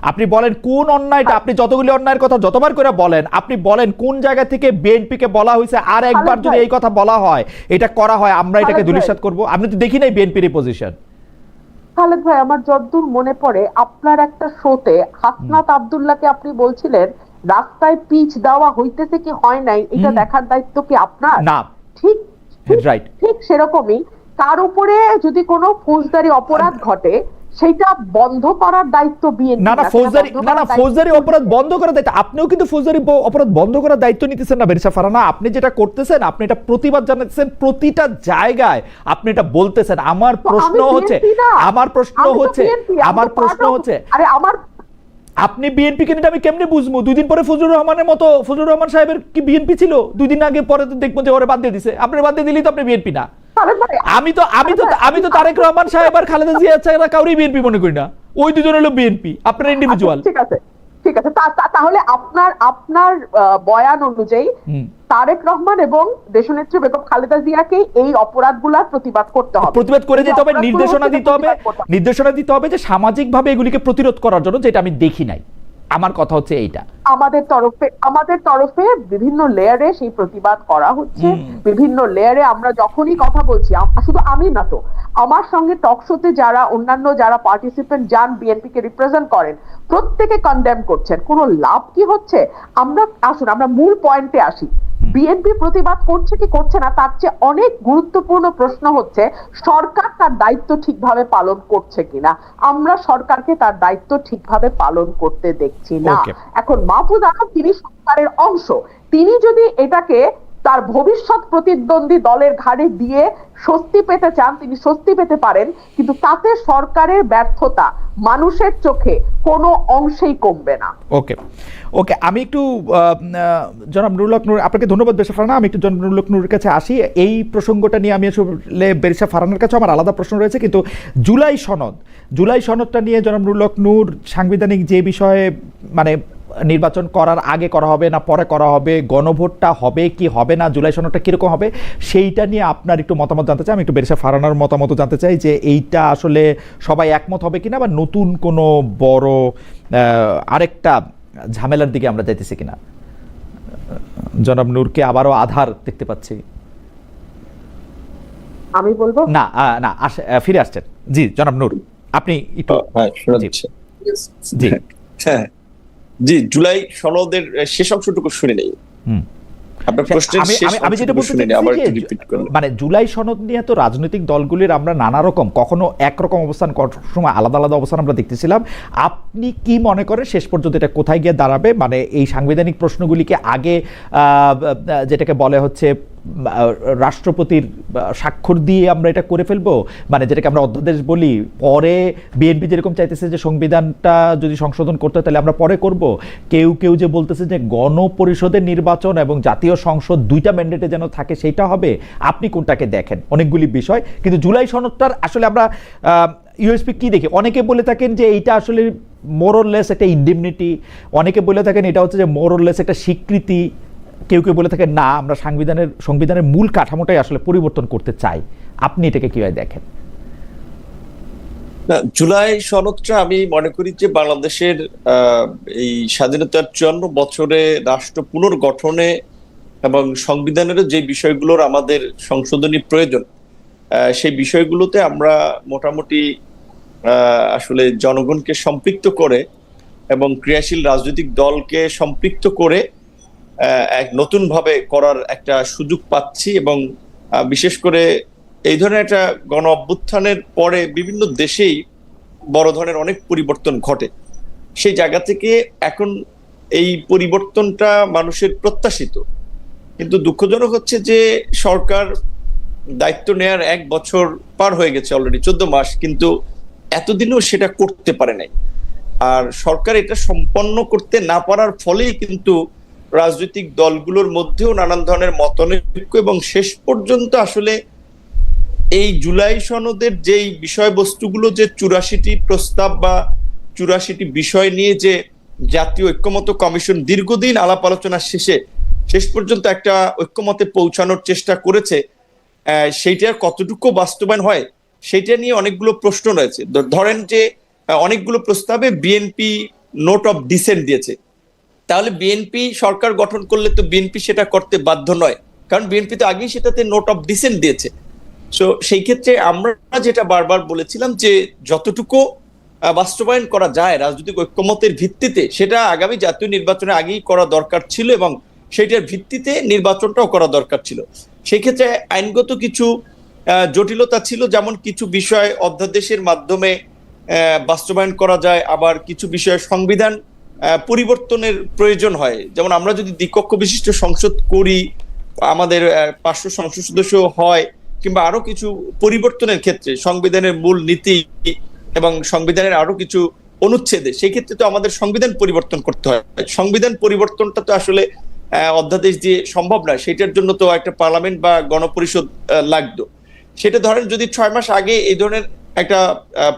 [SPEAKER 1] আপনি বলেন কোন অন্যায়টা, আপনি যতগুলি অন্যায়ের কথা যতবার করে বলেন, আপনি বলেন কোন জায়গা থেকে বিএনপিকে বলা হয়েছে আর একবার যদি এই কথা বলা হয়, এটা করা হয়, আমরা এটাকে ধূলিসাৎ করব? আপনি তো দেখি নাই বিএনপির পজিশন।
[SPEAKER 4] খালেদ ভাই, আমার যতদূর মনে পড়ে আপনার একটা শোতে হাসনাত আব্দুল্লাহকে আপনি বলছিলেন রাস্তায় পিচ দেওয়া হইতেছে কি হয় নাই এটা দেখার দায়িত্ব কি আপনার?
[SPEAKER 1] না,
[SPEAKER 4] ঠিক
[SPEAKER 1] রাইট,
[SPEAKER 4] ঠিক সেরকমই তার উপরে যদি কোনো ফৌজদারি অপরাধ ঘটে সেটা বন্ধ করার দায়িত্ব বিএনপি।
[SPEAKER 1] না ফৌজদারি অপরাধ বন্ধ করার দায়িত্ব আপনিও কিন্তু ফৌজদারি অপরাধ বন্ধ করার দায়িত্ব নিতেছেন না বেরিসা ফারহানা। আপনি যেটা করতেছেন, আপনি এটা প্রতিবাদ জানাচ্ছেন প্রতিটা জায়গায়, আপনি এটা বলতেছেন। আমার প্রশ্ন হচ্ছে
[SPEAKER 4] আরে আমার
[SPEAKER 1] আপনি বিএনপি কেন আমি কেমনে বুঝবো? 2 দিন পরে ফজলুর রহমানের মতো, ফজলুর রহমান সাহেবের কি বিএনপি ছিল? 2 দিন আগে পরে দেখবো যে ওরে বাদ দিয়ে দিছে। আপনি বাদ দিয়ে দিলেই তো আপনি বিএনপি না। আমি তো তারেক রহমান সাহেব আর খালেদা জিয়া ছাড়া কাউরি বিএনপি মনে করি না। ওই দুজন হলো বিএনপি, আপনার ইন্ডিভিজুয়াল।
[SPEAKER 4] ঠিক আছে তাহলে আপনার বয়ান অনুযায়ী তারেক রহমান এবং দেশনেত্রী বেগম খালেদা জিয়াকে এই অপরাধগুলোর প্রতিবাদ করতে হবে,
[SPEAKER 1] প্রতিবাদ করে যেতে হবে, নির্দেশনা দিতে হবে যে সামাজিকভাবে এগুলিকে প্রতিরোধ করার জন্য, যেটা আমি দেখি নাই। আমার কথা হচ্ছে এইটা,
[SPEAKER 4] আমাদের তরফে বিভিন্ন লেয়ারে সেই প্রতিবাদ করা হচ্ছে। বিভিন্ন লেয়ারে আমরা যখনই কথা বলছি, শুধু আমি না তো, আমার সঙ্গে টকশোতে যারা অন্যান্য যারা পার্টিসিপেন্ট যান বিএনপি কে রিপ্রেজেন্ট করেন, প্রত্যেকে কনডেম করছেন। কোনো লাভ কি হচ্ছে? আমরা মূল পয়েন্টে আসি। বিএনপি প্রতিবাদ করছে কি করছে না তার চেয়ে অনেক গুরুত্বপূর্ণ প্রশ্ন হচ্ছে সরকার তার দায়িত্ব ঠিকভাবে পালন করছে কিনা। আমরা সরকারকে তার দায়িত্ব ঠিকভাবে পালন করতে দেখছি না। এখন মাহফুজ আলম তিনি সরকারের অংশ, তিনি যদি এটাকে তার ভবিষ্যৎ প্রতিদ্বন্দ্বী দলের ঘাড়ে দিয়ে স্বস্তি পেতে চান, তিনি স্বস্তি পেতে পারেন, কিন্তু তাতে সরকারের ব্যর্থতা মানুষের চোখে কোনো অংশেই কমবে না।
[SPEAKER 1] ওকে আমি একটু জনাব নুরুল হক নূর, আপনাকে ধন্যবাদ বেরিসা ফারহানা। আমি একটু জনাব নুরুল হক নূরের কাছে আসি। এই প্রসঙ্গটা নিয়ে আমি আসলে বেরিসা ফারহানার কাছে আমার আলাদা প্রশ্ন রয়েছে, কিন্তু জুলাই সনদটা নিয়ে জনাব নুরুল হক নূর সাংবিধানিক যে বিষয়ে, মানে নির্বাচন করার আগে করা হবে না পরে করা হবে, গণভোটটা হবে কি হবে না, জুলাই সনদটা কিরকম হবে, সেইটা নিয়ে আপনার একটু মতামত জানতে চাই। আমি একটু বেরিসা ফারহানার মতামত জানতে চাই যে এইটা আসলে সবাই একমত হবে কিনা, বা নতুন কোনো বড় আরেকটা ঝামেলার দিকে আমরা যাইতেছি কিনা। জনাব নূরকে আবারও আধার দেখতে পাচ্ছি।
[SPEAKER 4] আমি বলবো
[SPEAKER 1] না ফিরে আসছেন। জি জনাব নূর, আপনি একটু।
[SPEAKER 3] জি, জুলাই সনদের শেষ অংশটুকু শুনে নেই।
[SPEAKER 1] আমি যেটা বলতে চাই, মানে জুলাই সনদ নিয়ে তো রাজনৈতিক দলগুলির আমরা নানা রকম, কখনো একরকম অবস্থান, সময় আলাদা আলাদা অবস্থান আমরা দেখতেছিলাম। আপনি কি মনে করেন শেষ পর্যন্ত এটা কোথায় গিয়ে দাঁড়াবে? মানে এই সাংবিধানিক প্রশ্নগুলিকে আগে যেটাকে বলে হচ্ছে রাষ্ট্রপতির স্বাক্ষর দিয়ে আমরা এটা করে ফেলবো, মানে যেটাকে আমরা অধ্যাদেশ বলি, পরে বিএনপি যেরকম চাইতেছে যে সংবিধানটা যদি সংশোধন করতে হয় তাহলে আমরা পরে করব, কেউ যে বলতেছে যে গণপরিষদের নির্বাচন এবং জাতীয় সংসদ 2টা ম্যান্ডেটে যেন থাকে সেইটা হবে। আপনি কোনটাকে দেখেন? অনেকগুলি বিষয়, কিন্তু জুলাই সনদটার আসলে আমরা ইউএসপি কি দেখি? অনেকে বলে থাকেন যে এইটা আসলে মোরলেস একটা ইন্ডেমনিটি, অনেকে বলে থাকেন এটা হচ্ছে যে মোরলেস একটা স্বীকৃতি, কেউ বলে থাকেন না আমরা সংবিধানের মূল কাঠামোটাই আসলে পরিবর্তন করতে চাই। আপনি এটাকে কিভাবে দেখেন?
[SPEAKER 3] জুলাই সনদটা আমি মনে করি যে বাংলাদেশের এই স্বাধীনতার 54 বছরে রাষ্ট্র পুনর্গঠনে এবং সংবিধানের যে বিষয়গুলোর আমাদের সংশোধনী প্রয়োজন, সেই বিষয়গুলোতে আমরা মোটামুটি আসলে জনগণকে সম্পৃক্ত করে এবং ক্রিয়াশীল রাজনৈতিক দলকে সম্পৃক্ত করে এক নতুন ভাবে করার একটা সুযোগ পাচ্ছি। এবং বিশেষ করে এই ধরনের একটা গণ অভ্যুত্থানের পরে বিভিন্ন দেশেই বড় ধরনের অনেক পরিবর্তন ঘটে। সেই জায়গা থেকে এখন এই পরিবর্তনটা মানুষের প্রত্যাশিত, কিন্তু দুঃখজনক হচ্ছে যে সরকার দায়িত্ব নেয়ার 1 বছর পার হয়ে গেছে, অলরেডি 14 মাস, কিন্তু এতদিনও সেটা করতে পারে নাই। আর সরকার এটা সম্পন্ন করতে না পারার ফলেই কিন্তু রাজনৈতিক দলগুলোর মধ্যেও নানান ধরনের মতানৈক্য, এবং শেষ পর্যন্ত আসলে এই জুলাই সনদের যেই বিষয়বস্তুগুলো, যে 84টি প্রস্তাব বা 84টি বিষয় নিয়ে যে জাতীয় ঐক্যমত্য কমিশন দীর্ঘদিন আলাপ আলোচনা শেষ পর্যন্ত একটা ঐক্যমতে পৌঁছানোর চেষ্টা করেছে, সেইটার কতটুকু বাস্তবায়ন হয় সেটা নিয়ে অনেকগুলো প্রশ্ন রয়েছে। ধরেন যে অনেকগুলো প্রস্তাবে বিএনপি নোট অফ ডিসেন্ট দিয়েছে, তাহলে বিএনপি সরকার গঠন করলে তো বিএনপি সেটা করতে বাধ্য নয়, কারণ বিএনপি তো আগেই সেটাতে নোট অফ ডিসেন্ট দিয়েছে। সো সেই ক্ষেত্রে আমরা যেটা বারবার বলেছিলাম যে যতটুকু বাস্তবায়ন করা যায় রাজনৈতিক ঐক্যমতের ভিত্তিতে, সেটা আগামী জাতীয় নির্বাচনে আগেই করা দরকার ছিল এবং সেটার ভিত্তিতে নির্বাচনটাও করা দরকার ছিল। সেই ক্ষেত্রে আইনগত কিছু জটিলতা ছিল, যেমন কিছু বিষয় অধ্যাদেশের মাধ্যমে বাস্তবায়ন করা যায়, আবার কিছু বিষয়ে সংবিধান পরিবর্তনের প্রয়োজন হয়। যেমন আমরা যদি দ্বিকক্ষ বিশিষ্ট সংসদ করি, আমাদের 500 সংসদ সদস্য হয়, কিংবা আরো কিছু পরিবর্তনের ক্ষেত্রে সংবিধানের মূল নীতি এবং সংবিধানের আরো কিছু অনুচ্ছেদে, সেই ক্ষেত্রে তো আমাদের সংবিধান পরিবর্তন করতে হয়। সংবিধান পরিবর্তনটা তো আসলে অধ্যাদেশ দিয়ে সম্ভব নয়, সেটার জন্য তো একটা পার্লামেন্ট বা গণপরিষদ লাগতো। সেটা ধরেন যদি 6 মাস আগে এই ধরনের একটা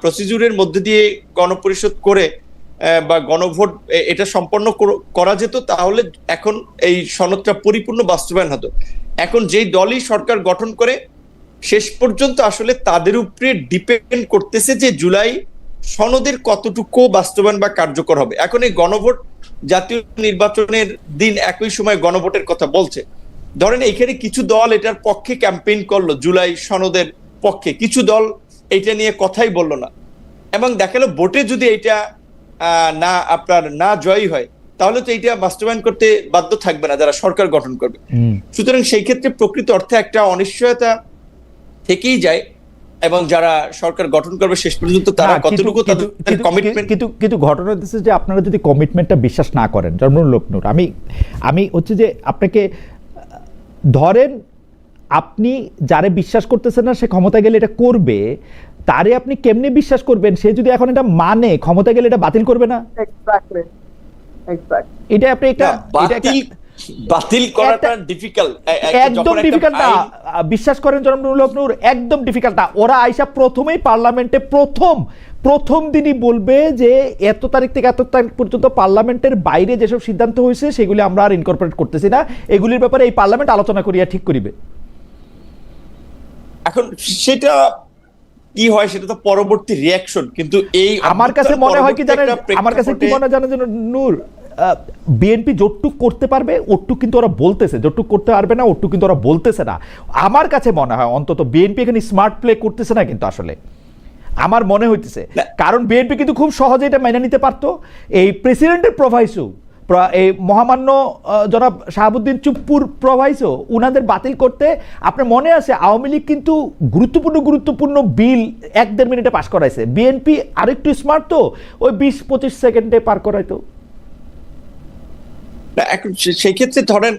[SPEAKER 3] প্রসিডিউরের মধ্যে দিয়ে গণপরিষদ করে বা গণভোট এটা সম্পন্ন করা যেত, তাহলে এখন এই সনদটা পরিপূর্ণ বাস্তবায়ন হতো। এখন যেই দলই সরকার গঠন করে শেষ পর্যন্ত আসলে তাদের উপরে ডিপেন্ড করতেছে যে জুলাই সনদের কতটুকু বাস্তবায়ন বা কার্যকর হবে। এখন এই গণভোট, জাতীয় নির্বাচনের দিন একই সময় গণভোটের কথা বলছে। ধরেন এখানে কিছু দল এটার পক্ষে ক্যাম্পেইন করলো, জুলাই সনদের পক্ষে, কিছু দল এইটা নিয়ে কথাই বললো না, এবং দেখালো ভোটে যদি এটা না জয়ী হয়, তাহলে তো এইটা বাস্তবায়ন করতে বাধ্য থাকবে না যারা সরকার গঠন করবে। সুতরাং সেই ক্ষেত্রে প্রকৃত অর্থে একটা অনিশ্চয়তা থেকেই যায়, এবং যারা সরকার গঠন করবে শেষ পর্যন্ত তারা কতটুকু তাদের কমিটমেন্ট।
[SPEAKER 1] কিন্তু ঘটনা হচ্ছে যে আপনারা যদি কমিটমেন্টটা বিশ্বাস না করেন, জন্মরুল লোকনুর, আমি হচ্ছে যে আপনাকে ধরেন, আপনি যারে বিশ্বাস করতেছেন না সে ক্ষমতা গেলে এটা করবে, তারে আপনি কেমনে বিশ্বাস করবেন? সে যদি এখন এটা মানে ক্ষমতা গেলে এটা বাতিল করবে না? এটা আপনি একটা
[SPEAKER 3] বাতিল করাটা ডিফিকাল্ট,
[SPEAKER 1] একদম ডিফিকাল্ট না, বিশ্বাস করেন জনাব নূর, একদম ডিফিকাল্ট না। ওরা আইসা প্রথমেই পার্লামেন্টে প্রথম দিনই বলবে যে এত তারিখ থেকে এত তারিখ পর্যন্ত পার্লামেন্টের বাইরে যেসব সিদ্ধান্ত হয়েছে সেগুলি আমরা আর ইনকর্পোরেট করতেছি না, এগুলির ব্যাপারে এই পার্লামেন্ট আলোচনা করিয়া ঠিক করিবে।
[SPEAKER 3] এখন সেটা কি হয় সেটা তো পরবর্তী রিঅ্যাকশন, কিন্তু এই
[SPEAKER 1] আমার কাছে মনে হয় কি জানেন, আমার কাছে কি মনে জানেন নূর, বিএনপি যতটুক করতে পারবে ওটুক কিন্তু ওরা বলতেছে, যতটুক করতে পারবে না ওটুক কিন্তু ওরা বলতেছে না। আমার কাছে মনে হয় অন্তত বিএনপি এখানে স্মার্ট প্লে করতেছে না, কিন্তু আসলে আমার মনে হইতেছে, কারণ বিএনপি কিন্তু খুব সহজে এটা মেনে নিতে পারতো। এই প্রেসিডেন্টের প্রভাইসো, এই মহামান্য জনাব শাহাবুদ্দিন চুপ্পুর প্রভাইসো, উনাদের বাতিল করতে আপনার মনে আছে আওয়ামী লীগ কিন্তু গুরুত্বপূর্ণ বিল 1-1.5 মিনিটে পাস করাইছে, বিএনপি আরেকটু স্মার্ট তো ওই 20-25 সেকেন্ডে পার করাইতো।
[SPEAKER 3] এখন সেই ক্ষেত্রে ধরেন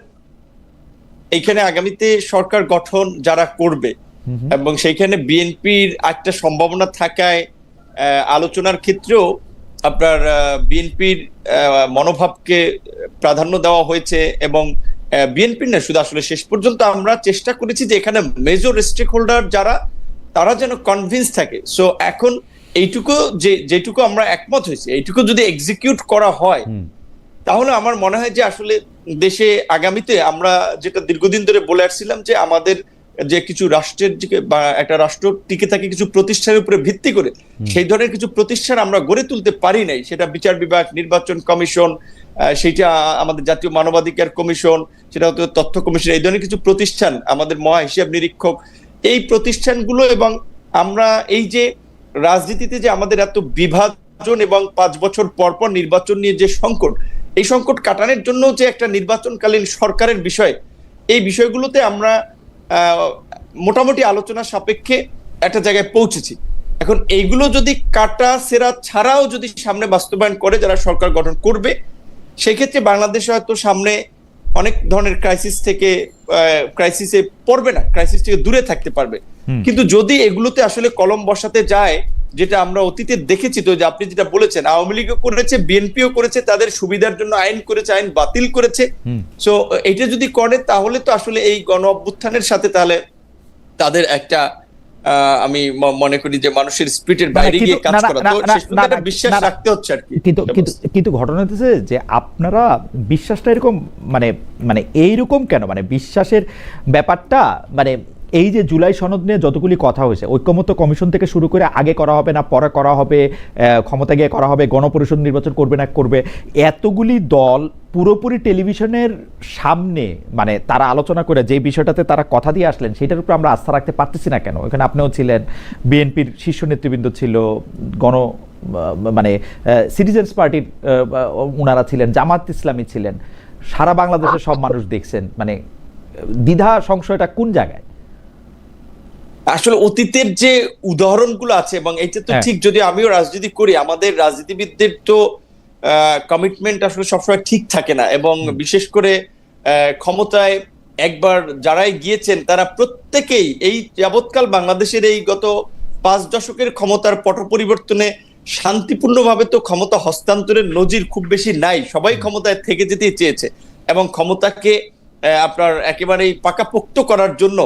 [SPEAKER 3] এইখানে আগামীতে সরকার গঠন যারা করবে, এবং সেইখানে বিএনপির একটা সম্ভাবনা থাকায় আলোচনার ক্ষেত্রেও আপনার বিএনপির মনোভাবকে প্রাধান্য দেওয়া হয়েছে, এবং বিএনপির না শুধু, আসলে শেষ পর্যন্ত আমরা চেষ্টা করেছি যে এখানে মেজর স্টেক হোল্ডার যারা, তারা যেন কনভিন্স থাকে। সো এখন এইটুকু যেটুকু আমরা একমত হয়েছি, এইটুকু যদি এক্সিকিউট করা হয়, তাহলে আমার মনে হয় যে আসলে দেশে আগামীতে আমরা যেটা দীর্ঘদিন ধরে বলে আসছিলাম যে আমাদের যে কিছু রাষ্ট্রের বা একটা রাষ্ট্র টিকে থাকে কিছু প্রতিষ্ঠানের উপরে ভিত্তি করে, সেই ধরনের কিছু প্রতিষ্ঠান আমরা গড়ে তুলতে পারি নাই। সেটা বিচার বিভাগ, নির্বাচন কমিশন, সেটা আমাদের জাতীয় মানবাধিকার কমিশন, সেটা হয়তো তথ্য কমিশন, এই ধরনের কিছু প্রতিষ্ঠান, আমাদের মহা হিসাব নিরীক্ষক, এই প্রতিষ্ঠানগুলো, এবং আমরা এই যে রাজনীতিতে যে আমাদের এত বিভাজন এবং 5 বছর পর পর নির্বাচন নিয়ে যে সংকট, এই সংকট কাটানোর জন্য যে একটা নির্বাচনকালীন সরকারের বিষয়, এই বিষয়গুলোতে আমরা মোটামুটি আলোচনা সাপেক্ষে একটা জায়গায় পৌঁছেছি। এখন এইগুলো যদি কাটা সেরা ছাড়াও যদি সামনে বাস্তবায়ন করে যারা সরকার গঠন করবে, সেক্ষেত্রে বাংলাদেশ হয়তো সামনে অনেক ধরনের ক্রাইসিসে পড়বে না, ক্রাইসিস থেকে দূরে থাকতে পারবে। কিন্তু যদি এগুলোতে আসলে কলম বসাতে যায়, যেটা আমরা অতীতে দেখেছি, তো যে আপনি যেটা বলেছেন, আওয়ামী লীগও করেছে, বিএনপিও করেছে, তাদের সুবিধার জন্য আইন করেছে, আইন বাতিল করেছে। সো এটা যদি করে তাহলে তো আসলে এই গণ অভ্যুত্থানের সাথে তাহলে তাদের একটা আমি মনে করি যে মানুষের স্পিরিটের বাইরে গিয়ে কাজ করা, তো শেষ পর্যন্ত বিশ্বাস রাখতে হচ্ছে আর কি।
[SPEAKER 1] কিন্তু ঘটনা হচ্ছে যে আপনারা বিশ্বাসটা এরকম মানে এইরকম কেন, মানে বিশ্বাসের ব্যাপারটা মানে এই যে জুলাই সনদ নিয়ে যতগুলি কথা হয়েছে, ঐক্যমত্য কমিশন থেকে শুরু করে আগে করা হবে না পরে করা হবে, ক্ষমতা গিয়ে করা হবে, গণপরিষদ নির্বাচন করবে না করবে, এতগুলি দল পুরোপুরি টেলিভিশনের সামনে মানে তারা আলোচনা করে যে বিষয়টাতে তারা কথা দিয়ে আসলেন সেটার উপর আমরা আস্থা রাখতে পারতেছি না কেন? এখানে আপনিও ছিলেন, বিএনপির শীর্ষ নেতৃবৃন্দ ছিল, মানে সিটিজেন্স পার্টির ওনারা ছিলেন, জামাত ইসলামী ছিলেন, সারা বাংলাদেশের সব মানুষ দেখছেন, মানে দ্বিধা সংশয়টা কোন জায়গায়?
[SPEAKER 3] আসলে অতীতের যে উদাহরণগুলো আছে, এবং এটা তো ঠিক, যদি আমিও রাজনীতি করি, আমাদের রাজনীতিবিদদের তো কমিটমেন্ট আসলে সবসময় ঠিক থাকে না, এবং বিশেষ করে ক্ষমতায় একবার যারাই গিয়েছেন তারা প্রত্যেকেই এই যাবৎকাল বাংলাদেশের এই গত 5 দশকের ক্ষমতার পট পরিবর্তনে শান্তিপূর্ণভাবে তো ক্ষমতা হস্তান্তরের নজির খুব বেশি নাই। সবাই ক্ষমতায় থেকে যেতে চেয়েছে, এবং ক্ষমতাকে আপনার একেবারেই পাকাপোক্ত করার জন্য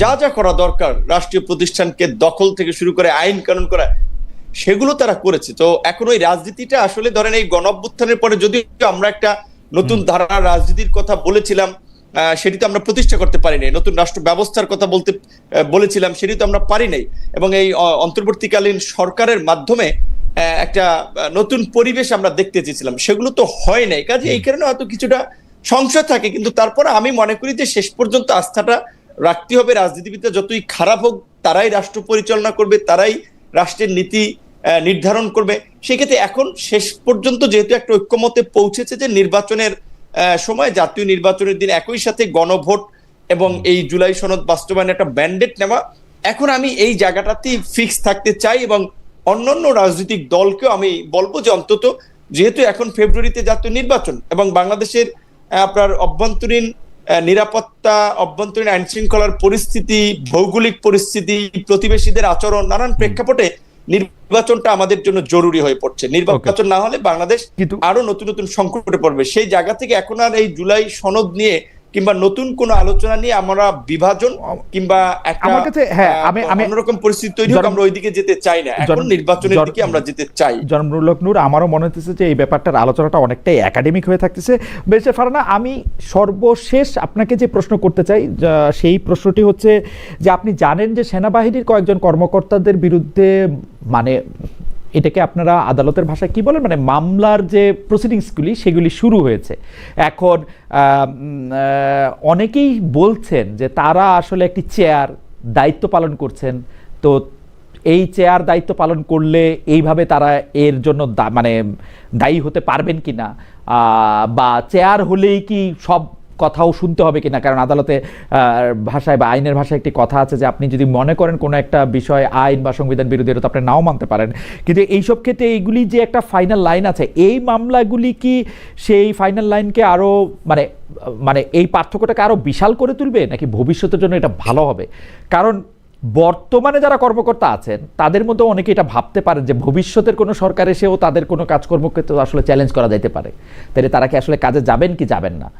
[SPEAKER 3] যা যা করা দরকার, রাষ্ট্রীয় প্রতিষ্ঠানকে দখল থেকে শুরু করে আইন কানুন করা, সেগুলো তারা করেছে। তো এখন ওই রাজনীতিটা আসলে ধরেন এই গণঅভ্যুত্থানের পরে যদি আমরা একটা নতুন ধারার রাজনীতির কথা বলেছিলাম, সেটি তো আমরা প্রতিষ্ঠা করতে পারি নাই। নতুন রাষ্ট্র ব্যবস্থার কথা বলেছিলাম, সেটি তো আমরা পারি নাই। এবং এই অন্তর্বর্তীকালীন সরকারের মাধ্যমে একটা নতুন পরিবেশ আমরা দেখতে চেয়েছিলাম, সেগুলো তো হয় নাই। কাজে এই কারণে হয়তো কিছুটা সংশয় থাকে, কিন্তু তারপরে আমি মনে করি যে শেষ পর্যন্ত আস্থাটা রাখতে হবে। রাজনীতিবিদরা যতই খারাপ হোক, তারাই রাষ্ট্র পরিচালনা করবে, তারাই রাষ্ট্রের নীতি নির্ধারণ করবে। সেক্ষেত্রে এখন শেষ পর্যন্ত যেহেতু একটা ঐক্যমতে পৌঁছেছে যে নির্বাচনের সময়, জাতীয় নির্বাচনের দিন একই সাথে গণভোট এবং এই জুলাই সনদ বাস্তবায়নের একটা ব্যান্ডেট নেওয়া, এখন আমি এই জায়গাটাতেই ফিক্স থাকতে চাই। এবং অন্যান্য রাজনৈতিক দলকেও আমি বলবো যে অন্তত যেহেতু এখন ফেব্রুয়ারিতে জাতীয় নির্বাচন, এবং বাংলাদেশের আপনার অভ্যন্তরীণ নিরাপত্তা, অভ্যন্তরীণ আইন শৃঙ্খলার পরিস্থিতি, ভৌগোলিক পরিস্থিতি, প্রতিবেশীদের আচরণ, নানান প্রেক্ষাপটে নির্বাচনটা আমাদের জন্য জরুরি হয়ে পড়ছে। নির্বাচন না হলে বাংলাদেশ আরো নতুন নতুন সংকটে পড়বে। সেই জায়গা থেকে এখন আর এই জুলাই সনদ নিয়ে কিংবা নতুন কোন আলোচনা নিয়ে আমরা বিভাজন কিংবা একটা অন্যরকম পরিস্থিতি তৈরি হোক, আমরা ওইদিকে যেতে চাই না। এখন নির্বাচনের দিকে আমরা যেতে চাই।
[SPEAKER 1] জনাব নূর, আমারও মনে হচ্ছে যে এই ব্যাপারটার আলোচনাটা অনেকটাই একাডেমিক হয়ে থাকতেছে। বেশ ফারহানা, আমি সর্বশেষ আপনাকে যে প্রশ্ন করতে চাই সেই প্রশ্নটি হচ্ছে যে আপনি জানেন যে সেনাবাহিনীর কয়েকজন কর্মকর্তাদের বিরুদ্ধে, মানে এটাকে আপনারা আদালতের ভাষায় কি বলেন, মানে মামলার যে প্রসিডিংসগুলি সেগুলি শুরু হয়েছে। এখন অনেকেই বলছেন যে তারা আসলে একটি চেয়ার দায়িত্ব পালন করছেন, তো এই চেয়ার দায়িত্ব পালন করলে এইভাবে তারা এর জন্য মানে দায়ী হতে পারবেন কিনা, বা চেয়ার হলেই কি সব কথাও শুনতে হবে কিনা? কারণ আদালতে ভাষায় বা আইনের ভাষায় একটি কথা আছে যে আপনি যদি মনে করেন কোনো একটা বিষয় আইন বা সংবিধান বিরোধী, এটা তো আপনি নাও মানতে পারেন, কিন্তু এইসব ক্ষেত্রে এইগুলি যে একটা ফাইনাল লাইন আছে, এই মামলাগুলি কি সেই ফাইনাল লাইনকে আরও মানে এই পার্থক্যটাকে আরও বিশাল করে তুলবে, নাকি ভবিষ্যতের জন্য এটা ভালো হবে? কারণ বর্তমানে যারা কর্মকর্তা আছেন তাদের মধ্যে অনেকে এটা ভাবতে পারেন যে ভবিষ্যতের কোনো সরকার এসেও তাদের কোনো কাজকর্মকে তো আসলে চ্যালেঞ্জ করা যেতে পারে, তাহলে তারা কি আসলে কাজে যাবেন কি যাবেন না।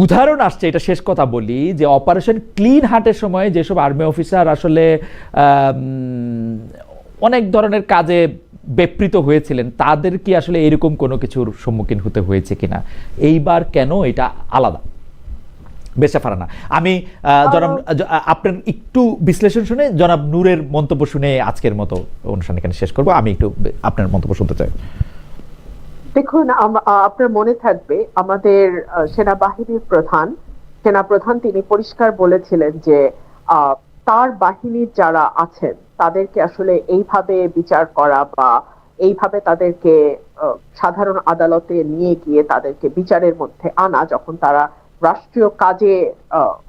[SPEAKER 1] উদাহরণ আসছে, এটা শেষ কথা বলি, যে অপারেশন ক্লিন হার্টের সময় যেসব আর্মি অফিসার আসলে অনেক ধরনের কাজে ব্যাপৃত হয়েছিলেন, তাদের কি আসলে এরকম কোনো কিছুর সম্মুখীন হতে হয়েছে কিনা? এইবার কেন এটা আলাদা? বেশা ফারহানা, আমি জনাব আপনার একটু বিশ্লেষণ শুনে জনাব নূরের মন্তব্য শুনে আজকের মতো অনুষ্ঠান এখানে শেষ করবো। আমি একটু আপনার মন্তব্য শুনতে চাই।
[SPEAKER 4] দেখুন, আপনার মনে থাকবে আমাদের সেনাবাহিনীর সেনাপ্রধান তিনি পরিষ্কার বলেছিলেন যে তার বাহিনীর যারা আছেন তাদেরকে আসলে এইভাবে বিচার করা বা এইভাবে তাদেরকে সাধারণ আদালতে নিয়ে গিয়ে তাদেরকে বিচারের মধ্যে আনা, যখন তারা রাষ্ট্রীয় কাজে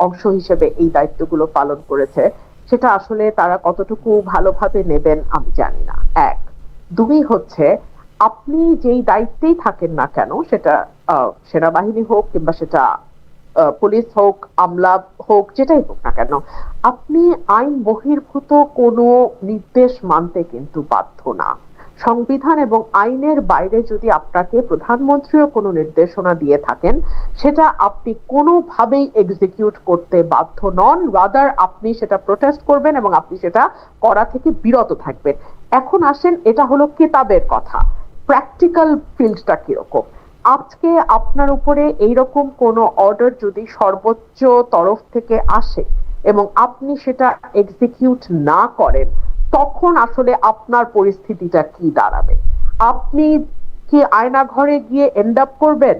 [SPEAKER 4] অংশ হিসেবে এই দায়িত্বগুলো পালন করেছে, সেটা আসলে তারা কতটুকু ভালোভাবে নেবেন আমি জানি না। 1, 2 হচ্ছে, আপনি যেই দায়িত্বেই থাকেন না কেন, সেটা সেনাবাহিনী হোক কিংবা সেটা পুলিশ হোক, আমলা হোক, যেটাই হোক না কেন, আপনি আইন বহির্ভূত কোনো নির্দেশ মানতে কিন্তু বাধ্য না। সংবিধান এবং আইনের বাইরে যদি আপনাকে প্রধানমন্ত্রীও কোনো নির্দেশনা দিয়ে থাকেন, সেটা আপনি কোনোভাবেই এক্সিকিউট করতে বাধ্য নন। রাদার আপনি সেটা প্রোটেস্ট করবেন এবং আপনি সেটা করা থেকে বিরত থাকবেন। এখন আসেন, এটা হলো কিতাবের কথা, প্র্যাকটিক্যাল ফিল্ডটা কিরকম। আজকে আপনার উপরে এইরকম কোনো অর্ডার যদি সর্বোচ্চ তরফ থেকে আসে এবং আপনি সেটা এক্সিকিউট না করেন, তখন আসলে আপনার পরিস্থিতিটা কি দাঁড়াবে? আপনি কি আয়না ঘরে গিয়ে এন্ড আপ করবেন?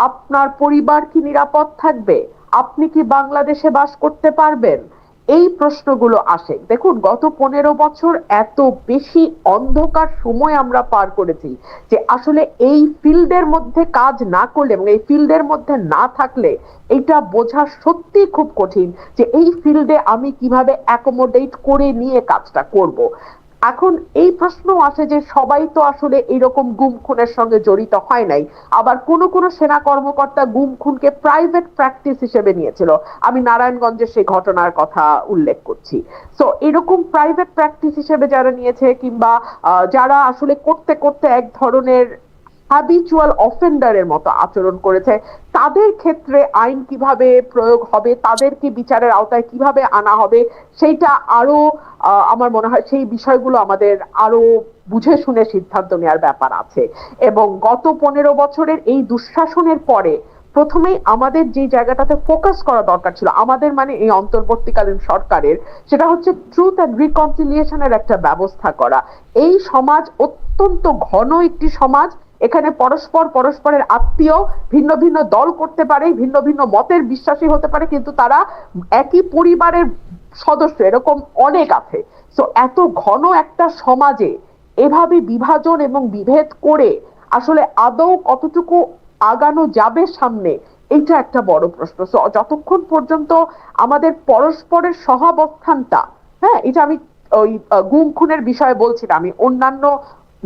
[SPEAKER 4] আপনার পরিবার কি নিরাপদ থাকবে? আপনি কি বাংলাদেশে বাস করতে পারবেন? এই প্রশ্নগুলো আসে। দেখুন, গত 15 বছর এত বেশি অন্ধকার সময় আমরা পার করেছি যে আসলে এই ফিল্ডের মধ্যে কাজ না করলে এবং এই ফিল্ডের মধ্যে না থাকলে এটা বোঝা সত্যি খুব কঠিন যে এই ফিল্ডে আমি কিভাবে অ্যাকোমোডেট করে নিয়ে কাজটা করব। এখন এই প্রশ্ন আসে যে সবাই তো আসলে এইরকম গুম খুনের সঙ্গে জড়িত হয় নাই, আবার কোন কোন সেনা কর্মকর্তা গুম খুনকে প্রাইভেট প্র্যাকটিস হিসেবে নিয়েছিল। আমি নারায়ণগঞ্জের সেই ঘটনার কথা উল্লেখ করছি। সো এরকম প্রাইভেট প্র্যাকটিস হিসেবে যারা নিয়েছে, কিংবা যারা আসলে করতে করতে এক ধরনের হ্যাবিচুয়াল অফেন্ডারের মতো আচরণ করেছে, তাদের ক্ষেত্রে আইন কিভাবে প্রয়োগ হবে, তাদেরকে বিচারের আওতায় কিভাবে আনা হবে, সেইটা আরো আমার মনে হয় সেই বিষয়গুলো আমাদের আরো বুঝে শুনে সিদ্ধান্ত নেওয়ার ব্যাপার আছে। এবং গত 15 বছরের এই দুঃশাসনের পরে প্রথমেই আমাদের যে জায়গাটাতে ফোকাস করা দরকার ছিল, আমাদের মানে এই অন্তর্বর্তীকালীন সরকারের, সেটা হচ্ছে ট্রুথ অ্যান্ড রিকনসিলিয়েশনের একটা ব্যবস্থা করা। এই সমাজ অত্যন্ত ঘন একটি সমাজ, এখানে পরস্পর পরস্পরের আত্মীয়, ভিন্ন ভিন্ন দল করতে পারে, ভিন্ন ভিন্ন মতের বিশ্বাসী হতে পারে, কিন্তু তারা একই পরিবারের সদস্য, এরকম অনেক আছে। তো এত ঘন একটা সমাজে এভাবে বিভাজন এবং বিভেদ করে আসলে আদৌ কতটুকু আগানো যাবে সামনে, এইটা একটা বড় প্রশ্ন। সো যতক্ষণ পর্যন্ত আমাদের পরস্পরের সহাবস্থানটা, হ্যাঁ, এটা আমি ওই গুম খুনের বিষয়ে বলছি না, আমি অন্যান্য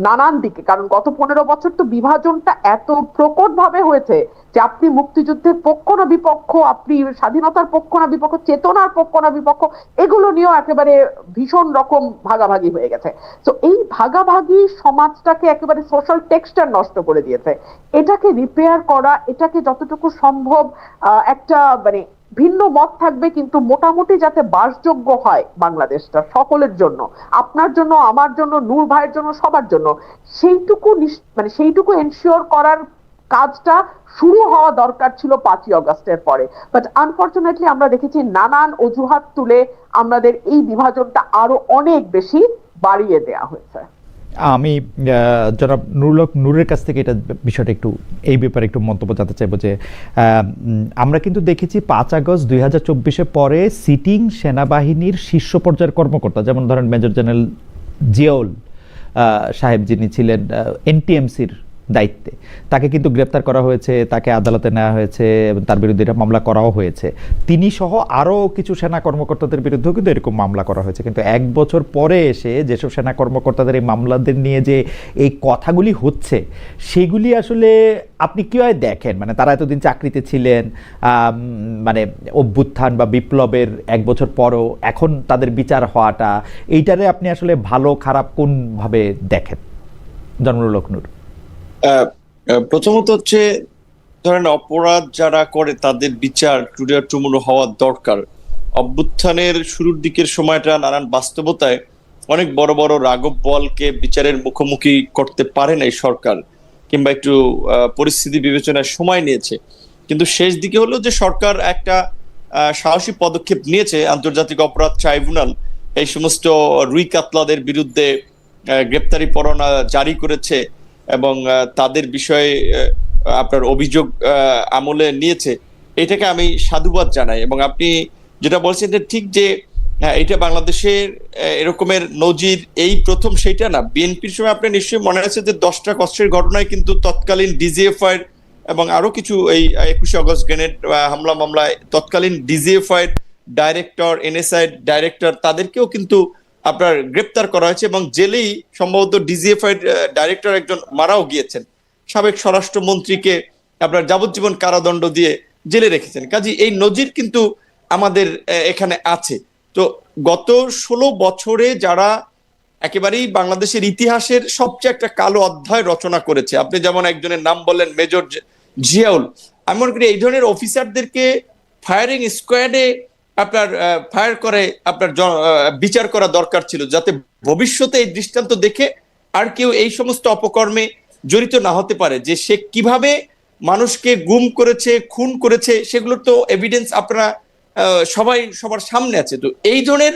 [SPEAKER 4] নানান দিকে, কারণ গত 15 বছর তো বিভাজনটা এত প্রকট ভাবে হয়েছে যে আপনি মুক্তিযুদ্ধের পক্ষ না বিপক্ষ, আপনি স্বাধীনতার পক্ষ না বিপক্ষ, চেতনার পক্ষ না বিপক্ষ, এগুলো নিয়েও একেবারে ভীষণ রকম ভাগাভাগি হয়ে গেছে। তো এই ভাগাভাগি সমাজটাকে একেবারে সোশ্যাল টেক্সচার নষ্ট করে দিয়েছে। এটাকে রিপেয়ার করা, এটাকে যতটুকু সম্ভব একটা মানে ভিন্ন মত থাকবে কিন্তু মোটামুটি যাতে বাসযোগ্য হয় বাংলাদেশটা সকলের জন্য, আপনার জন্য, আমার জন্য, নূর ভাইয়ের জন্য, সবার জন্য, সেইটুকু মানে সেইটুকু এনশিওর করার কাজটা শুরু হওয়া দরকার ছিল 5ই অগস্টের পরে। বাট আনফরচুনেটলি আমরা দেখেছি নানান অজুহাত তুলে আমাদের এই বিভাজনটা আরো অনেক বেশি বাড়িয়ে দেয়া হয়েছে।
[SPEAKER 1] আমি জনাব নূরের কাছ থেকে এটা বিষয়টা একটু এই ব্যাপারে একটু মন্তব্য জানতে চাইবো যে আমরা কিন্তু দেখেছি 5 আগস্ট 2024 পরে সিটিং সেনাবাহিনীর শীর্ষ পর্যায়ের কর্মকর্তা, যেমন ধরেন মেজর জেনারেল জিয়াউল সাহেব, যিনি ছিলেন এনটিএমসির দায়িত্বে, তাকে কিন্তু গ্রেপ্তার করা হয়েছে, তাকে আদালতে নেওয়া হয়েছে এবং তার বিরুদ্ধে এটা মামলা করাও হয়েছে। তিনি সহ আরও কিছু সেনা কর্মকর্তাদের বিরুদ্ধেও কিন্তু এরকম মামলা করা হয়েছে। কিন্তু 1 বছর পরে এসে যেসব সেনা কর্মকর্তাদের এই মামলাদের নিয়ে যে এই কথাগুলি হচ্ছে, সেগুলি আসলে আপনি কীভাবে দেখেন? মানে তারা এতদিন চাকরিতে ছিলেন, মানে অভ্যুত্থান বা বিপ্লবের 1 বছর পরও এখন তাদের বিচার হওয়াটা, এইটারে আপনি আসলে ভালো খারাপ কোনভাবে দেখেন জনরুল হক নূর?
[SPEAKER 3] প্রথমত হচ্ছে, ধরেন অপরাধ যারা করে তাদের বিচার টুমুরো হওয়া দরকার। অভ্যুত্থানের শুরুর দিকের সময়টা নানান বাস্তবতায় অনেক বড় বড় রাঘব বোয়ালকে বিচারের মুখোমুখি করতে পারে নাই সরকার, কিংবা একটু পরিস্থিতি বিবেচনায় সময় নিয়েছে। কিন্তু শেষ দিকে হলো যে সরকার একটা সাহসী পদক্ষেপ নিয়েছে, আন্তর্জাতিক অপরাধ ট্রাইব্যুনাল এই সমস্ত রুই কাতলাদের বিরুদ্ধে গ্রেপ্তারি পরোয়ানা জারি করেছে এবং তাদের বিষয়ে আপনার অভিযোগ আমলে নিয়েছে। এটাকে আমি সাধুবাদ জানাই। এবং আপনি যেটা বলছেন যে ঠিক, যে এটা বাংলাদেশের এরকমের নজির এই প্রথম সেইটা না। বিএনপির সময় আপনি নিশ্চয়ই মনে আছে যে 10টা কষ্টের ঘটনায় কিন্তু তৎকালীন ডিজিএফআই এবং আরো কিছু এই 21 আগস্ট গ্রেনেড হামলা মামলায় তৎকালীন ডিজিএফআই ডাইরেক্টর, এনএসআই ডাইরেক্টর, তাদেরকেও কিন্তু আপনার গ্রেপ্তার করা হয়েছে এবং জেলেই সম্ভবত ডিজিএফআই ডাইরেক্টর একজন মারাও গিয়েছেন। সাবেক স্বরাষ্ট্রমন্ত্রীকে আপনার যাবজ্জীবন কারাদণ্ড দিয়ে জেলে রেখেছেন। কাজে এই নজির কিন্তু আমাদের এখানে আছে। তো গত 16 বছরে যারা একেবারেই বাংলাদেশের ইতিহাসের সবচেয়ে একটা কালো অধ্যায় রচনা করেছে, আপনি যেমন একজনের নাম বললেন মেজর জিয়াউল, আমি মনে করি এই ধরনের অফিসারদেরকে ফায়ারিং স্কোয়াডে আপনার ফায়ার করে আপনার বিচার করা দরকার ছিল, যাতে ভবিষ্যতে এই দৃষ্টান্ত দেখে আর কেউ এই সমস্ত অপকর্মে জড়িত না হতে পারে। যে সে কিভাবে মানুষকে গুম করেছে, খুন করেছে, সেগুলোর তো এভিডেন্স আপনারা সবাই সবার সামনে আছে। তো এই ধরনের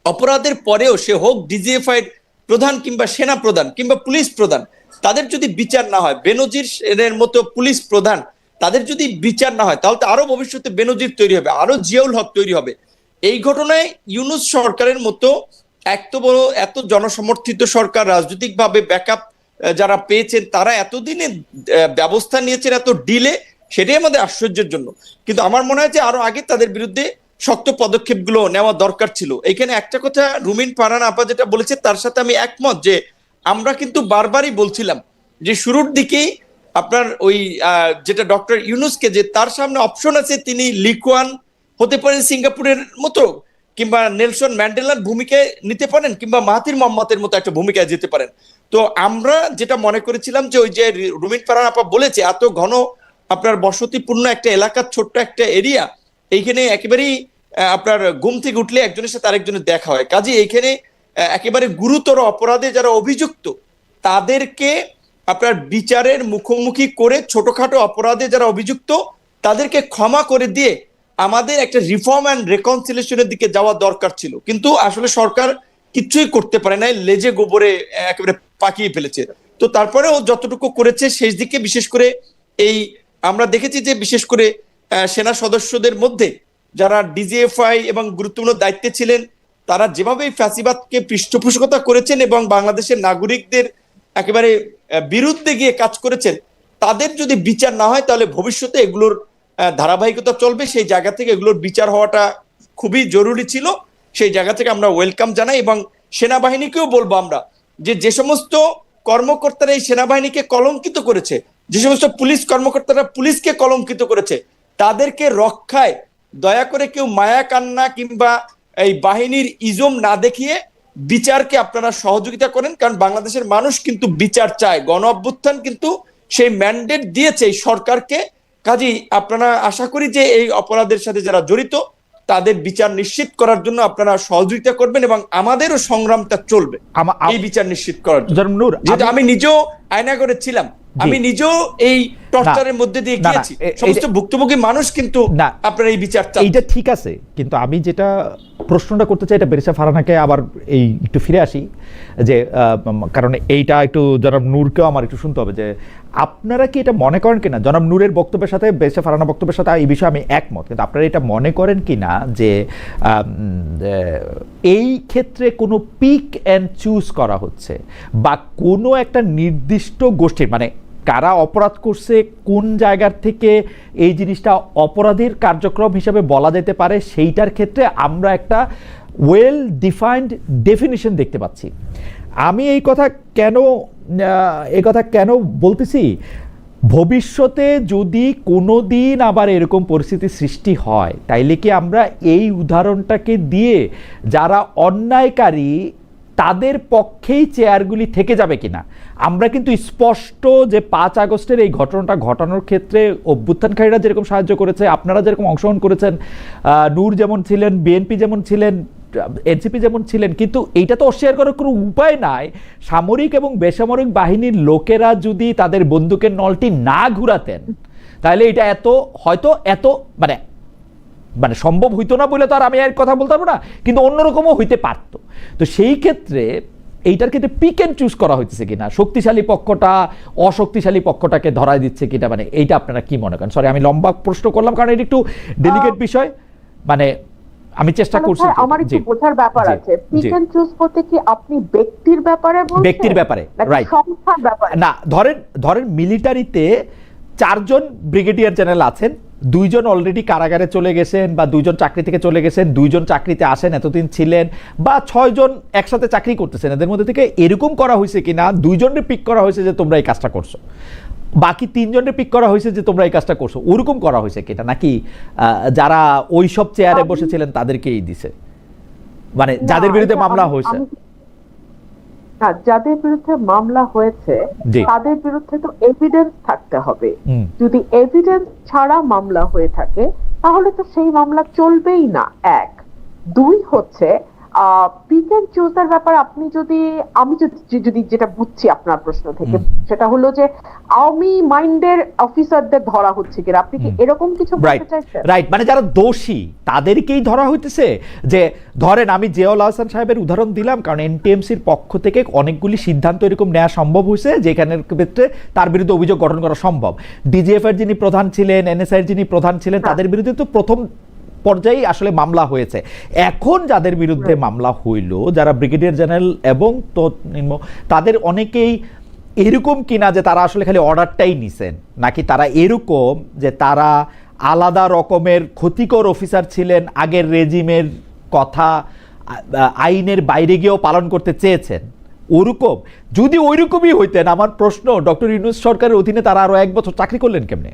[SPEAKER 3] অপরাধের পরেও সে হোক ডিজিএফআই প্রধান কিংবা সেনা প্রধান কিংবা পুলিশ প্রধান, তাদের যদি বিচার না হয়, বেনজির এর মতো পুলিশ প্রধান তাদের যদি বিচার না হয়, তাহলে তো আরো ভবিষ্যতে বেনজির তৈরি হবে, আরো জিয়াউল হক তৈরি হবে। এই ঘটনায় ইউনূস সরকারের মতো এত বড় এত জনসমর্থিত সরকার, রাজনৈতিকভাবে ব্যাকআপ যারা পেয়েছেন, তারা এতদিনে ব্যবস্থা নিয়েছেন এত ডিলে, সেটাই আমাদের আশ্চর্যের জন্য। কিন্তু আমার মনে হয় যে আরো আগে তাদের বিরুদ্ধে শক্ত পদক্ষেপগুলো নেওয়া দরকার ছিল। এখানে একটা কথা রুমিন ফারহানা আপা যেটা বলেছে তার সাথে আমি একমত, যে আমরা কিন্তু বারবারই বলছিলাম যে শুরুর দিকেই আপনার ওই যেটা ডক্টর ইউনূসকে, যে তার সামনে অপশন আছে, তিনি লিকুয়ান হতে পারেন সিঙ্গাপুরের মতো, কিংবা নেলসন ম্যান্ডেলার ভূমিকায় নিতে পারেন, কিংবা মাহাথির মোহাম্মদের মতো একটা ভূমিকায় যেতে পারেন। তো আমরা যেটা মনে করেছিলাম যে ওই যে রুমিন ফারহানা আপা বলেছে, এত ঘন আপনার বসতিপূর্ণ একটা এলাকার ছোট্ট একটা এরিয়া, এইখানে একেবারেই আপনার ঘুম থেকে উঠলে একজনের সাথে আরেকজনের দেখা হয়। কাজে এইখানে একেবারে গুরুতর অপরাধে যারা অভিযুক্ত তাদেরকে আপনার বিচারের মুখোমুখি করে, ছোটখাটো অপরাধে যারা অভিযুক্ত তাদেরকে ক্ষমা করে দিয়ে আমাদের একটা রিফর্ম অ্যান্ড রেকনসিলিয়েশনের দিকে যাওয়া দরকার ছিল। কিন্তু আসলে সরকার কিচ্ছুই করতে পারে নাই, লেজে গোবরে একেবারে পাকিয়ে ফেলেছে। তো তারপরেও যতটুকু করেছে শেষ দিকে, বিশেষ করে এই আমরা দেখেছি যে বিশেষ করে সেনা সদস্যদের মধ্যে যারা ডিজিএফআই এবং গুরুত্বপূর্ণ দায়িত্বে ছিলেন, তারা যেভাবে ফ্যাসিবাদকে পৃষ্ঠপোষকতা করেছেন এবং বাংলাদেশের নাগরিকদের একেবারে বিরুদ্ধে গিয়ে কাজ করেছেন, তাদের যদি বিচার না হয় তাহলে ভবিষ্যতে এগুলোর ধারাবাহিকতা চলবে। সেই জায়গা থেকে এগুলোর বিচার হওয়াটা খুবই জরুরি ছিল। সেই জায়গা থেকে আমরা ওয়েলকাম জানাই এবং সেনাবাহিনীকেও বলবো আমরা, যে সমস্ত কর্মকর্তারা এই সেনাবাহিনীকে কলঙ্কিত করেছে, যে সমস্ত পুলিশ কর্মকর্তারা পুলিশকে কলঙ্কিত করেছে, তাদেরকে রক্ষায় দয়া করে কেউ মায়া কান্না কিংবা এই বাহিনীর ইজম না দেখিয়ে বিচারকে আপনারা সহযোগিতা করেন। কারণ বাংলাদেশের মানুষ কিন্তু বিচার চায়, গণ অভ্যুত্থান কিন্তু সেই ম্যান্ডেট দিয়েছে এই সরকারকে। কাজেই আপনারা আশা করি যে এই অপরাধের সাথে যারা জড়িত তাদের বিচার নিশ্চিত করার জন্য আপনারা সহযোগিতা করবেন এবং আমাদেরও সংগ্রামটা চলবে এই বিচার নিশ্চিত করার জন্য। যেটা আমি নিজেও আয়নাগরে ছিলাম, আমি নিজেও এই টর্চারের মধ্যে দিয়ে গিয়েছি, সমস্ত ভুক্তভোগী মানুষ কিন্তু আপনারা এই বিচার চান।
[SPEAKER 1] এইটা ঠিক আছে, কিন্তু আমি যেটা প্রশ্নটা করতে চাই, এটা বেরিসা ফারহানাকে আবার এই একটু ফিরে আসি, যে কারণ এইটা একটু জনাব নূরকেও আমার একটু শুনতে হবে, যে আপনারা কি এটা মনে করেন কিনা, জনাব নূরের বক্তব্যের সাথে বেরিসা ফারহানা বক্তব্যের সাথে এই বিষয়ে আমি একমত, কিন্তু আপনারা এটা মনে করেন কিনা যে এই ক্ষেত্রে কোনো পিক অ্যান্ড চুজ করা হচ্ছে, বা কোনো একটা নির্দিষ্ট গোষ্ঠীর, মানে কারা অপরাধ করছে, কোন জায়গার থেকে এই জিনিসটা অপরাধের কার্যক্রম হিসাবে বলা যেতে পারে, সেইটার ক্ষেত্রে আমরা একটা ওয়েল ডিফাইন্ড ডেফিনিশন দেখতে পাচ্ছি। আমি এই কথা কেন বলতেছি, ভবিষ্যতে যদি কোনো দিন আবার এরকম পরিস্থিতি সৃষ্টি হয়, তাইলে কি আমরা এই উদাহরণটাকে দিয়ে যারা অন্যায়কারী তাদের পক্ষেই চেয়ারগুলি থেকে যাবে কিনা? আমরা কিন্তু স্পষ্ট যে 5 আগস্টের এই ঘটনাটা ঘটানোর ক্ষেত্রে অভ্যুত্থানকারীরা যেরকম সাহায্য করেছে, আপনারা যেরকম অংশগ্রহণ করেছেন, নূর যেমন ছিলেন, বিএনপি যেমন ছিলেন, এনসিপি যেমন ছিলেন, কিন্তু এইটা তো অস্বীকার করার কোনো উপায় নাই। সামরিক এবং বেসামরিক বাহিনীর লোকেরা যদি তাদের বন্দুকের নলটি না ঘুরাতেন, তাহলে এটা হয়তো মানে সম্ভব হইতো না বলে তো আর আমি আর কথা বলতে পারবো না, কিন্তু অন্যরকমও হইতে পারত। তো সেই ক্ষেত্রে এইটার ক্ষেত্রে পিক অ্যান্ড চুজ করা হইতেছে কিনা, শক্তিশালী পক্ষটা অশক্তিশালী পক্ষটাকে ধরাই দিচ্ছে কিনা, মানে এইটা আপনারা কি মনে করেন? সরি, আমি লম্বা প্রশ্ন করলাম কারণ এটা একটু ডেলিকেট বিষয়, মানে আমি চেষ্টা করছি।
[SPEAKER 4] আমার একটু বোঝার ব্যাপার আছে, পিক এন্ড চুজ করতে কি আপনি ব্যক্তির ব্যাপারে বলছেন?
[SPEAKER 1] ব্যক্তির ব্যাপারে, রাইট,
[SPEAKER 4] সংস্থার ব্যাপারে
[SPEAKER 1] না। ধরেন মিলিটারিতে 4 জন ব্রিগেডিয়ার জেনারেল আছেন, 2 জন অলরেডি কারাগারে চলে গেছেন, বা 2 জন চাকরি থেকে চলে গেছেন, 2 জন চাকরিতে আসেন, এতদিন ছিলেন, বা 6 জন একসাথে চাকরি করতেছেন। এদের মধ্যে থেকে এরকম করা হয়েছে কিনা 2 জনকে পিক করা হয়েছে যে তোমরা এই কাজটা করছো, বাকি 3 জনকে পিক করা হয়েছে যে তোমরা এই কাজটা করছো, ওরকম করা হয়েছে কিনা, নাকি যারা ওই সব চেয়ারে বসেছিলেন তাদেরকেই দিছে, মানে যাদের বিরুদ্ধে মামলা হয়েছে?
[SPEAKER 4] যাদের বিরুদ্ধে মামলা হয়েছে তাদের বিরুদ্ধে তো এভিডেন্স থাকতে হবে। যদি এভিডেন্স ছাড়া মামলা হয়ে থাকে তাহলে তো সেই মামলা চলবেই না। 1, 2 হচ্ছে পিক এন্ড চুজের ব্যাপার আপনি যদি আমি যদি যেটা বুঝছি আপনার প্রশ্ন থেকে সেটা হলো যে আওয়ামী মাইন্ডের অফিসারদের ধরা হচ্ছে কিনা, আপনি কি এরকম কিছু বলতে চাইছেন?
[SPEAKER 1] রাইট, মানে যারা দোষী তাদেরকেই ধরা হইতেছে। যে ধরেন আমি জিয়াউল আহসান সাহেবের উদাহরণ দিলাম কারণ এনটিএমসির পক্ষ থেকে অনেকগুলি সিদ্ধান্ত এরকম নেওয়া সম্ভব হয়েছে যেখানের ক্ষেত্রে তার বিরুদ্ধে অভিযোগ গঠন করা সম্ভব। ডিজিএফ এর যিনি প্রধান ছিলেন, এনএসআই এর যিনি প্রধান ছিলেন, তাদের বিরুদ্ধে তো প্রথম পর্যায়ে আসলে মামলা হয়েছে। এখন যাদের বিরুদ্ধে মামলা হইল, যারা ব্রিগেডিয়ার জেনারেল এবং তাদের অনেকেই এরকম কিনা যে তারা আসলে খালি অর্ডারটাই নিছেন, নাকি তারা এরকম যে তারা আলাদা রকমের ক্ষতিকর অফিসার ছিলেন, আগের রেজিমের কথা আইনের বাইরে গিয়েও পালন করতে চেয়েছেন। ওরকম যদি ওইরকমই হইতেন, আমার প্রশ্ন ডক্টর ইউনূস সরকারের অধীনে তারা আরো 1 বছর চাকরি করলেন কেমনে?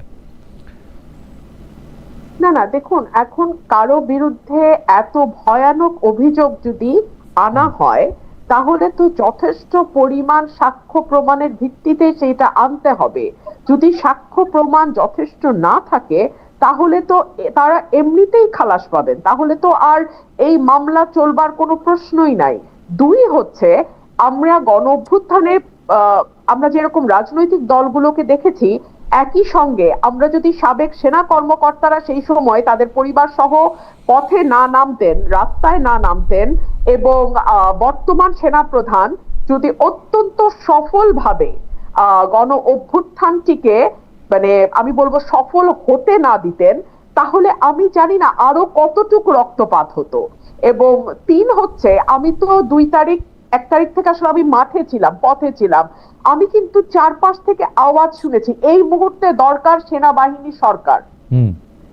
[SPEAKER 4] না দেখুন, এখন কারো বিরুদ্ধে এত ভয়ানক অভিযোগ যদি আনা হয় তাহলে তো যথেষ্ট পরিমাণ সাক্ষ্য প্রমাণের ভিত্তিতে সেটা আনতে হবে। যদি সাক্ষ্য প্রমাণ যথেষ্ট না থাকে তাহলে তো তারা এমনিতেই খালাস পাবেন, তাহলে তো আর এই মামলা চলবার কোনো প্রশ্নই নাই। 2 হচ্ছে, আমরা গণ অভ্যুত্থানে আমরা যেরকম রাজনৈতিক দলগুলোকে দেখেছি, একই সঙ্গে আমরা যদি সাবেক সেনা কর্মকর্তারা সেই সময় তাদের পরিবার সহ পথে না নামতেন, রাস্তায় না নামতেন, এবং বর্তমান সেনা প্রধান যদি অত্যন্ত সফলভাবে গণ অভ্যুত্থানটিকে মানে আমি বলবো সফল হতে না দিতেন, তাহলে আমি জানি না আরো কতটুকু রক্তপাত হতো। এবং 3 হচ্ছে, আমি তো 1 তারিখ থেকে আসলে আমি মাঠে ছিলাম, পথে ছিলাম, আমি কিন্তু চারপাশ থেকে আওয়াজ শুনেছি এই মুহূর্তে দরকার সেনাবাহিনী সরকার।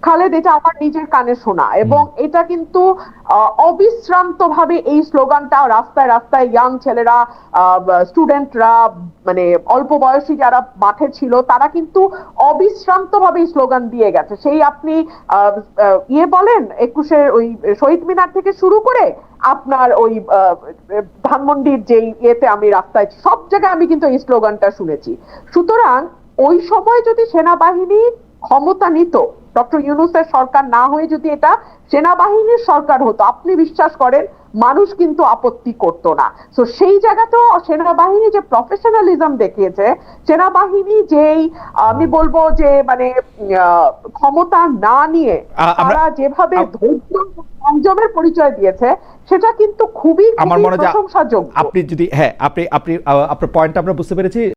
[SPEAKER 4] খালেদ, এটা আমার নিজের কানে শোনা, এবং এটা কিন্তু অবিশ্রান্ত ভাবে এই স্লোগানটা রাস্তায় রাস্তায় ইয়াং ছেলেরা, স্টুডেন্টরা, মানে অল্প বয়সী যারা মাঠে ছিল তারা কিন্তু অবিশ্রান্ত ভাবে এই স্লোগান দিয়ে গেছে। সেই আপনি বলেন 21-এর ওই শহীদ মিনার থেকে শুরু করে আপনার ওই ধানমন্ডির যে ইয়েতে আমি রাস্তায়, সব জায়গায় আমি কিন্তু এই স্লোগানটা শুনেছি। সুতরাং ওই সময় যদি সেনাবাহিনী ক্ষমতা নিত, ডক্টর ইউনূসের সরকার না হয়ে যদি এটা সেনাবাহিনীর সরকার হতো, আপনি বিশ্বাস করেন মানুষ কিন্তু আপত্তি করত না। তো সেই জায়গাতেও সেনাবাহিনী যে প্রফেশনালিজম দেখিয়েছে, সেনাবাহিনী যেই আমি বলবো যে মানে ক্ষমতা না নিয়ে তারা যেভাবে ধৈর্য সংযমের পরিচয় দিয়েছে, সেটা কিন্তু খুবই প্রশংসাযোগ্য।
[SPEAKER 1] আপনি যদি আপনি আপনার পয়েন্ট আমরা বুঝতে পেরেছি।